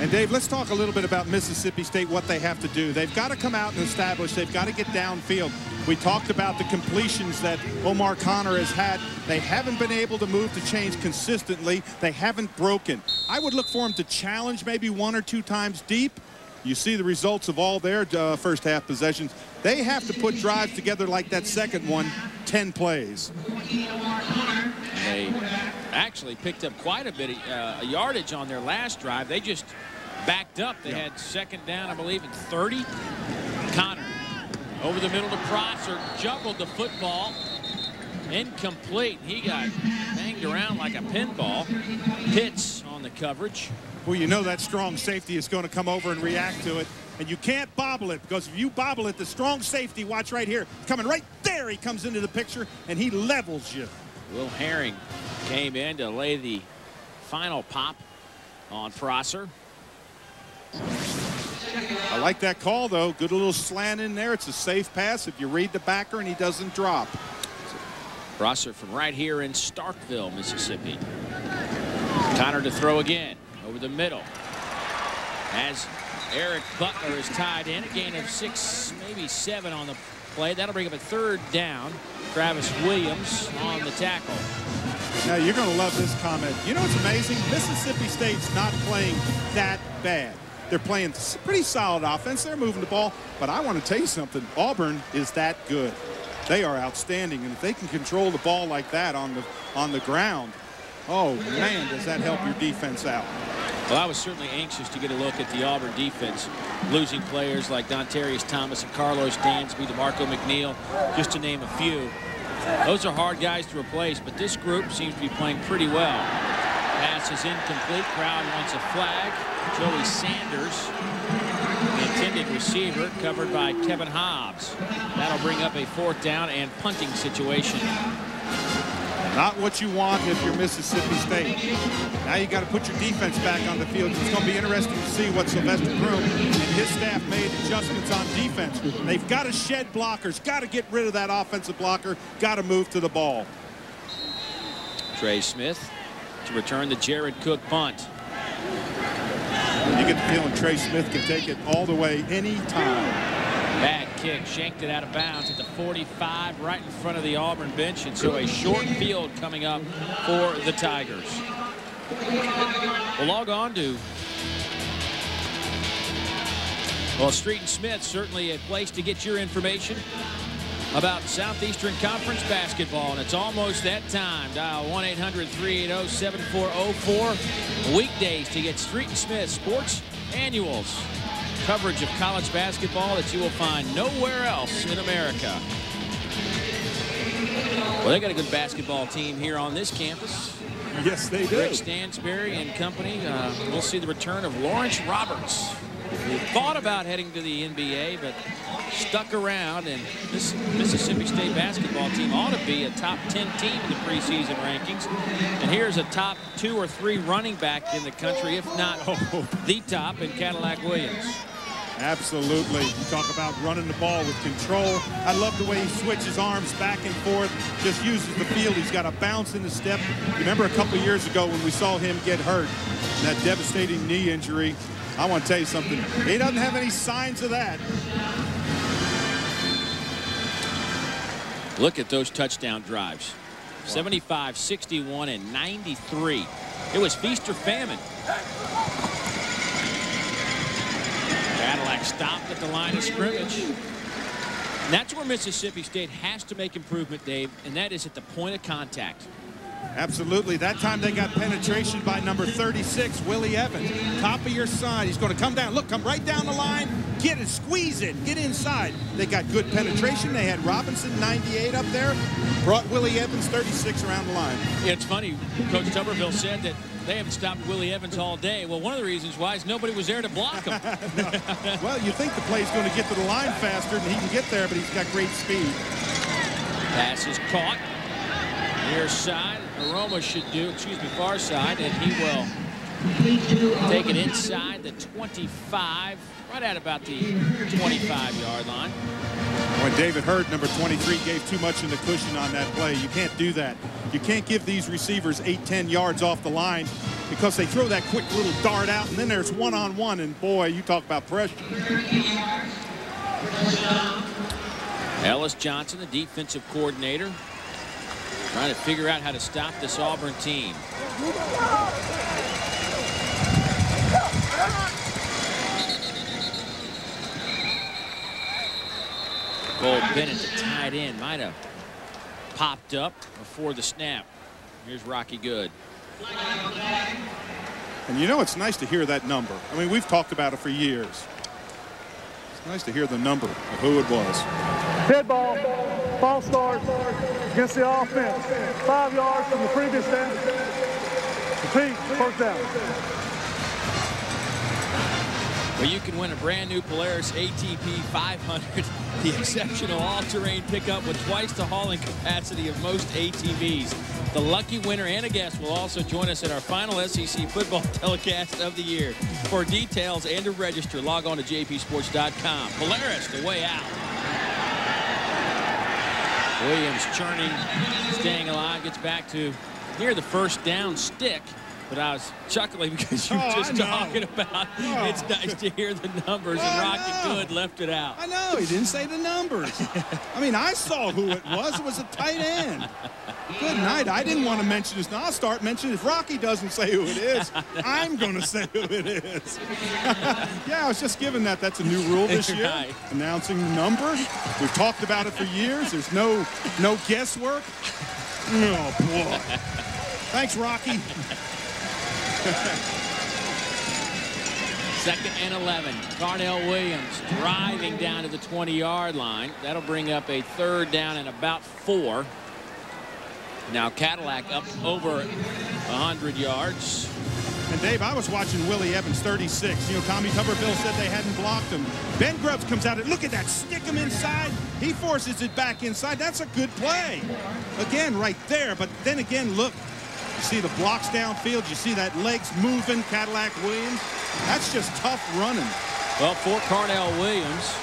And Dave, let's talk a little bit about Mississippi State, what they have to do. They've got to come out and establish. They've got to get downfield. We talked about the completions that Omar Connor has had. They haven't been able to move the chains consistently. They haven't broken. I would look for them to challenge maybe 1 or 2 times deep. You see the results of all their first half possessions. They have to put drives together like that second one, 10 plays. They actually picked up quite a bit of yardage on their last drive. They just backed up. They had second down, I believe, and 30. Connor over the middle to Prosser, juggled the football. Incomplete. He got banged around like a pinball. Pitts on the coverage. Well, you know that strong safety is going to come over and react to it. And you can't bobble it, because if you bobble it, the strong safety, watch right here, coming right there, he comes into the picture, and he levels you. Will Herring came in to lay the final pop on Prosser. I like that call, though. Good little slant in there. It's a safe pass if you read the backer and he doesn't drop. Prosser from right here in Starkville, Mississippi. Connor to throw again over the middle. As Eric Butler is tied in, a gain of 6, maybe 7 on the play. That'll bring up a 3rd down. Travis Williams on the tackle. Now, you're going to love this comment. You know what's amazing? Mississippi State's not playing that bad. They're playing pretty solid offense. They're moving the ball. But I want to tell you something. Auburn is that good. They are outstanding. And if they can control the ball like that on the ground, oh, man, does that help your defense out. Well, I was certainly anxious to get a look at the Auburn defense, losing players like Dontarius Thomas and Carlos Dansby, DeMarco McNeil, just to name a few. Those are hard guys to replace, but this group seems to be playing pretty well. Pass is incomplete. Crowd wants a flag. Joey Sanders, the intended receiver, covered by Kevin Hobbs. That'll bring up a 4th down and punting situation. Not what you want if you're Mississippi State. Now you got to put your defense back on the field. It's going to be interesting to see what Sylvester Groom and his staff made adjustments on defense. They've got to shed blockers, got to get rid of that offensive blocker, got to move to the ball. Trey Smith to return the Jared Cook punt. You get the feeling Trey Smith can take it all the way anytime. Bad kick, shanked it out of bounds at the 45, right in front of the Auburn bench, and so a short field coming up for the Tigers. We'll log on to, well, Street and Smith, certainly a place to get your information about Southeastern Conference basketball, and it's almost that time. Dial 1-800-380-7404 weekdays to get Street and Smith Sports Annuals. Coverage of college basketball that you will find nowhere else in America. Well, they got a good basketball team here on this campus. Yes, they do. Rick Stansberry and company. We'll see the return of Lawrence Roberts, who thought about heading to the NBA, but stuck around. And this Mississippi State basketball team ought to be a top 10 team in the preseason rankings. And here's a top 2 or 3 running back in the country, if not the top, in Cadillac Williams. Absolutely. You talk about running the ball with control. I love the way he switches arms back and forth, just uses the field. He's got a bounce in the step. Remember a couple of years ago when we saw him get hurt, that devastating knee injury. I want to tell you something. He doesn't have any signs of that. Look at those touchdown drives. 75, 61, and 93. It was feast or famine. Cadillac stopped at the line of scrimmage. And that's where Mississippi State has to make improvement, Dave, and that is at the point of contact. Absolutely. That time they got penetration by number 36, Willie Evans. Top of your side. He's going to come down. Look, come right down the line. Get it, squeeze it, get inside. They got good penetration. They had Robinson, 98 up there. Brought Willie Evans, 36 around the line. Yeah, it's funny. Coach Tuberville said that they haven't stopped Willie Evans all day. Well, one of the reasons why is nobody was there to block him. No. Well, you think the play's going to get to the line faster than he can get there, but he's got great speed. Pass is caught. Near side. Aroma should do, far side, and he will take it inside the 25, right at about the 25-yard line. When David Hurd, number 23, gave too much in the cushion on that play. You can't do that. You can't give these receivers 8-10 yards off the line because they throw that quick little dart out, and then there's one-on-one, and boy, you talk about pressure. Ellis Johnson, the defensive coordinator, trying to figure out how to stop this Auburn team. Cole Bennett, the tight end, might have popped up before the snap. Here's Rocky Good. And you know, it's nice to hear that number. I mean, we've talked about it for years. It's nice to hear the number of who it was. Dead ball. Ball start against the offense. 5 yards from the previous down. Repeat, first down. Well, you can win a brand new Polaris ATP 500, the exceptional all-terrain pickup with twice the hauling capacity of most ATVs. The lucky winner and a guest will also join us at our final SEC football telecast of the year. For details and to register, log on to jpsports.com. Polaris, the way out. Williams churning, staying alive, gets back to near the first down stick. But I was chuckling because you were just talking about it's nice to hear the numbers, and Rocky Good left it out. I know, he didn't say the numbers. I mean, I saw who it was. It was a tight end. Good night. I didn't want to mention this. Now I'll start mentioning if Rocky doesn't say who it is, I'm going to say who it is. Yeah, I was just giving that. That's a new rule this year. Right. Announcing the number. We've talked about it for years. There's no guesswork. Oh, boy. Thanks, Rocky. 2nd and 11. Carnell Williams driving down to the 20-yard line. That'll bring up a 3rd down and about 4. Now Cadillac up over 100 yards. And Dave, I was watching Willie Evans, 36. You know, Tommy Tuberville said they hadn't blocked him. Ben Grubbs comes out and look at that, stick him inside. He forces it back inside. That's a good play. Again, right there. But then again, look. You see the blocks downfield. You see that legs moving, Cadillac Williams. That's just tough running. Well, for Carnell Williams,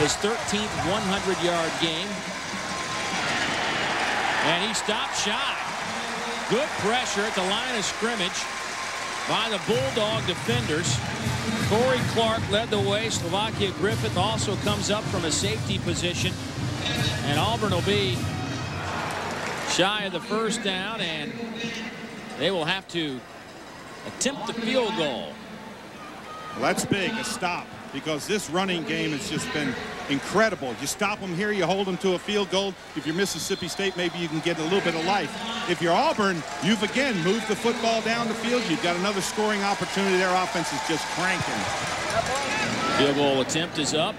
his 13th 100-yard game. And he stopped shy. Good pressure at the line of scrimmage by the Bulldog defenders. Corey Clark led the way. Slovakia Griffith also comes up from a safety position. And Auburn will be shy of the 1st down, and they will have to attempt the field goal. Well, that's big, a stop, because this running game has just been incredible. You stop them here, you hold them to a field goal. If you're Mississippi State, maybe you can get a little bit of life. If you're Auburn, you've again moved the football down the field. You've got another scoring opportunity. Their offense is just cranking. Field goal attempt is up,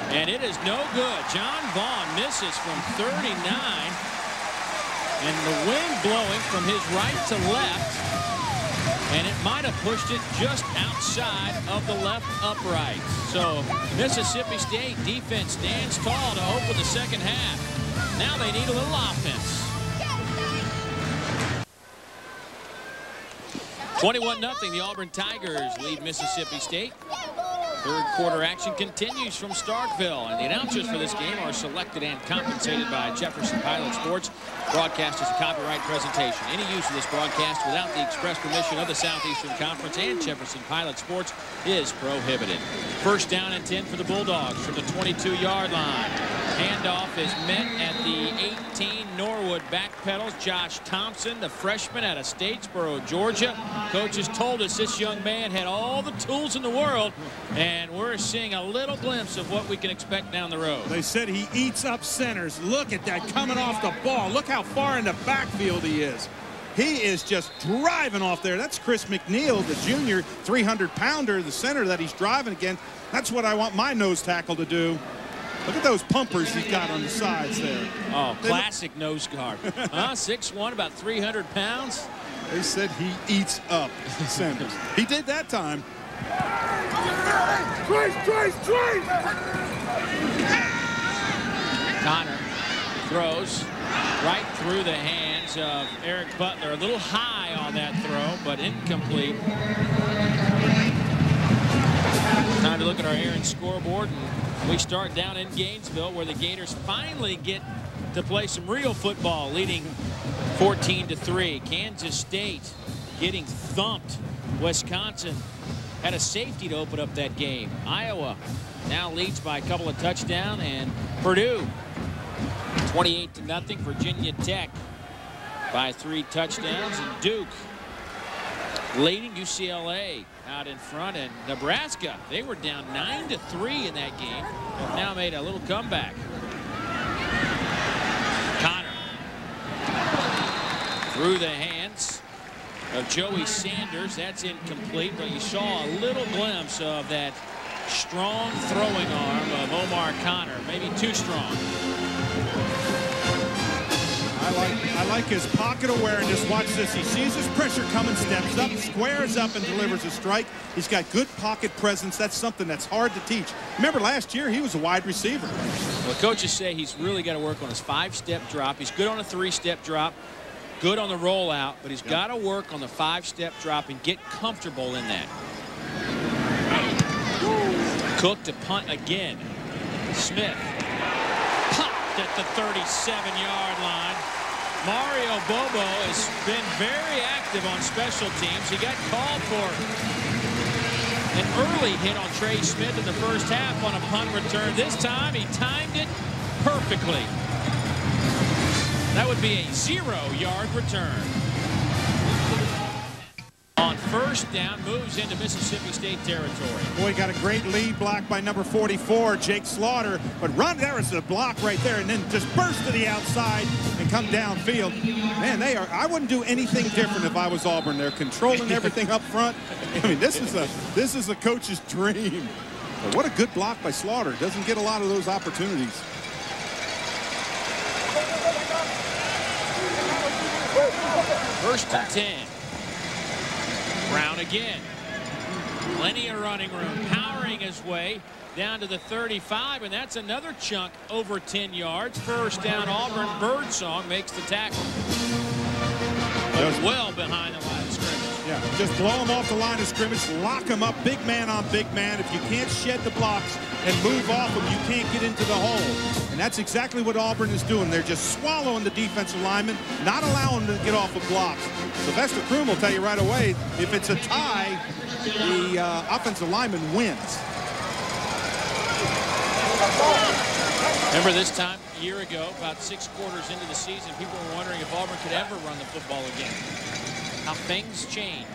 and it is no good. John Vaughn misses from 39. And the wind blowing from his right to left, and it might have pushed it just outside of the left upright. So Mississippi State defense stands tall to open the 2nd half. Now they need a little offense. 21-0, the Auburn Tigers lead Mississippi State. 3rd quarter action continues from Starkville, and the announcers for this game are selected and compensated by Jefferson Pilot Sports. Broadcast is a copyright presentation. Any use of this broadcast without the express permission of the Southeastern Conference and Jefferson Pilot Sports is prohibited. 1st down and 10 for the Bulldogs from the 22-yard line. Handoff is met at the 18. Norwood backpedals. Josh Thompson, the freshman out of Statesboro, Georgia. Coaches told us this young man had all the tools in the world, and we're seeing a little glimpse of what we can expect down the road. They said he eats up centers. Look at that coming off the ball. Look how far in the backfield he is. He is just driving off there. That's Chris McNeil, the junior 300-pounder, the center that he's driving against. That's what I want my nose tackle to do. Look at those pumpers he's got on the sides there. Oh, classic nose guard. 6'1", about 300 pounds. They said he eats up centers. He did that time. Connor throws right through the hands of Eric Butler. A little high on that throw, but incomplete. Time to look at our Aaron scoreboard and We start down in Gainesville, where the Gators finally get to play some real football, leading 14-3. Kansas State getting thumped. Wisconsin had a safety to open up that game. Iowa now leads by a couple of touchdowns, and Purdue 28-0. Virginia Tech by 3 touchdowns, and Duke leading UCLA out in front, and Nebraska, they were down 9-3 in that game, have now made a little comeback. Connor through the hands of Joey Sanders. That's incomplete, but you saw a little glimpse of that strong throwing arm of Omar Connor, maybe too strong. I like his pocket awareness. Watch this. He sees his pressure coming, steps up, squares up, and delivers a strike. He's got good pocket presence. That's something that's hard to teach. Remember, last year, he was a wide receiver. Well, coaches say he's really got to work on his 5-step drop. He's good on a 3-step drop, good on the rollout, but he's got to work on the 5-step drop and get comfortable in that. Cook to punt again. Smith popped at the 37-yard line. Mario Bobo has been very active on special teams. He got called for an early hit on Trey Smith in the first half on a punt return. This time he timed it perfectly. That would be a 0-yard return. On first down, moves into Mississippi State territory. Boy, got a great lead block by number 44, Jake Slaughter. But there was a block right there, and then just burst to the outside and come downfield. Man, I wouldn't do anything different if I was Auburn. They're controlling everything up front. I mean, this is a coach's dream. But what a good block by Slaughter. Doesn't get a lot of those opportunities. First and 10. Brown again. Plenty of running room, powering his way down to the 35, and that's another chunk over 10 yards. First down, Auburn. Birdsong makes the tackle. But well behind the line of scrimmage. Yeah, just blow him off the line of scrimmage, lock him up, big man on big man. If you can't shed the blocks and move off them, you can't get into the hole. And that's exactly what Auburn is doing. They're just swallowing the defensive linemen, not allowing them to get off of blocks. Sylvester Croom will tell you right away, if it's a tie, the offensive lineman wins. Remember this time a year ago, about 6 quarters into the season, people were wondering if Auburn could ever run the football again. How things change.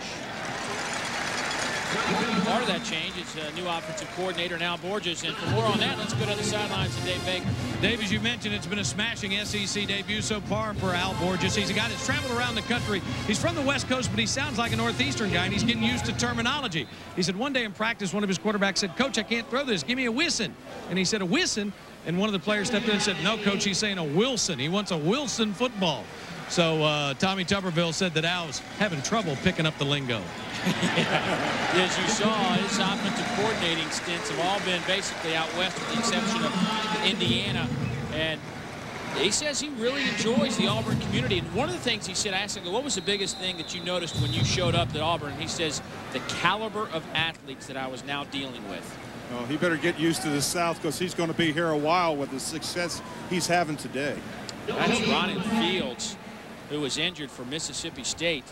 Part of that change is a new offensive coordinator, Al Borges. And for more on that, let's go to the sidelines to Dave Baker. Dave, as you mentioned, it's been a smashing SEC debut so far for Al Borges. He's a guy that's traveled around the country. He's from the West Coast, but he sounds like a Northeastern guy, and he's getting used to terminology. He said one day in practice, one of his quarterbacks said, "Coach, I can't throw this. Give me a Wilson." And he said, "A Wilson?" And one of the players stepped in and said, "No, Coach, he's saying a Wilson. He wants a Wilson football." So Tommy Tuberville said that Al's having trouble picking up the lingo. As you saw, his offensive coordinating stints have all been basically out west with the exception of Indiana. And he says he really enjoys the Auburn community. And one of the things he said, I asked him, what was the biggest thing that you noticed when you showed up at Auburn? And he says, the caliber of athletes that I was now dealing with. Well, he better get used to the South because he's going to be here a while with the success he's having today. That's Ronnie Fields, who was injured for Mississippi State.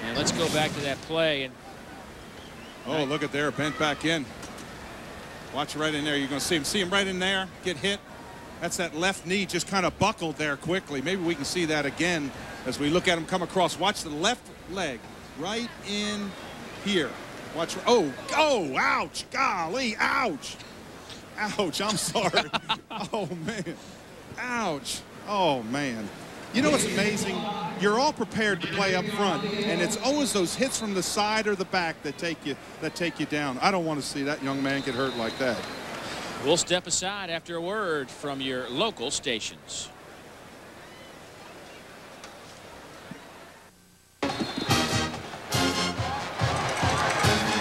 And let's go back to that play. And oh, look at there, bent back in. Watch right in there. You're going to see him right in there, get hit. That's that left knee just kind of buckled there quickly. Maybe we can see that again as we look at him come across. Watch the left leg right in here. Watch. Oh, ouch. Golly, ouch. Ouch, I'm sorry. Oh, man. Ouch. Oh, man. You know what's amazing? You're all prepared to play up front, and it's always those hits from the side or the back that take you down. I don't want to see that young man get hurt like that. We'll step aside after a word from your local stations.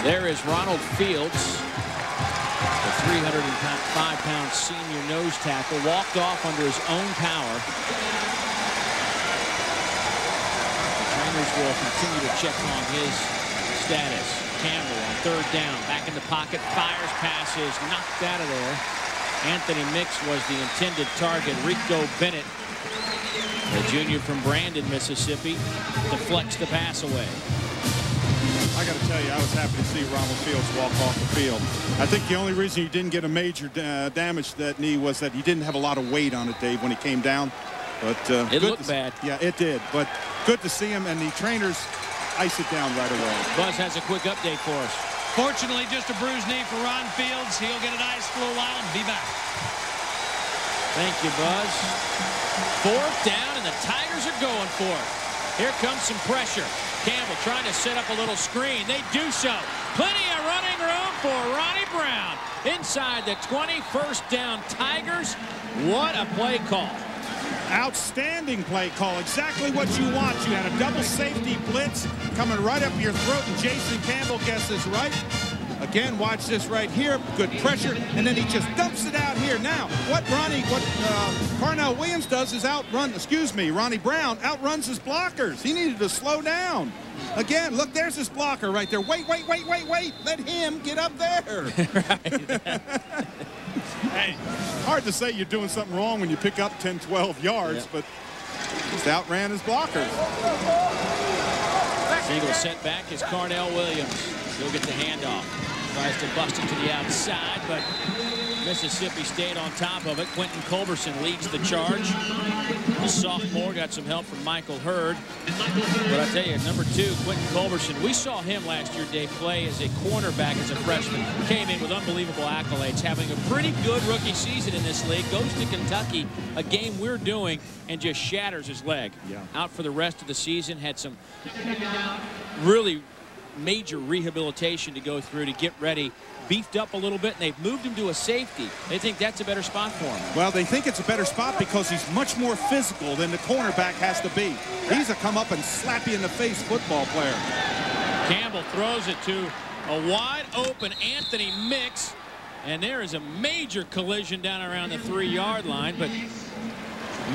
There is Ronald Fields, the 305-pound senior nose tackle, walked off under his own power. Will continue to check on his status. Campbell on 3rd down. Back in the pocket. Fires passes. Knocked out of there. Anthony Mix was the intended target. Rico Bennett, the junior from Brandon, Mississippi, deflects the pass away. I got to tell you, I was happy to see Ronald Fields walk off the field. I think the only reason he didn't get a major damage to that knee was that he didn't have a lot of weight on it, Dave, when he came down. But it looked bad. Yeah, it did. But good to see him, and the trainers ice it down right away. Buzz has a quick update for us. Fortunately, just a bruised knee for Ron Fields. He'll get it iced for a while and be back. Thank you, Buzz. 4th down, and the Tigers are going for it. Here comes some pressure. Campbell trying to set up a little screen. They do so. Plenty of running room for Ronnie Brown. Inside the 20, 1st down Tigers. What a play call. Outstanding play call. Exactly what you want. You had a double safety blitz coming right up your throat, and Jason Campbell guesses right. Again, watch this right here. Good pressure, and then he just dumps it out here. Now, what Carnell Williams does is Ronnie Brown outruns his blockers. He needed to slow down. Again, look, there's his blocker right there. Wait. Let him get up there. Hey, hard to say you're doing something wrong when you pick up 10, 12 yards, but just outran his blockers. Single setback is Carnell Williams. He'll get the handoff. Tries to bust it to the outside, but Mississippi State on top of it. Quentin Culberson leads the charge. The sophomore got some help from Michael Hurd. But I tell you, number 2, Quentin Culberson, we saw him last year, Dave, play as a cornerback as a freshman. Came in with unbelievable accolades, having a pretty good rookie season in this league. Goes to Kentucky, a game we're doing, and just shatters his leg. Yeah. Out for the rest of the season. Had some really major rehabilitation to go through to get ready. Beefed up a little bit, and they've moved him to a safety. They think that's a better spot for him. Well, they think it's a better spot because he's much more physical than the cornerback has to be. He's a come up and slap you in the face football player. Campbell throws it to a wide open Anthony Mix, and there is a major collision down around the 3-yard line, but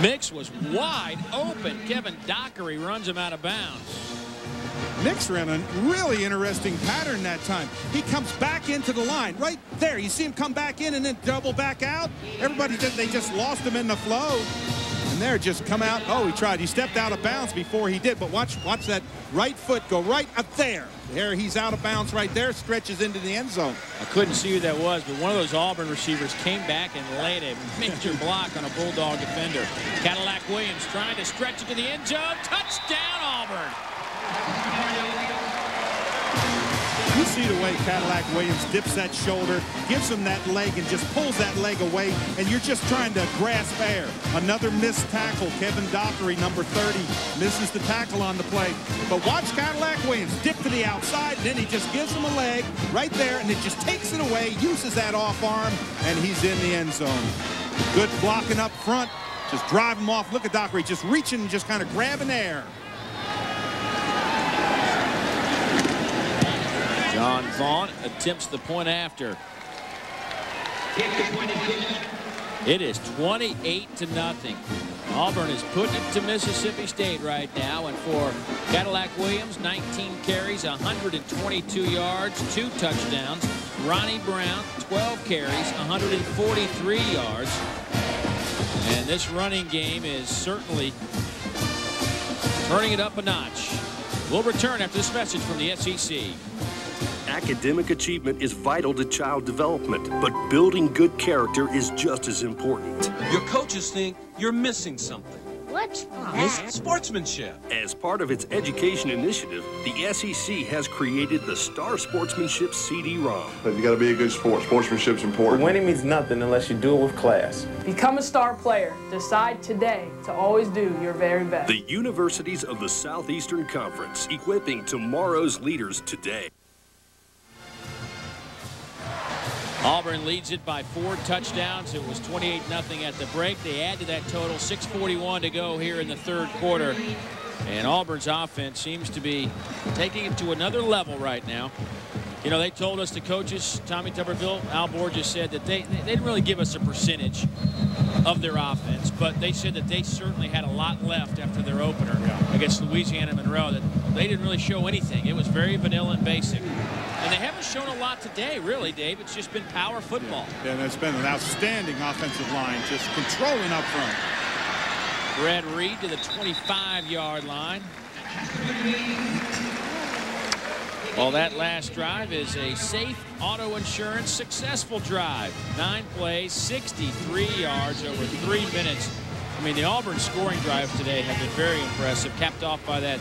Mix was wide open. Kevin Dockery runs him out of bounds. Mix ran a really interesting pattern that time. He comes back into the line right there. You see him come back in and then double back out. They just lost him in the flow. And there, just come out. Oh, he tried. He stepped out of bounds before he did. But watch that right foot go right up there. There, he's out of bounds right there. Stretches into the end zone. I couldn't see who that was, but one of those Auburn receivers came back and laid a major block on a Bulldog defender. Cadillac Williams trying to stretch it to the end zone. Touchdown, Auburn. You see the way Cadillac Williams dips that shoulder, gives him that leg, and just pulls that leg away, and you're just trying to grasp air. Another missed tackle. Kevin Dockery, number 30, misses the tackle on the play. But watch Cadillac Williams dip to the outside, and then he just gives him a leg right there, and it just takes it away, uses that off arm, and he's in the end zone. Good blocking up front. Just drive him off. Look at Dockery just reaching and just kind of grabbing air. John Vaughn attempts the point after. It is 28-0. Auburn is putting it to Mississippi State right now, and for Cadillac Williams, 19 carries, 122 yards, 2 touchdowns. Ronnie Brown, 12 carries, 143 yards. And this running game is certainly turning it up a notch. We'll return after this message from the SEC. Academic achievement is vital to child development, but building good character is just as important. Your coaches think you're missing something. What's It's sportsmanship. As part of its education initiative, the SEC has created the Star Sportsmanship CD-ROM. You got to be a good sport. Sportsmanship's important. Winning means nothing unless you do it with class. Become a star player. Decide today to always do your very best. The universities of the Southeastern Conference, equipping tomorrow's leaders today. Auburn leads it by 4 touchdowns. It was 28-0 at the break. They add to that total. 6:41 to go here in the 3rd quarter. And Auburn's offense seems to be taking it to another level right now. You know, they told us, the coaches, Tommy Tuberville, Al Borges, said that they didn't really give us a percentage of their offense, but they said that they certainly had a lot left after their opener against Louisiana Monroe, that they didn't really show anything. It was very vanilla and basic. And they haven't shown a lot today, really, Dave. It's just been power football. Yeah, and it's been an outstanding offensive line, just controlling up front. Brad Reed to the 25-yard line. Well, that last drive is a Safe Auto Insurance successful drive. 9 plays, 63 yards over 3 minutes. I mean, the Auburn scoring drives today have been very impressive, capped off by that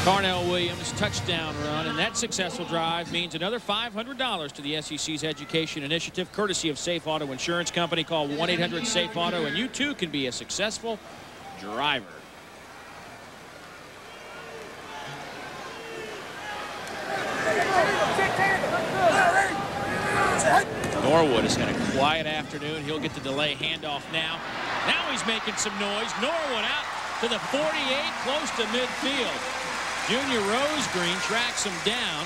Carnell Williams touchdown run. And that successful drive means another $500 to the SEC's education initiative, courtesy of Safe Auto Insurance Company. Call 1-800-SAFE-AUTO, and you too can be a successful driver. Norwood has had a quiet afternoon. He'll get the delay handoff now. Now he's making some noise. Norwood out to the 48, close to midfield. Junior Rosegreen tracks him down.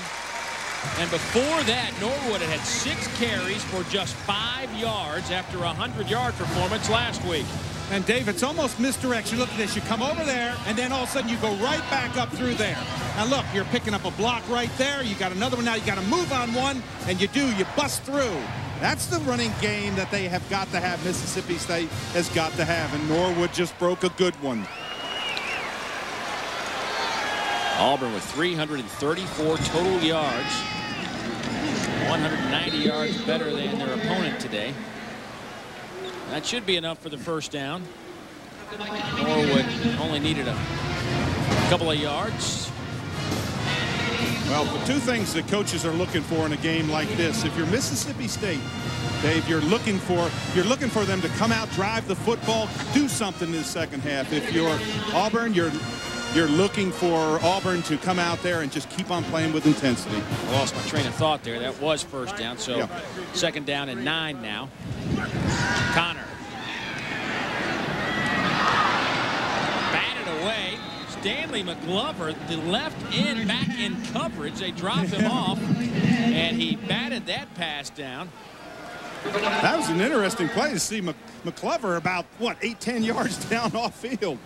And before that, Norwood had 6 carries for just 5 yards after a 100-yard performance last week. And Dave, it's almost misdirection. Look at this. You come over there, and then all of a sudden you go right back up through there. Now look, you're picking up a block right there. You got another one now. You got to move on one, and you do. You bust through. That's the running game that they have got to have. Mississippi State has got to have, and Norwood just broke a good one. Auburn with 334 total yards. 190 yards better than their opponent today. That should be enough for the first down. Norwood only needed a couple of yards. Well, the 2 things that coaches are looking for in a game like this, if you're Mississippi State, Dave, you're looking for them to come out, drive the football, do something in the second half. If you're Auburn, you're looking for Auburn to come out there and just keep on playing with intensity. I lost my train of thought there. That was first down, so second down and 9 now. Connor. Batted away. Stanley McGlover, the left end back in coverage. They dropped him off, and he batted that pass down. That was an interesting play to see McGlover about, what, 8-10 yards down off field.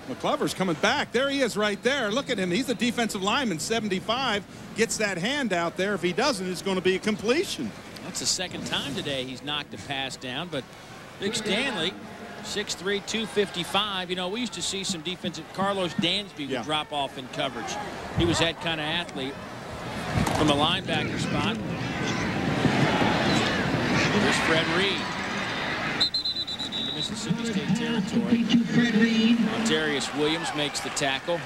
McGlover's coming back. There he is right there. Look at him. He's a defensive lineman, 75. Gets that hand out there. If he doesn't, it's going to be a completion. That's the second time today he's knocked a pass down, but Big Stanley, 6'3", 255. You know, we used to see some defensive. Carlos Dansby would drop off in coverage. He was that kind of athlete from a linebacker spot. Here's Fred Reed into Mississippi State territory. Montarius Williams makes the tackle.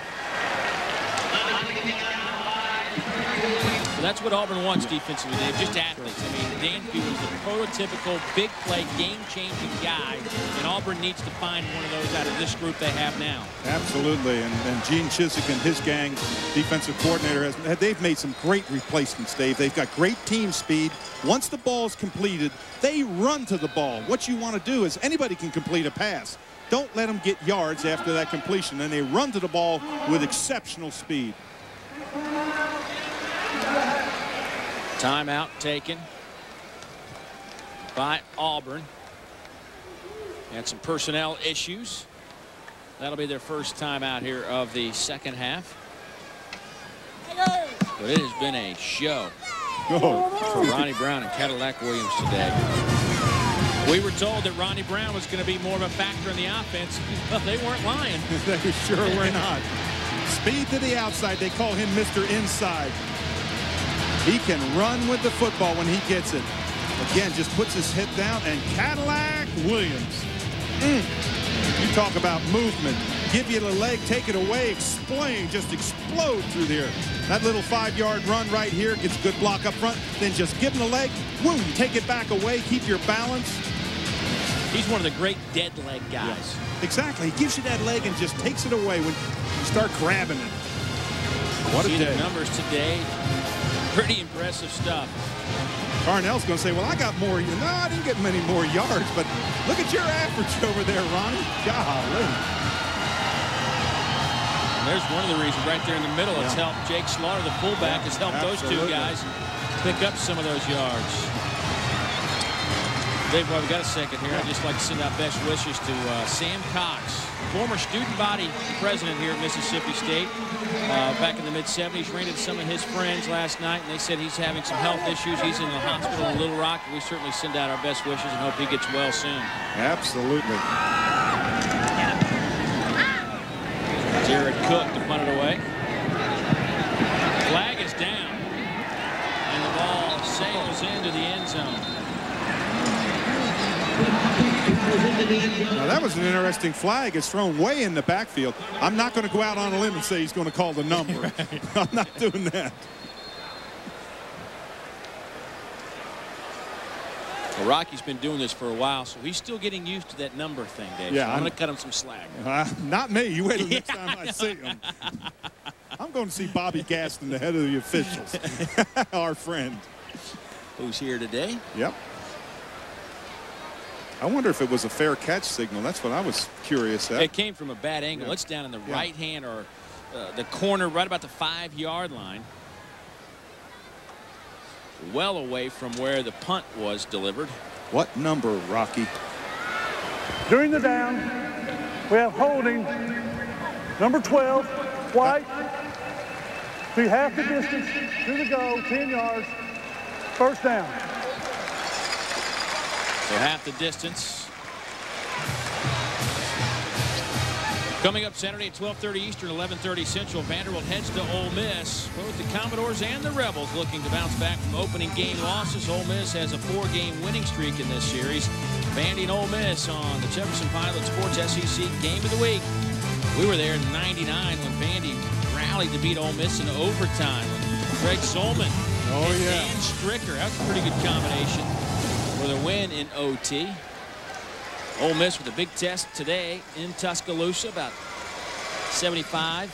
So that's what Auburn wants defensively, Dave, just athletes. I mean, Dansby was the prototypical big play, game-changing guy, and Auburn needs to find one of those out of this group they have now. Absolutely, and Gene Chizik and his gang, defensive coordinator, they've made some great replacements, Dave. They've got great team speed. Once the ball's completed, they run to the ball. What you want to do is anybody can complete a pass. Don't let them get yards after that completion, and they run to the ball with exceptional speed. Timeout taken by Auburn. Had some personnel issues. That'll be their first timeout here of the second half. But it has been a show for Ronnie Brown and Cadillac Williams today. We were told that Ronnie Brown was going to be more of a factor in the offense. Well, they weren't lying. They sure were not. Speed to the outside. They call him Mr. Inside. He can run with the football when he gets it. Again, just puts his head down, and Cadillac Williams. You talk about movement. Give you the leg, take it away, explain, just explode through there. That little 5-yard run right here gets a good block up front. Then just give him the leg, boom, take it back away, keep your balance. He's one of the great dead leg guys. Yes, exactly. He gives you that leg and just takes it away when you start grabbing it. What a day. The numbers today, pretty impressive stuff. Carnell's going to say, well, I got more. No, I didn't get many more yards, but look at your average over there, Ronnie. Golly. And there's one of the reasons right there in the middle. It's helped Jake Slaughter, the fullback, has helped those two guys pick up some of those yards. Dave, while we got a second here, I'd just like to send out best wishes to Sam Cox, former student body president here at Mississippi State. Back in the mid-'70s, ran into some of his friends last night, and they said he's having some health issues. He's in the hospital in Little Rock. We certainly send out our best wishes and hope he gets well soon. Absolutely. Jared Cook to punt it away. Flag is down, and the ball sails into the end zone. Now that was an interesting flag. It's thrown way in the backfield. I'm not going to go out on a limb and say he's going to call the number. Right. I'm not doing that. Well, Rocky's been doing this for a while, so he's still getting used to that number thing, Dave. Yeah, so I'm going to cut him some slack. Not me. You wait till next time I see him. I'm going to see Bobby Gaston, the head of the officials, our friend. Who's here today? Yep. I wonder if it was a fair catch signal. That's what I was curious at. It came from a bad angle. It's down in the right hand or the corner right about the 5-yard line. Well away from where the punt was delivered. What number, Rocky? During the down, we have holding number 12, White, to half the distance to the goal, 10 yards, first down. So half the distance. Coming up Saturday at 12:30 Eastern, 11:30 Central, Vanderbilt heads to Ole Miss. Both the Commodores and the Rebels looking to bounce back from opening game losses. Ole Miss has a 4-game winning streak in this series. Vandy and Ole Miss on the Jefferson Pilot Sports SEC Game of the Week. We were there in '99 when Vandy rallied to beat Ole Miss in overtime. Greg Solman and Dan Stricker. That's a pretty good combination for the win in OT. Ole Miss with a big test today in Tuscaloosa, about 75,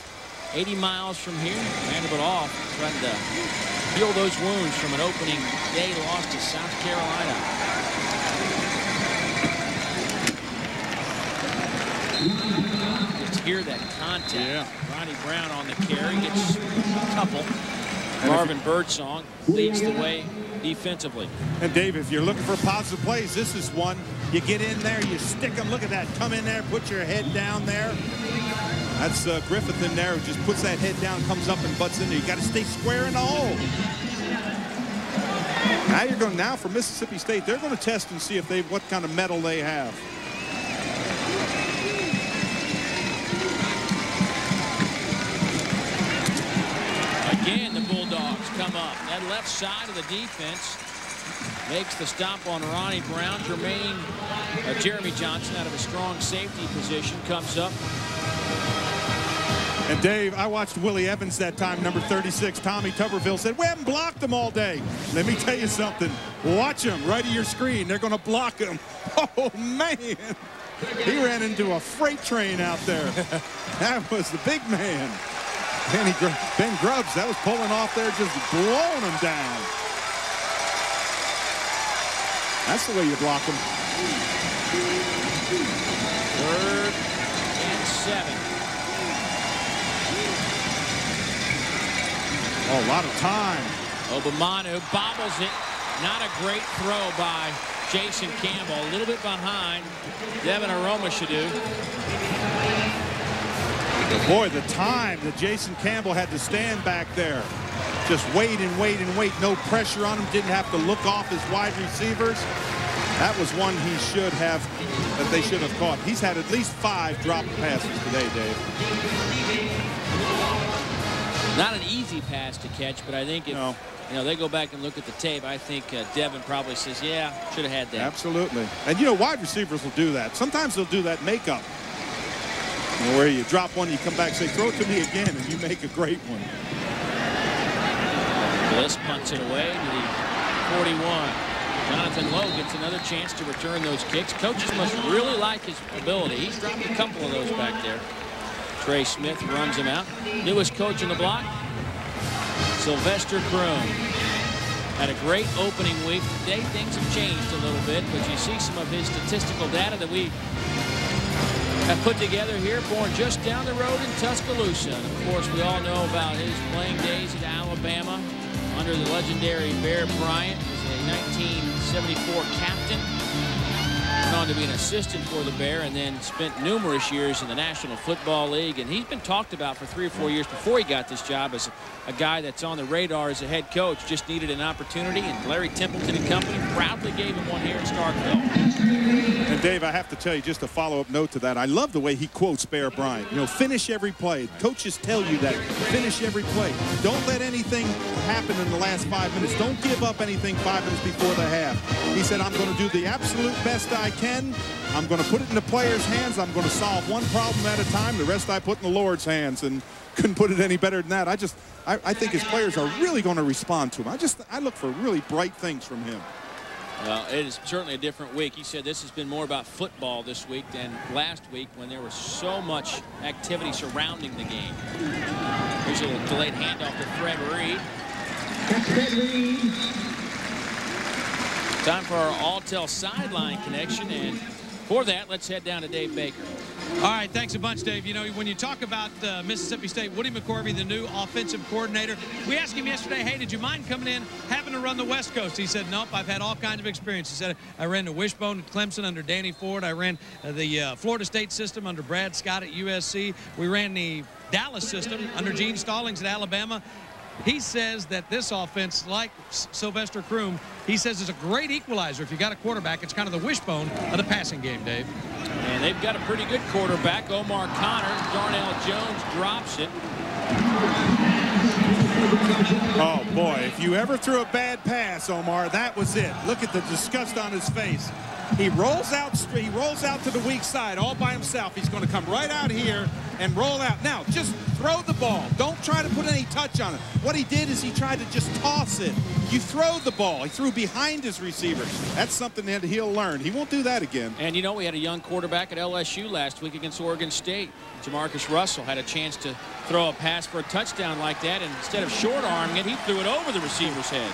80 miles from here. Vanderbilt off, trying to heal those wounds from an opening day loss to South Carolina. Let's hear that contact. Yeah. Ronnie Brown on the carry, gets a couple. Marvin Birdsong leads the way defensively. And Dave, if you're looking for positive plays, this is one. You get in there, you stick them. Look at that. Come in there, put your head down there. That's Griffith in there who just puts that head down, comes up and butts in there. You got to stay square in the hole. Now you're going for Mississippi State. They're going to test and see if what kind of mettle they have. Again, the Bulldogs come up. That left side of the defense makes the stop on Ronnie Brown. Jeremy Johnson out of a strong safety position comes up. And Dave, I watched Willie Evans that time, number 36. Tommy Tuberville said, we haven't blocked them all day. Let me tell you something. Watch them right at your screen. They're going to block them. Oh, man. He ran into a freight train out there. That was the big man. Ben Grubbs, that was pulling off there, just blowing him down. That's the way you block them. 3rd and 7. Oh, a lot of time. Obamanu bobbles it. Not a great throw by Jason Campbell. A little bit behind Devin Aromashadu. Boy, the time that Jason Campbell had to stand back there. Just wait and wait and wait. No pressure on him. Didn't have to look off his wide receivers. That was one that they should have caught. He's had at least 5 dropped passes today, Dave. Not an easy pass to catch, but I think if they go back and look at the tape, I think Devin probably says, yeah, should have had that. Absolutely. And, wide receivers will do that. Sometimes they'll do that makeup. Where you drop one, you come back and say, throw it to me again, and you make a great one. Bliss punts it away to the 41. Jonathan Lowe gets another chance to return those kicks. Coaches must really like his ability. He's dropped a couple of those back there. Trey Smith runs him out. Newest coach in the block, Sylvester Croom. Had a great opening week. Today things have changed a little bit, but you see some of his statistical data that we put together here, born just down the road in Tuscaloosa. And of course, we all know about his playing days at Alabama under the legendary Bear Bryant. He was a 1974 captain. Went on to be an assistant for the Bear and then spent numerous years in the National Football League. And he's been talked about for 3 or 4 years before he got this job as a guy that's on the radar as a head coach. Just needed an opportunity, and Larry Templeton and company proudly gave him one here in Starkville. And Dave, I have to tell you, just a follow-up note to that, I love the way he quotes Bear Bryant. You know, finish every play. Coaches tell you that. Finish every play. Don't let anything happen in the last 5 minutes. Don't give up anything 5 minutes before the half. He said, I'm going to do the absolute best I can. I'm going to put it in the players' hands. I'm going to solve one problem at a time. The rest I put in the Lord's hands, and couldn't put it any better than that. I think his players are really going to respond to him. I look for really bright things from him. Well, it is certainly a different week. He said this has been more about football this week than last week when there was so much activity surrounding the game. Here's a little delayed handoff to Fred Reed. Time for our Alltel sideline connection, and for that, let's head down to Dave Baker. All right, thanks a bunch, Dave. You know, when you talk about Mississippi State, Woody McCorvey, the new offensive coordinator, we asked him yesterday, hey, did you mind coming in, having to run the West Coast? He said, nope, I've had all kinds of experience. He said, I ran the Wishbone at Clemson under Danny Ford. I ran the Florida State system under Brad Scott at USC. We ran the Dallas system under Gene Stallings at Alabama. He says that this offense, like Sylvester Croom, he says is a great equalizer. If you got a quarterback, it's kind of the wishbone of the passing game, Dave. And they've got a pretty good quarterback, Omar Connor. Darnell Jones drops it. Oh, boy, if you ever threw a bad pass, Omar, that was it. Look at the disgust on his face. He rolls out to the weak side all by himself. He's going to come right out here and roll out. Now, just throw the ball. Don't try to put any touch on it. What he did is he tried to just toss it. You throw the ball. He threw behind his receiver. That's something that he'll learn. He won't do that again. And, you know, we had a young quarterback at LSU last week against Oregon State. Jamarcus Russell had a chance to throw a pass for a touchdown like that, and instead of short-arming it, he threw it over the receiver's head.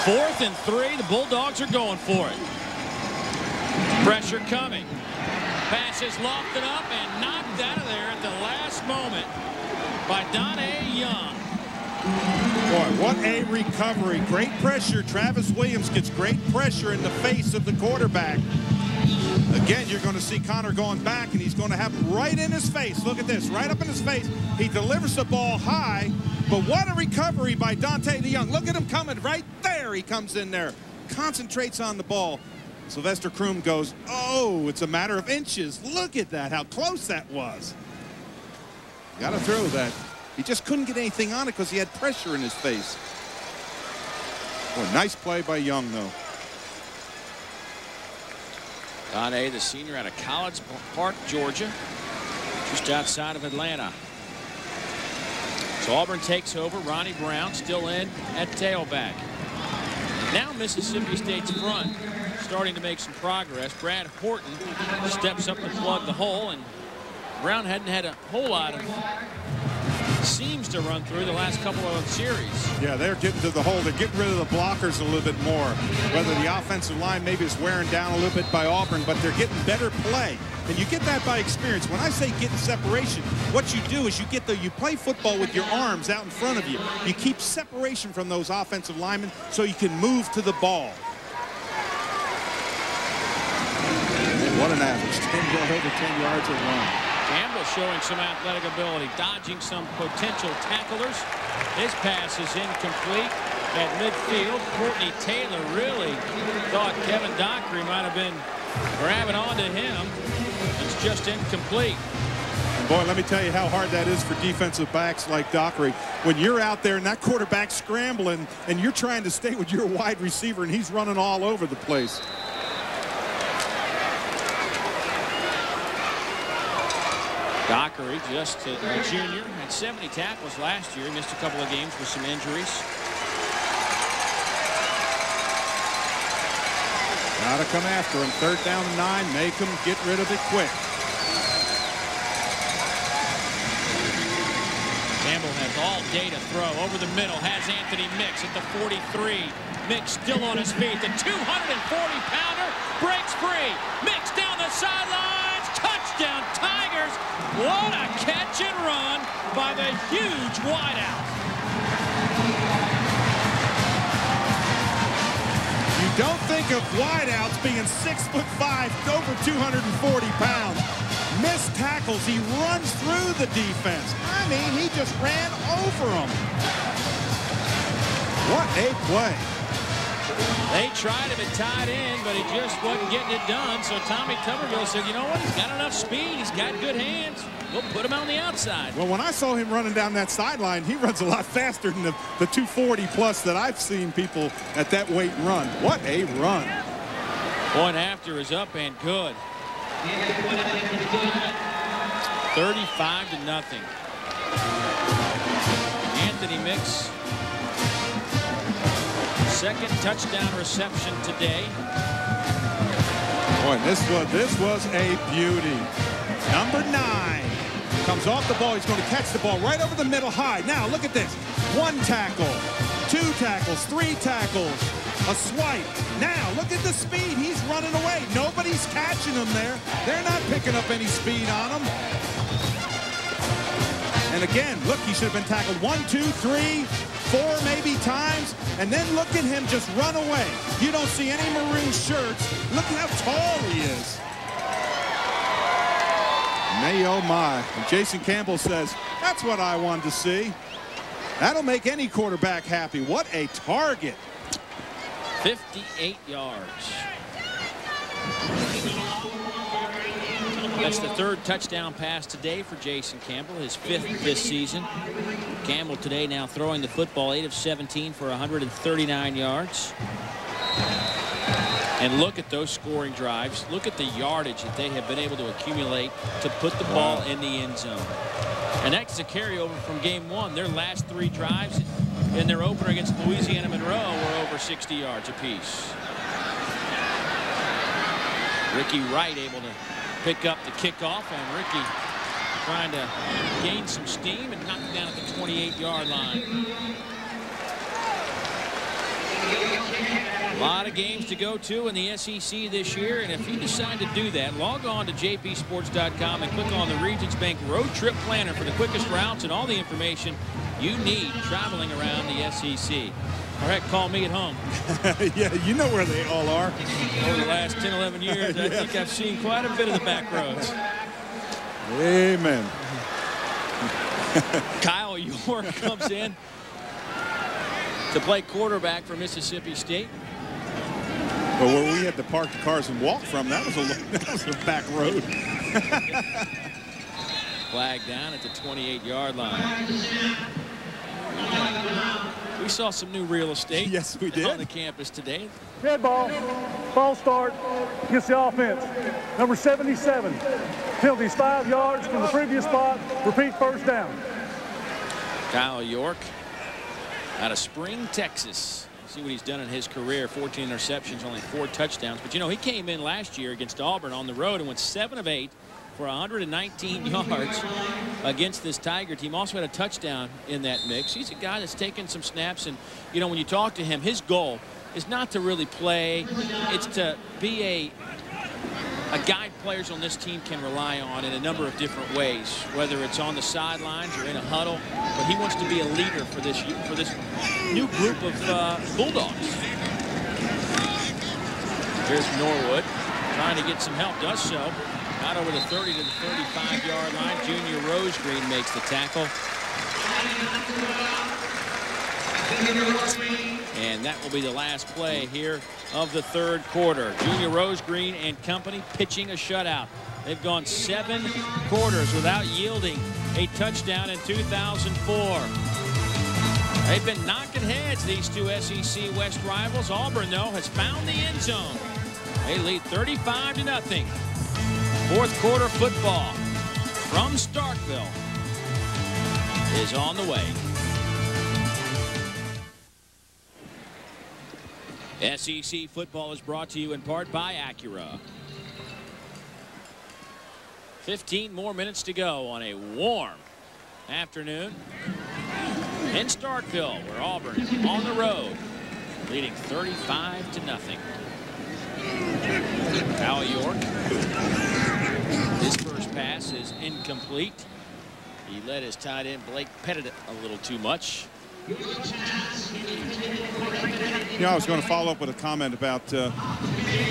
4th and 3. The Bulldogs are going for it. Pressure coming. Pass is lofted up and knocked out of there at the last moment by Donnie Young. Boy, what a recovery. Great pressure. Travis Williams gets great pressure in the face of the quarterback. Again, you're going to see Connor going back, and he's going to have him right in his face. Look at this, right up in his face. He delivers the ball high, but what a recovery by Dante DeYoung. Look at him coming right there. He comes in there, concentrates on the ball. Sylvester Croom goes, oh, it's a matter of inches. Look at that, how close that was. Got to throw that. He just couldn't get anything on it because he had pressure in his face. Boy, nice play by Young, though. Donnie, the senior out of College Park, Georgia, just outside of Atlanta. So Auburn takes over. Ronnie Brown still in at tailback. Now Mississippi State's front starting to make some progress. Brad Horton steps up to plug the hole, and Brown hadn't had a whole lot of seams to run through the last couple of series. Yeah, they're getting to the hole. They're getting rid of the blockers a little bit more. Whether the offensive line maybe is wearing down a little bit by Auburn, but they're getting better play. And you get that by experience. When I say getting separation, what you do is you play football with your arms out in front of you. You keep separation from those offensive linemen so you can move to the ball. And what an average, over 10 yards a run. Campbell showing some athletic ability, dodging some potential tacklers. His pass is incomplete at midfield. Courtney Taylor really thought Kevin Dockery might have been grabbing onto him. It's just incomplete. Boy, let me tell you how hard that is for defensive backs like Dockery. When you're out there and that quarterback's scrambling and you're trying to stay with your wide receiver and he's running all over the place. Dockery, just a junior, had 70 tackles last year. Missed a couple of games with some injuries. Got to come after him. 3rd down and 9. Make him get rid of it quick. Campbell has all day to throw. Over the middle has Anthony Mix at the 43. Mix still on his feet. The 240-pounder breaks free. Mix down down the sidelines. Touchdown, Tigers. What a catch and run by the huge wideout. You don't think of wideouts being 6'5", over 240 pounds. Missed tackles. He runs through the defense. I mean, he just ran over him. What a play. They tried him at tight end, but he just wasn't getting it done. So Tommy Tuberville said, you know what? He's got enough speed. He's got good hands. We'll put him on the outside. Well, when I saw him running down that sideline, he runs a lot faster than the 240+ that I've seen people at that weight run. What a run. Point after is up and good. 35-0. Anthony Mix, second touchdown reception today. Boy, this was a beauty. Number 9 comes off the ball. He's going to catch the ball right over the middle high. Now look at this. 1 tackle, 2 tackles, 3 tackles, a swipe. Now look at the speed. He's running away. Nobody's catching him there. They're not picking up any speed on him. And again, look, he should have been tackled 1, 2, 3, 4 maybe times, and then look at him just run away. You don't see any maroon shirts. Look at how tall he is. May oh my. And Jason Campbell says, that's what I wanted to see. That'll make any quarterback happy. What a target. 58 yards. That's the 3rd touchdown pass today for Jason Campbell, his 5th this season. Campbell today now throwing the football 8 of 17 for 139 yards. And look at those scoring drives. Look at the yardage that they have been able to accumulate to put the ball in the end zone. And that's a carryover from game 1. Their last 3 drives in their opener against Louisiana Monroe were over 60 yards apiece. Ricky Wright able to pick up the kickoff, and Ricky trying to gain some steam and knock it down at the 28-yard line. A lot of games to go to in the SEC this year, and if you decide to do that, log on to jpsports.com and click on the Regions Bank Road Trip Planner for the quickest routes and all the information you need traveling around the SEC. Or heck, call me at home. Yeah, you know where they all are. Over the last 10, 11 years, I think I've seen quite a bit of the back roads. Amen. Kyle York comes in to play quarterback for Mississippi State. But where we had to park the cars and walk from, that was a back road. Flag down at the 28-yard line. We saw some new real estate. Yes, we did. On the campus today. Dead ball. Ball start against the offense. Number 77. Penalties 5 yards from the previous spot. Repeat first down. Kyle York out of Spring, Texas. See what he's done in his career. 14 interceptions, only 4 touchdowns. But, you know, he came in last year against Auburn on the road and went 7 of 8 for 119 yards against this Tiger team. Also had a touchdown in that mix. He's a guy that's taken some snaps, and, you know, when you talk to him, his goal is not to really play. It's to be a guy players on this team can rely on in a number of different ways, whether it's on the sidelines or in a huddle. But he wants to be a leader for this new group of Bulldogs. Here's Norwood trying to get some help, does so. Not over the 30 to the 35-yard line. Junior Rosegreen makes the tackle. And that will be the last play here of the 3rd quarter. Junior Rosegreen and company pitching a shutout. They've gone 7 quarters without yielding a touchdown in 2004. They've been knocking heads, these two SEC West rivals. Auburn, though, has found the end zone. They lead 35-0. 4th quarter football from Starkville is on the way. SEC football is brought to you in part by Acura. 15 more minutes to go on a warm afternoon in Starkville, where Auburn on the road leading 35-0. Al York. His first pass is incomplete. He let his tight end Blake petted it a little too much. You know, I was going to follow up with a comment about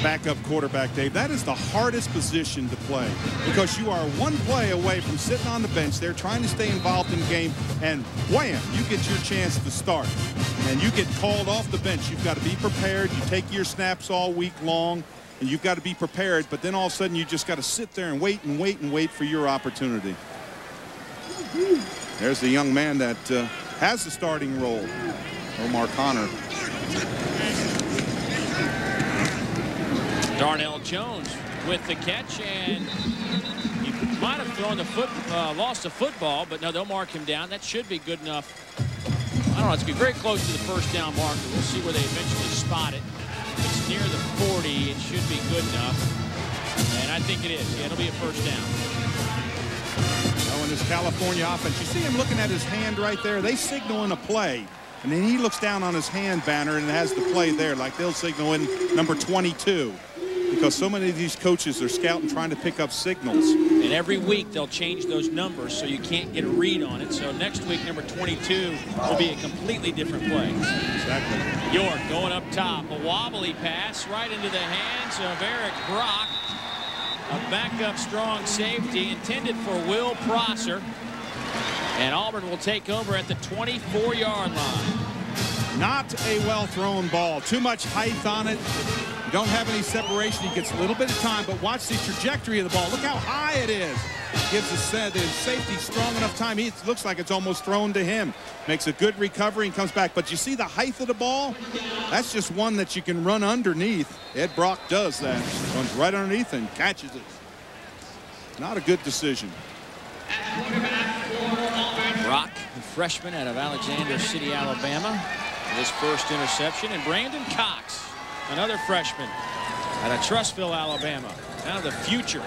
backup quarterback, Dave. That is the hardest position to play because you are one play away from sitting on the bench there trying to stay involved in the game, and wham, you get your chance to start. And you get called off the bench. You've got to be prepared. You take your snaps all week long, and you've got to be prepared. But then all of a sudden you just got to sit there and wait and wait and wait for your opportunity. There's the young man that has the starting role, Omar Connor. Darnell Jones with the catch, and he might have thrown the lost the football, but no, they'll mark him down. That should be good enough. I don't know, it's going to be very close to the first down marker. We'll see where they eventually spot it. It's near the 40. It should be good enough. And I think it is. Yeah, it'll be a first down. Oh, in this California offense, you see him looking at his hand right there. They signal in a play, and then he looks down on his hand banner and has the play there, like they'll signal in number 22. Because so many of these coaches are scouting, trying to pick up signals. And every week they'll change those numbers so you can't get a read on it. So next week, number 22 will be a completely different play. Exactly. York going up top. A wobbly pass right into the hands of Eric Brock. A backup strong safety intended for Will Prosser. And Auburn will take over at the 24-yard line. Not a well-thrown ball. Too much height on it. You don't have any separation. He gets a little bit of time, but watch the trajectory of the ball. Look how high it is. Gives the safety strong enough time. It looks like it's almost thrown to him. Makes a good recovery and comes back. But you see the height of the ball? That's just one that you can run underneath. Ed Brock does that. Runs right underneath and catches it. Not a good decision. Brock, the freshman out of Alexander City, Alabama. His first interception. And Brandon Cox, another freshman out of Trussville, Alabama. Now the future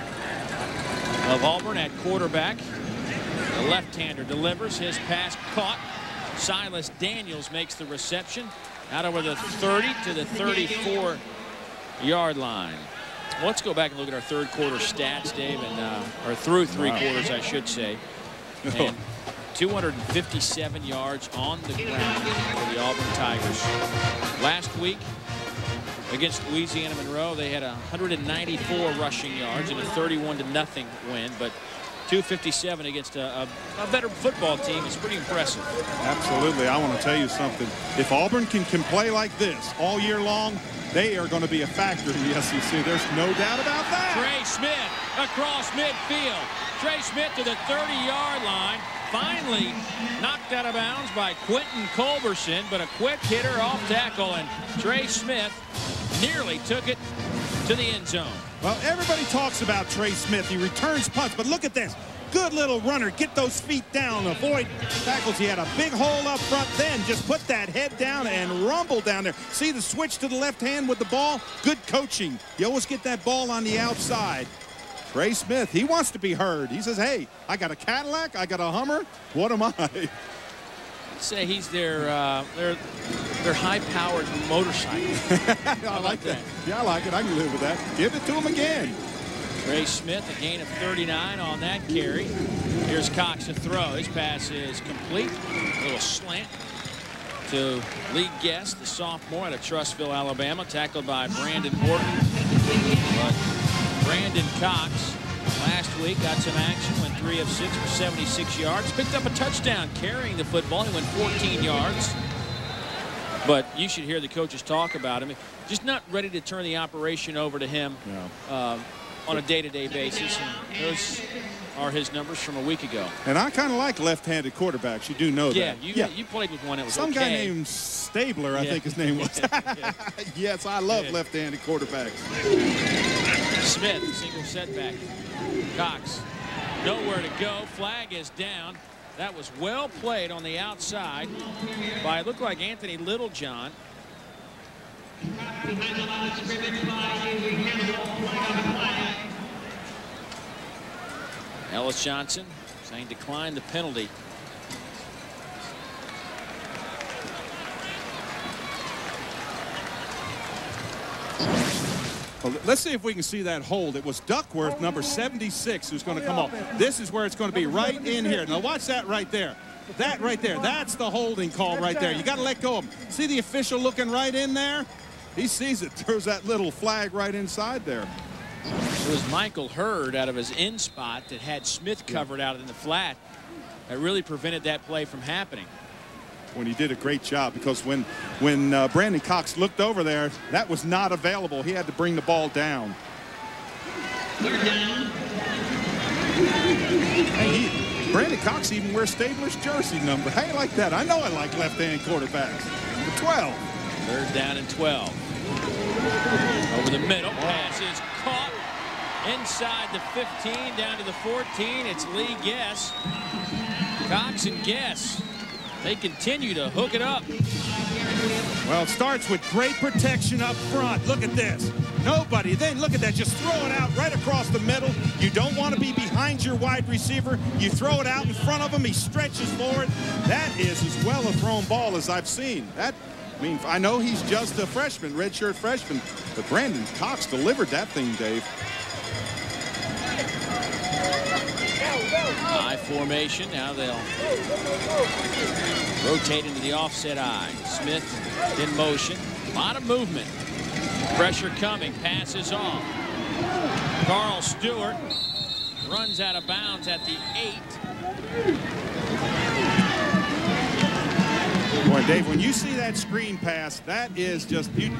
of Auburn at quarterback. The left-hander delivers. His pass caught. Silas Daniels makes the reception out over the 30 to the 34-yard line. Well, let's go back and look at our third quarter stats, Dave, and or through three quarters, I should say. And 257 yards on the ground for the Auburn Tigers. Last week against Louisiana Monroe, they had 194 rushing yards in a 31-0 win, but 257 against a better football team is pretty impressive. Absolutely. I want to tell you something. If Auburn can play like this all year long, they are going to be a factor in the SEC. There's no doubt about that. Trey Smith across midfield. Trey Smith to the 30-yard line. Finally knocked out of bounds by Quentin Culberson, but a quick hitter off tackle, and Trey Smith nearly took it to the end zone. Well, everybody talks about Trey Smith. He returns punts, but look at this. Good little runner. Get those feet down. Avoid tackles. He had a big hole up front. Then just put that head down and rumble down there. See the switch to the left hand with the ball? Good coaching. You always get that ball on the outside. Trey Smith, he wants to be heard. He says, hey, I got a Cadillac. I got a Hummer. What am I? I'd say he's their high-powered motorcycle. I like that. Yeah, I like it. I can live with that. Give it to him again. Trey Smith, a gain of 39 on that carry. Here's Cox to throw. His pass is complete. A little slant to Lee Guest, the sophomore out of Trussville, Alabama, tackled by Brandon Morton. But Brandon Cox last week got some action, went 3 of 6 for 76 yards, picked up a touchdown carrying the football. He went 14 yards. But you should hear the coaches talk about him. Just not ready to turn the operation over to him on a day-to-day basis. And those are his numbers from a week ago. And I kind of like left-handed quarterbacks. You do know that. Yeah, you played with one that was some guy named Stabler, I think his name was. Yes, I love left-handed quarterbacks. Smith, single setback. Cox, nowhere to go. Flag is down. That was well played on the outside by, it looked like Anthony Littlejohn. Ellis Johnson saying decline the penalty. Well, let's see if we can see that hold. It was Duckworth, number 76, who's going to come off. This is where it's going to be, right in here. Now watch that right there. That right there, that's the holding call right there. You got to let go of him. See the official looking right in there? He sees it, throws that little flag right inside there. It was Michael Hurd out of his in spot that had Smith covered out in the flat. That really prevented that play from happening. When he did a great job, because when Brandon Cox looked over there, that was not available. He had to bring the ball down. Hey, Brandon Cox even wears Stabler's jersey number. Hey, I like that. I know I like left-hand quarterbacks. The 12. 3rd down and 12. Over the middle, pass is caught inside the 15, down to the 14. It's Lee Guess. Cox and Guess. They continue to hook it up. Well, it starts with great protection up front. Look at this. Nobody. Then look at that. Just throw it out right across the middle. You don't want to be behind your wide receiver. You throw it out in front of him. He stretches forward. That is as well a thrown ball as I've seen. I mean, I know he's just a freshman, redshirt freshman, but Brandon Cox delivered that thing, Dave. High formation. Now they'll rotate into the offset eye. Smith in motion. A lot of movement. Pressure coming. Passes off. Carl Stewart runs out of bounds at the 8. Boy, Dave, when you see that screen pass, that is just, you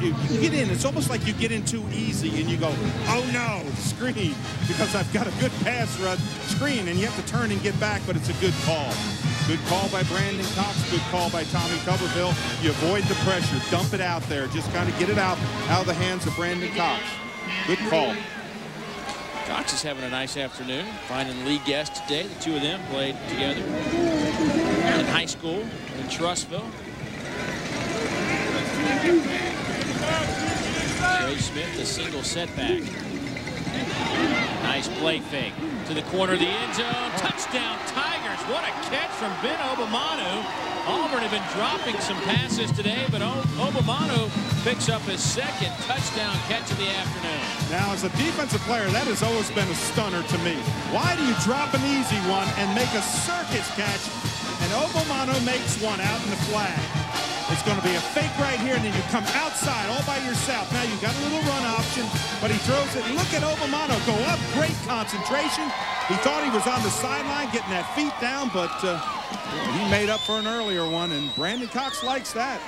get in. It's almost like you get in too easy and you go, oh no, screen, because I've got a good pass rush screen, and you have to turn and get back, but it's a good call. Good call by Brandon Cox, good call by Tommy Tuberville. You avoid the pressure, dump it out there, just kind of get it out of the hands of Brandon Cox. Good call. Cox is having a nice afternoon, finding Lee Guest today. The two of them played together in high school in Trussville. Trey Smith, a single setback. Nice play fake to the corner of the end zone. Touchdown Tigers. What a catch from Ben Obamanu. Auburn have been dropping some passes today, but Obamanu picks up his 2nd touchdown catch of the afternoon. Now, as a defensive player, that has always been a stunner to me. Why do you drop an easy one and make a circus catch, and Obamanu makes one out in the flag? It's going to be a fake right here, and then you come outside all by yourself. Now you've got a little run option, but he throws it. Look at Obamanu go up. Great concentration. He thought he was on the sideline getting that feet down, but he made up for an earlier one, and Brandon Cox likes that.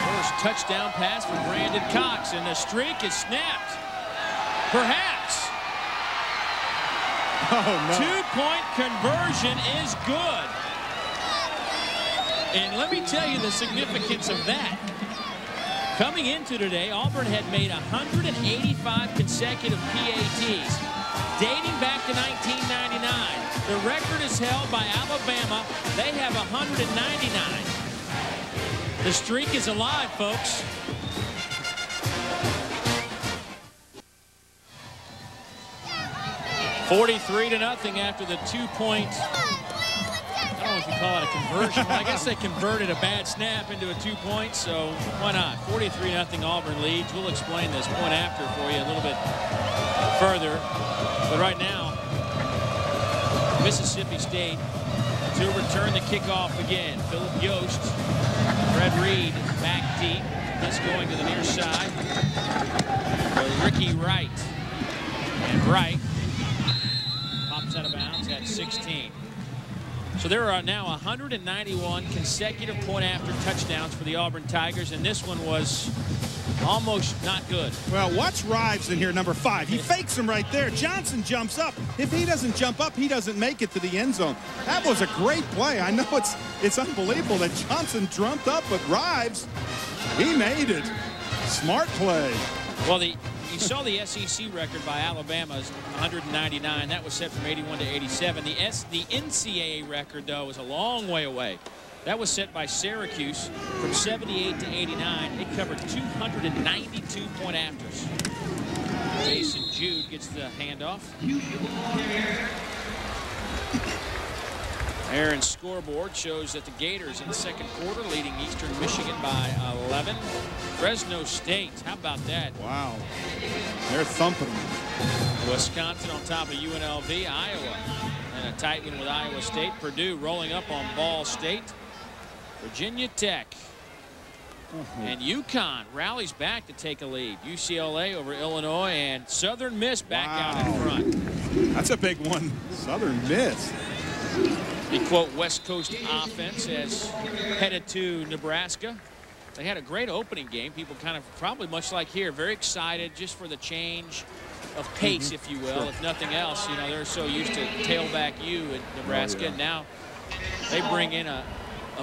First touchdown pass from Brandon Cox, and the streak is snapped. Perhaps. Oh, no. 2-point conversion is good. And let me tell you the significance of that. Coming into today, Auburn had made 185 consecutive PATs, dating back to 1999. The record is held by Alabama. They have 199. The streak is alive, folks. $43-0 after the 2-point. I don't know if you call it a conversion. Well, I guess they converted a bad snap into a 2-point, so why not? 43-0 Auburn leads. We'll explain this point after for you a little bit further. But right now, Mississippi State to return the kickoff again. Philip Yost, Fred Reed back deep. This going to the near side for Ricky Wright. And Wright pops out of bounds at 16. So there are now 191 consecutive point-after touchdowns for the Auburn Tigers, and this one was almost not good. Well, watch Rives in here, number 5. He fakes him right there. Johnson jumps up. If he doesn't jump up, he doesn't make it to the end zone. That was a great play. I know it's unbelievable that Johnson jumped up, but Rives, he made it. Smart play. Well, you saw the SEC record by Alabama's 199. That was set from 81 to 87. The NCAA record, though, was a long way away. That was set by Syracuse from 78 to 89. It covered 292 point-afters. Jason Jude gets the handoff. Aaron's scoreboard shows that the Gators in the second quarter leading Eastern Michigan by 11. Fresno State, how about that? Wow. They're thumping them. Wisconsin on top of UNLV. Iowa and a tight one with Iowa State. Purdue rolling up on Ball State. Virginia Tech. And UConn rallies back to take a lead. UCLA over Illinois, and Southern Miss back out in front. That's a big one. Southern Miss. The quote West Coast offense has headed to Nebraska. They had a great opening game. People kind of probably much like here, very excited just for the change of pace, if you will. If nothing else, you know, they're so used to tailback you in Nebraska. And now they bring in a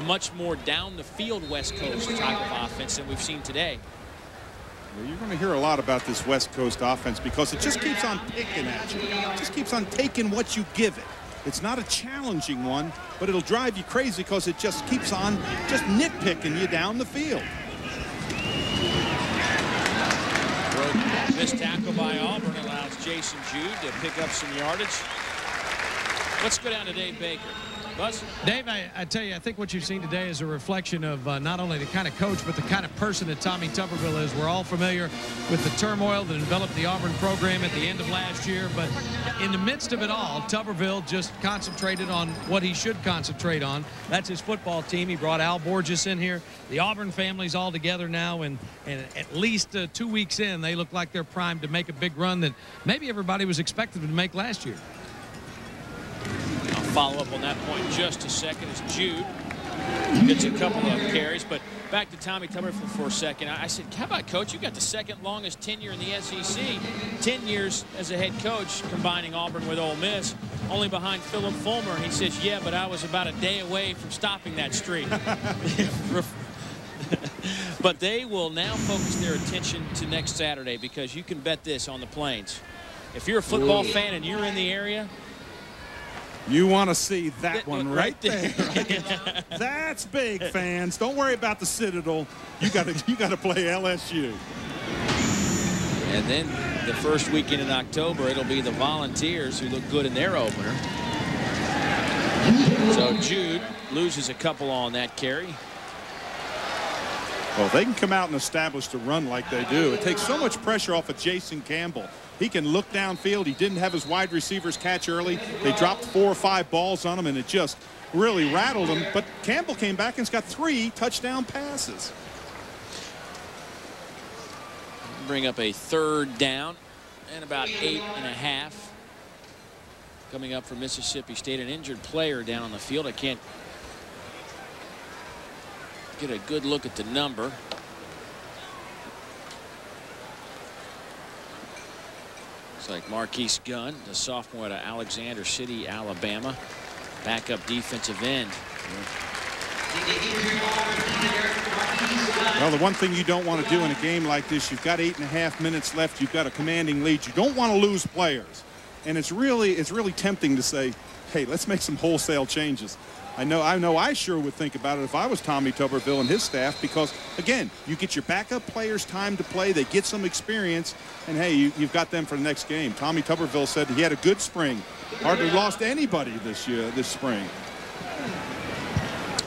much more down the field West Coast type of offense than we've seen today. Well, you're going to hear a lot about this West Coast offense because it just keeps on picking at you. It just keeps on taking what you give it. It's not a challenging one, but it'll drive you crazy because it just keeps on just nitpicking you down the field. Missed tackle by Auburn allows Jason Jude to pick up some yardage. Let's go down to Dave Baker. Buzz? Dave, I tell you, I think what you've seen today is a reflection of not only the kind of coach, but the kind of person that Tommy Tuberville is. We're all familiar with the turmoil that enveloped the Auburn program at the end of last year, but in the midst of it all, Tuberville just concentrated on what he should concentrate on. That's his football team. He brought Al Borges in here. The Auburn family's all together now, and at least 2 weeks in, they look like they're primed to make a big run that maybe everybody was expecting them to make last year. Follow up on that point in just a second as Jude gets a couple of carries. But back to Tommy Tuberville for a second. I said, how about, Coach? You got the second longest tenure in the SEC. 10 years as a head coach, combining Auburn with Ole Miss, only behind Philip Fulmer. And he says, yeah, but I was about a day away from stopping that streak. But they will now focus their attention to next Saturday, because you can bet this on the Plains. If you're a football fan and you're in the area, you want to see that one right there. That's big, fans. Don't worry about the Citadel. You got to play LSU. And then the first weekend in October, it'll be the Volunteers, who look good in their opener. So Jude loses a couple on that carry. Well, they can come out and establish the run like they do. It takes so much pressure off of Jason Campbell. He can look downfield. He didn't have his wide receivers catch early. They dropped 4 or 5 balls on him, and it just really rattled him. But Campbell came back and's got 3 touchdown passes. Bring up a 3rd down and about 8.5. Coming up for Mississippi State, an injured player down on the field. I can't get a good look at the number. Looks like Marquise Gunn, the sophomore out of Alexander City, Alabama. Backup defensive end. Well, the one thing you don't want to do in a game like this, you've got 8.5 minutes left. You've got a commanding lead. You don't want to lose players. And it's really tempting to say, hey, let's make some wholesale changes. I know I sure would think about it if I was Tommy Tuberville and his staff, because, again, you get your backup players time to play. They get some experience, and, hey, you've got them for the next game. Tommy Tuberville said he had a good spring. Hardly lost anybody this spring.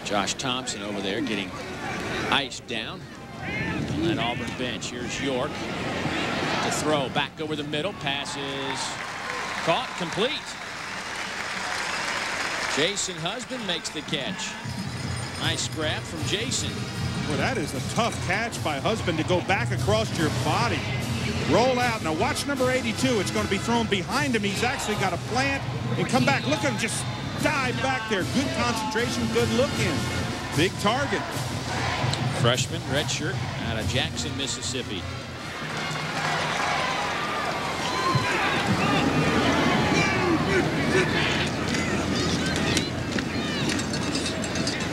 Josh Thompson over there getting iced down on that Auburn bench. Here's York to throw back over the middle. Pass is caught, complete. Jason Husband makes the catch. Nice grab from Jason. Well, that is a tough catch by Husband to go back across your body. Roll out. Now watch number 82. It's going to be thrown behind him. He's actually got a plant and come back. Look at him just dive back there. Good concentration, good look in. Big target. Freshman, redshirt, out of Jackson, Mississippi.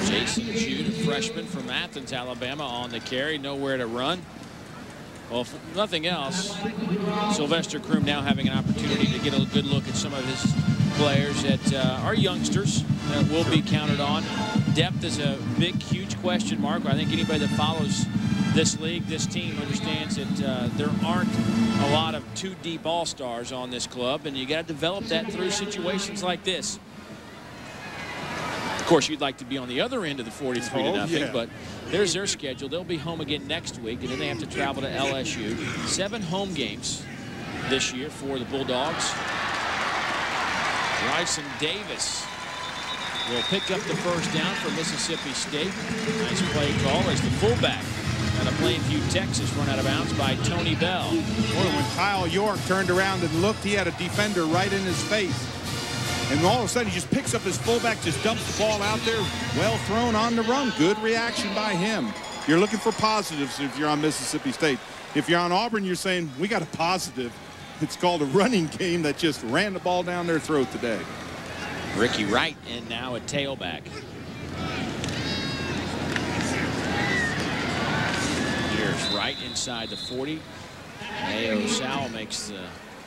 Jason Jude, a freshman from Athens, Alabama, on the carry. Nowhere to run. Well, if nothing else, Sylvester Croom now having an opportunity to get a good look at some of his players that are youngsters that will be counted on. Depth is a big, huge question mark. I think anybody that follows this league, this team, understands that there aren't a lot of 2 deep all-stars on this club, and you got to develop that through situations like this. course, you'd like to be on the other end of the 43-0, yeah. but there's their schedule. They'll be home again next week, and then they have to travel to LSU. 7 home games this year for the Bulldogs. Bryson Davis will pick up the first down for Mississippi State. Nice play call as the fullback out of Plainview, Texas, run out of bounds by Tony Bell. Boy, when Kyle York turned around and looked, he had a defender right in his face. And all of a sudden, he just picks up his fullback, just dumps the ball out there, well thrown on the run. Good reaction by him. You're looking for positives if you're on Mississippi State. If you're on Auburn, you're saying, we got a positive. It's called a running game that just ran the ball down their throat today. Ricky Wright in now at tailback. Here's Wright inside the 40. Mayo Sowell makes the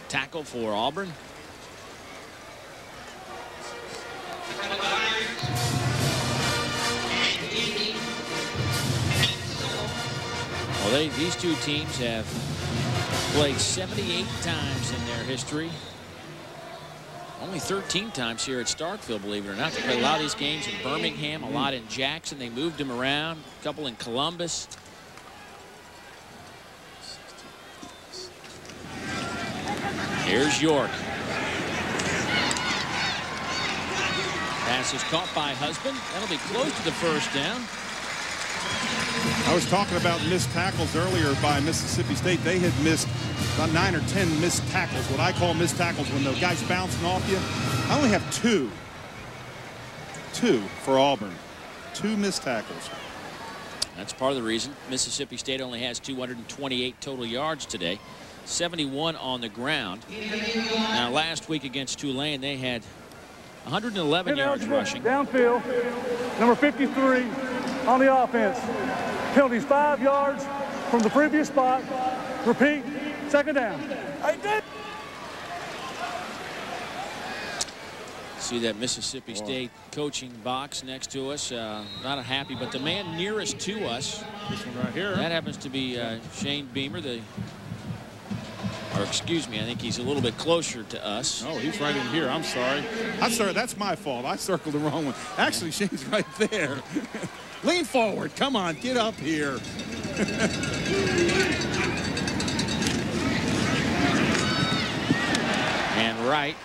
tackle for Auburn. Well, these two teams have played 78 times in their history. Only 13 times here at Starkville, believe it or not. They played a lot of these games in Birmingham, a lot in Jackson. They moved them around, a couple in Columbus. Here's York. Pass is caught by Husband. That'll be close to the first down. I was talking about missed tackles earlier by Mississippi State. They had missed about 9 or 10 missed tackles. What I call missed tackles when the guy's bouncing off you. I only have two for Auburn. 2 missed tackles. That's part of the reason Mississippi State only has 228 total yards today. 71 on the ground. Now last week against Tulane they had 111 yards rushing. Downfield, number 53 on the offense. Penalties 5 yards from the previous spot. Repeat, second down. I did. See that Mississippi State coaching box next to us. Not happy, but the man nearest to us, this one right here, that happens to be Shane Beamer, or excuse me, I think he's a little bit closer to us. Oh, he's right in here. I'm sorry. That's my fault. I circled the wrong one. Actually, Shane's right there. Lean forward. Come on, get up here. And Wright.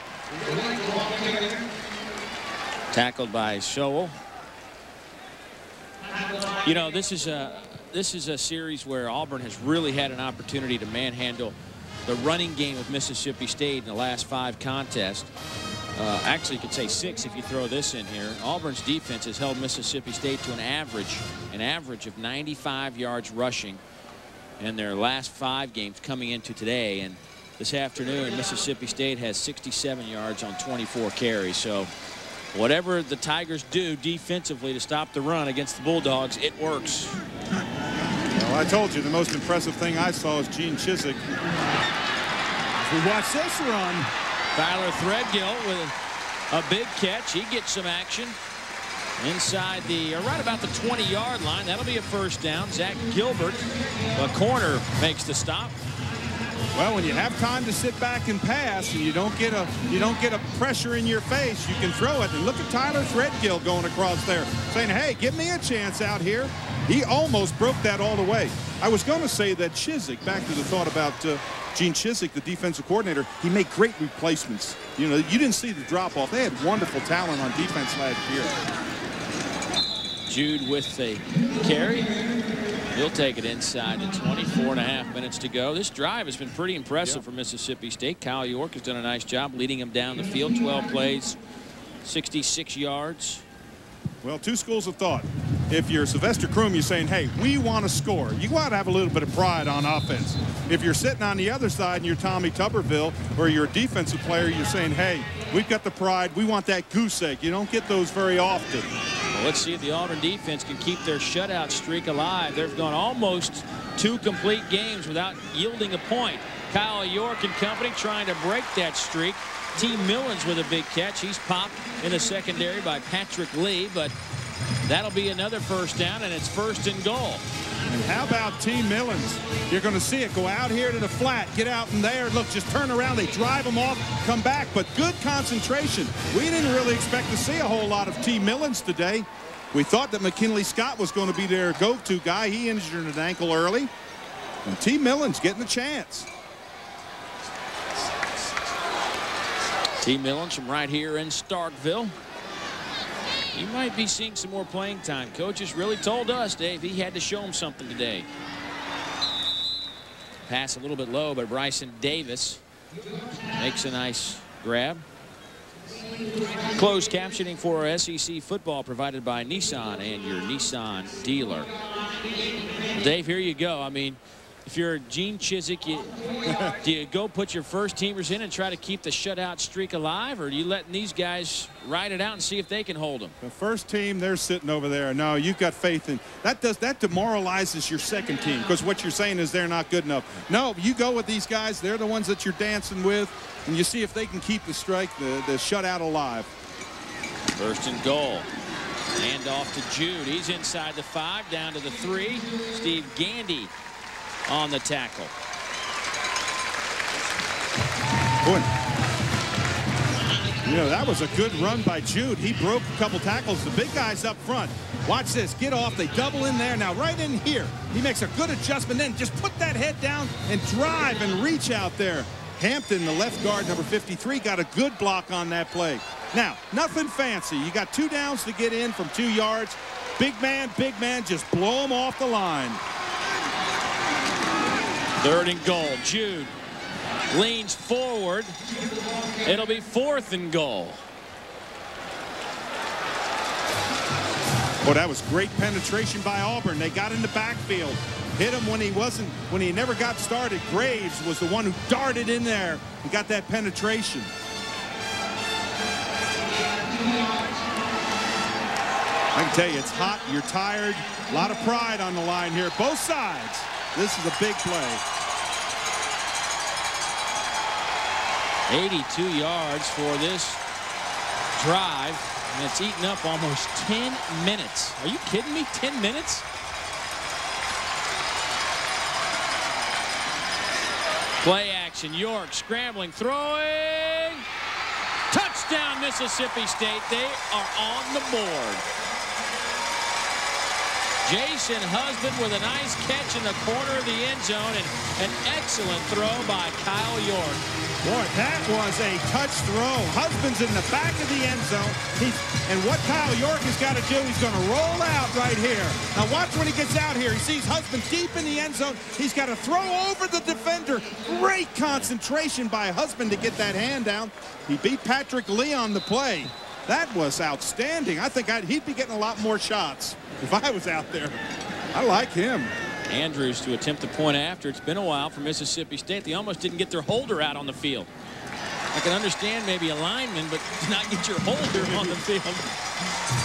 Tackled by Sowell. You know, this is a series where Auburn has really had an opportunity to manhandle the running game of Mississippi State in the last 5 contests. Actually, you could say 6 if you throw this in here. Auburn's defense has held Mississippi State to an average of 95 yards rushing in their last 5 games coming into today. And this afternoon, Mississippi State has 67 yards on 24 carries. So whatever the Tigers do defensively to stop the run against the Bulldogs, it works. Well, I told you the most impressive thing I saw is Gene Chizik. As we watch this run. Tyler Threadgill with a big catch. He gets some action inside the right about the 20-yard line. That'll be a first down. Zach Gilbert, a corner, makes the stop. Well, when you have time to sit back and pass, and you don't get a pressure in your face, you can throw it. And look at Tyler Threadgill going across there, saying, "Hey, give me a chance out here." He almost broke that all the way. I was going to say that Chizik, back to the thought about Gene Chizik, the defensive coordinator, he made great replacements. You know, you didn't see the drop-off. They had wonderful talent on defense last year. Jude with the carry. He'll take it inside the 24.5 minutes to go. This drive has been pretty impressive for Mississippi State. Kyle York has done a nice job leading him down the field. 12 plays, 66 yards. Well, 2 schools of thought. If you're Sylvester Croom, you're saying, hey, we want to score. You got to have a little bit of pride on offense. If you're sitting on the other side and you're Tommy Tuberville or you're a defensive player, you're saying, hey, we've got the pride. We want that goose egg. You don't get those very often. Well, let's see if the Auburn defense can keep their shutout streak alive. They've gone almost 2 complete games without yielding a point. Kyle York and company trying to break that streak. T. Millens with a big catch. He's popped in the secondary by Patrick Lee, but that'll be another first down, and it's 1st and goal. And how about T. Millens? You're going to see it go out here to the flat, get out in there. Look, just turn around. They drive them off, come back. But good concentration. We didn't really expect to see a whole lot of T. Millens today. We thought that McKinley Scott was going to be their go-to guy. He injured an ankle early. And T. Millens getting a chance. T. Millens from right here in Starkville. He might be seeing some more playing time. Coaches really told us, Dave, he had to show him something today. Pass a little bit low, but Bryson Davis makes a nice grab. Closed captioning for SEC football provided by Nissan and your Nissan dealer. Dave, here you go. I mean, if you're Gene Chizik, do you go put your first teamers in and try to keep the shutout streak alive, or do you let these guys ride it out and see if they can hold them? The first team, they're sitting over there. No, you've got faith in that. That demoralizes your second team, because what you're saying is they're not good enough. No, you go with these guys. They're the ones that you're dancing with, and you see if they can keep the shutout alive. First and goal. Hand off to Jude. He's inside the 5, down to the 3. Steve Gandy on the tackle. Boy, you know, that was a good run by Jude. He broke a couple tackles. The big guys up front. Watch this. Get off. They double in there. Now right in here. He makes a good adjustment. Then just put that head down and drive and reach out there. Hampton, the left guard, number 53, got a good block on that play. Now, nothing fancy. You got 2 downs to get in from 2 yards. Big man, just blow them off the line. 3rd and goal. Jude leans forward. It'll be 4th and goal. Well, that was great penetration by Auburn. They got in the backfield, hit him when he never got started. Graves was the one who darted in there and got that penetration. I can tell you, it's hot, you're tired, a lot of pride on the line here, both sides. This is a big play. 82 yards for this drive, and it's eaten up almost 10 minutes. Are you kidding me? 10 minutes? Play action. York scrambling, throwing. Touchdown, Mississippi State. They are on the board. Jason Husband with a nice catch in the corner of the end zone, and an excellent throw by Kyle York. Boy, that was a touch throw. Husband's in the back of the end zone. And what Kyle York has got to do, he's going to roll out right here. Now watch when he gets out here. He sees Husband deep in the end zone. He's got to throw over the defender. Great concentration by Husband to get that hand down. He beat Patrick Lee on the play. That was outstanding. I think he'd be getting a lot more shots if I was out there. I like him. Andrews to attempt the point after. It's been a while for Mississippi State. They almost didn't get their holder out on the field. I can understand maybe a lineman, but not get your holder on the field.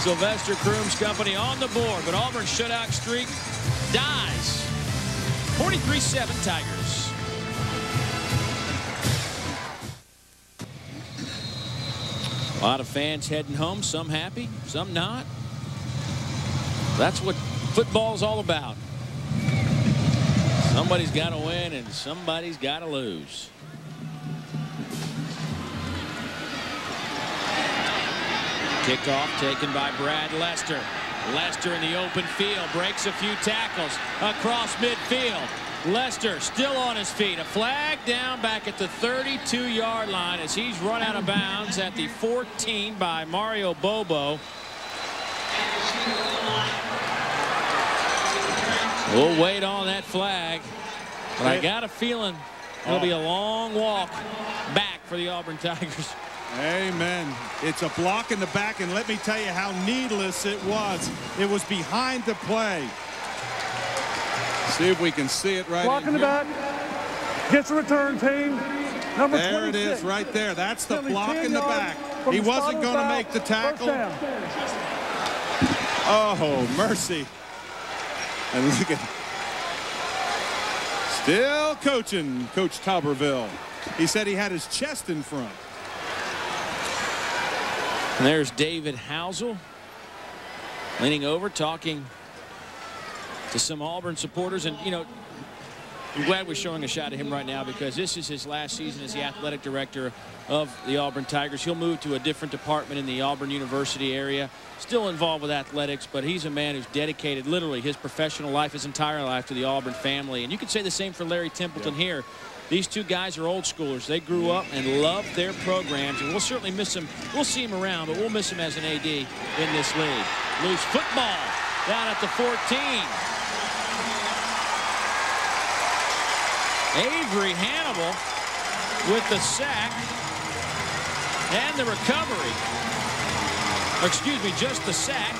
Sylvester Croom's company on the board, but Auburn's shutout streak dies. 43-7 Tigers. A lot of fans heading home, some happy, some not. That's what football's all about. Somebody's got to win and somebody's got to lose. Kickoff taken by Brad Lester. Lester in the open field, breaks a few tackles across midfield. Lester still on his feet. A flag down back at the 32-yard line as he's run out of bounds at the 14 by Mario Bobo. We'll wait on that flag, but I got a feeling it'll be a long walk back for the Auburn Tigers. Amen. It's a block in the back, and let me tell you how needless it was. It was behind the play. See if we can see it right block in the back. Gets a return, team. Number 26. There it is right there. That's the block in the back. He wasn't going to make the tackle. Oh, mercy. And look at still coaching Coach Tuberville. He said he had his chest in front. And there's David Housel leaning over, talking to some Auburn supporters. And, you know, I'm glad we're showing a shot of him right now because this is his last season as the athletic director of the Auburn Tigers. He'll move to a different department in the Auburn University area, still involved with athletics, but he's a man who's dedicated literally his professional life, his entire life to the Auburn family. And you could say the same for Larry Templeton here. These two guys are old schoolers. They grew up and loved their programs, and we'll certainly miss him. We'll see him around, but we'll miss him as an AD in this league. Loose football down at the 14. Avery Hannibal with the sack and the recovery. Or excuse me, just the sack.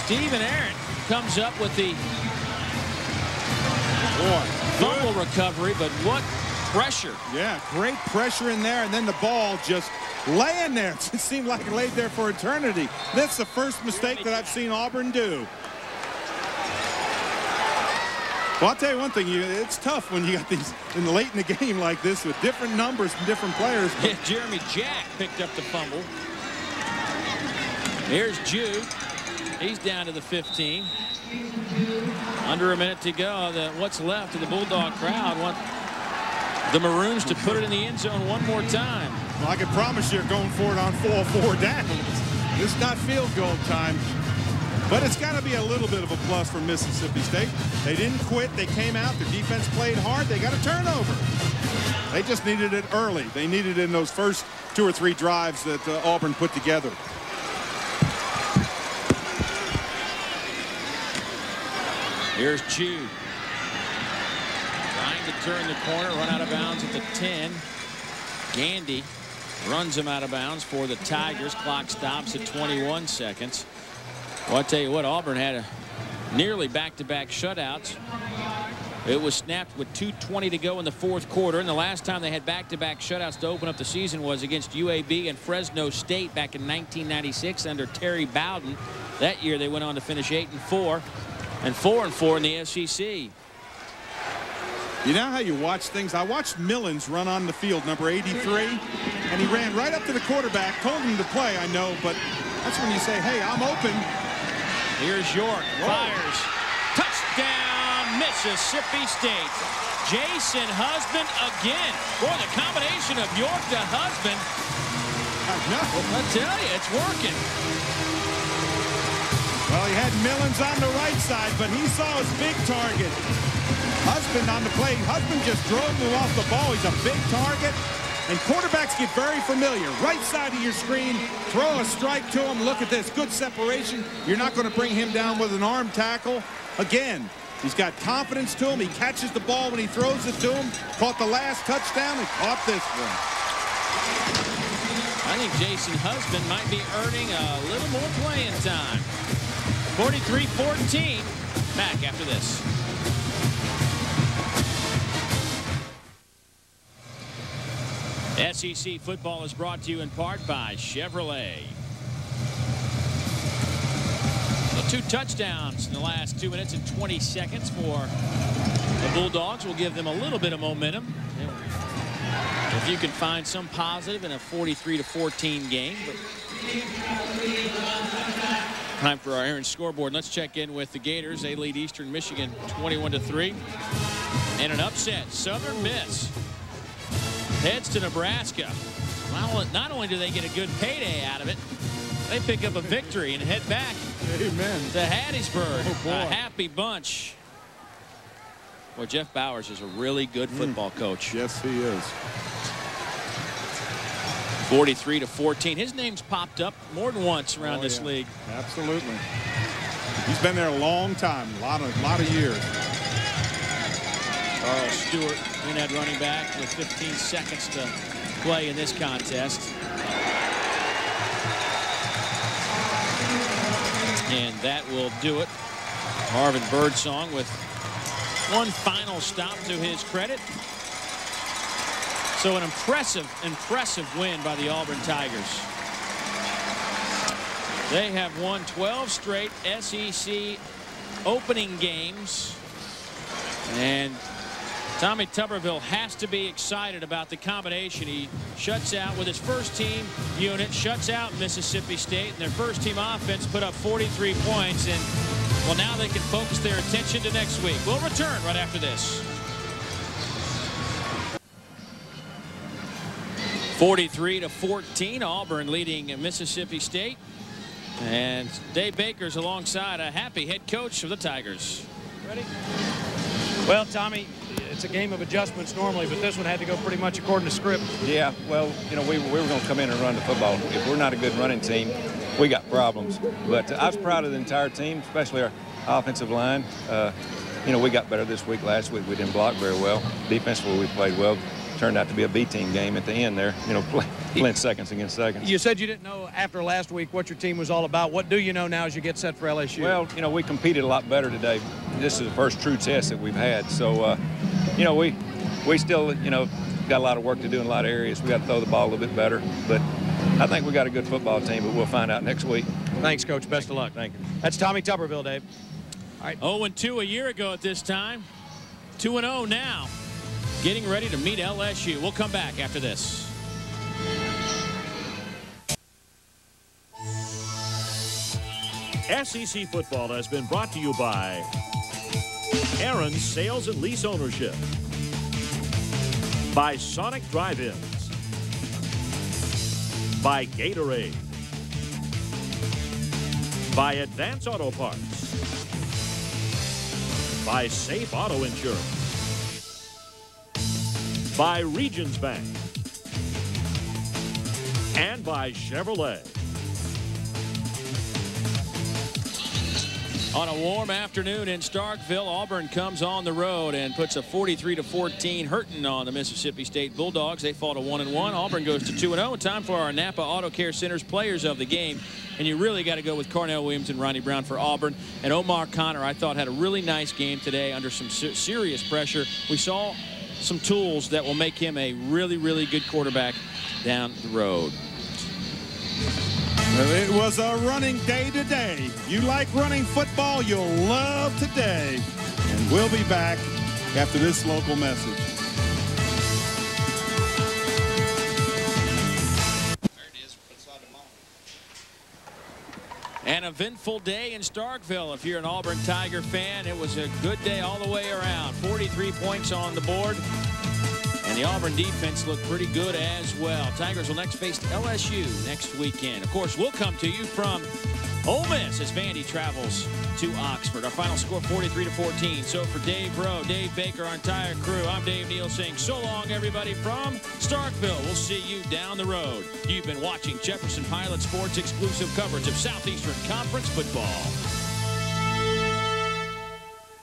Stephen Arrett comes up with the fumble recovery, but what pressure. Yeah, great pressure in there, and then the ball just laying there. It seemed like it laid there for eternity. That's the first mistake that I've seen Auburn do. Well, I'll tell you one thing, it's tough when you got these late in the game like this with different numbers from different players. Yeah, Jeremy Jack picked up the fumble. Here's Jude. He's down to the 15. Under a minute to go. What's left of the Bulldog crowd want the Maroons to put it in the end zone one more time. Well, I can promise you're going for it on 4 downs. This is not field goal time. But it's got to be a little bit of a plus for Mississippi State. They didn't quit. They came out. Their defense played hard. They got a turnover. They just needed it early. They needed it in those first 2 or 3 drives that Auburn put together. Here's Jude. Trying to turn the corner, run out of bounds at the 10. Gandy runs him out of bounds for the Tigers. Clock stops at 21 seconds. Well, I'll tell you what, Auburn had nearly back-to-back shutouts. It was snapped with 2:20 to go in the 4th quarter, and the last time they had back-to-back shutouts to open up the season was against UAB and Fresno State back in 1996 under Terry Bowden. That year they went on to finish 8-4 and 4-4 in the SEC. You know how you watch things? I watched Millens run on the field, number 83, and he ran right up to the quarterback, told him to play, I know, but that's when you say, hey, I'm open. Here's York, fires, touchdown, Mississippi State. Jason Husband again. Boy, the combination of York to Husband. I know. I tell you, it's working. Well, he had Millens on the right side, but he saw his big target. Husband on the play. Husband just drove him off the ball. He's a big target. And quarterbacks get very familiar. Right side of your screen, throw a strike to him. Look at this, good separation. You're not going to bring him down with an arm tackle. Again, he's got confidence to him. He catches the ball when he throws it to him. Caught the last touchdown and caught this one. I think Jason Husband might be earning a little more playing time. 43-14. Back after this. SEC football is brought to you in part by Chevrolet. So 2 touchdowns in the last 2 minutes and 20 seconds for the Bulldogs will give them a little bit of momentum. If you can find some positive in a 43-14 game. But time for our Aaron scoreboard. Let's check in with the Gators. They lead Eastern Michigan 21-3. And an upset. Southern Miss heads to Nebraska. Not only do they get a good payday out of it, they pick up a victory and head back to Hattiesburg. Oh, boy. A happy bunch. Well, Jeff Bowers is a really good football coach. Yes, he is. 43-14. His name's popped up more than once around this league. Absolutely. He's been there a long time, a lot of years. Charles Stewart in at running back with 15 seconds to play in this contest. And that will do it. Marvin Birdsong with one final stop to his credit. So an impressive win by the Auburn Tigers. They have won 12 straight SEC opening games. And Tommy Tuberville has to be excited about the combination. He shuts out with his first team unit, shuts out Mississippi State, and their first team offense put up 43 points. And, well, now they can focus their attention to next week. We'll return right after this. 43-14, Auburn leading Mississippi State. And Dave Baker's alongside a happy head coach of the Tigers. Ready? Well, Tommy, it's a game of adjustments normally, but this one had to go pretty much according to script. Yeah, well, you know, we were going to come in and run the football. If we're not a good running team, we got problems. But I was proud of the entire team, especially our offensive line. You know, we got better this week. Last week we didn't block very well. Defensively we played well. Turned out to be a B-team game at the end there, you know, playing seconds against seconds. You said you didn't know after last week what your team was all about. What do you know now as you get set for LSU? Well, you know, we competed a lot better today. This is the first true test that we've had. So, you know, we still, you know, got a lot of work to do in a lot of areas. We got to throw the ball a little bit better. But I think we got a good football team, but we'll find out next week. Thanks, Coach. Best of luck. Thank you. That's Tommy Tuberville, Dave. All right. 0-2 a year ago at this time. 2-0 now. Getting ready to meet LSU. We'll come back after this. SEC football has been brought to you by Aaron's Sales and Lease Ownership, by Sonic Drive-Ins, by Gatorade, by Advance Auto Parts, by Safe Auto Insurance, by Regions Bank, and by Chevrolet. On a warm afternoon in Starkville, Auburn comes on the road and puts a 43-14 hurting on the Mississippi State Bulldogs. They fall to 1-1. Auburn goes to 2-0. Time for our Napa Auto Care Center's players of the game. And you really got to go with Carnell Williams and Ronnie Brown for Auburn. And Omar Connor, I thought, had a really nice game today under some serious pressure. We saw some tools that will make him a really, really good quarterback down the road. Well, it was a running day today. You like running football, you'll love today. And we'll be back after this local message. An eventful day in Starkville. If you're an Auburn Tiger fan, it was a good day all the way around. 43 points on the board. And the Auburn defense looked pretty good as well. Tigers will next face LSU next weekend. Of course, we'll come to you from Ole Miss as Vandy travels to Oxford. Our final score, 43-14. So for Dave Rowe, Dave Baker, our entire crew, I'm Dave Neal saying so long, everybody, from Starkville. We'll see you down the road. You've been watching Jefferson Pilot Sports exclusive coverage of Southeastern Conference football.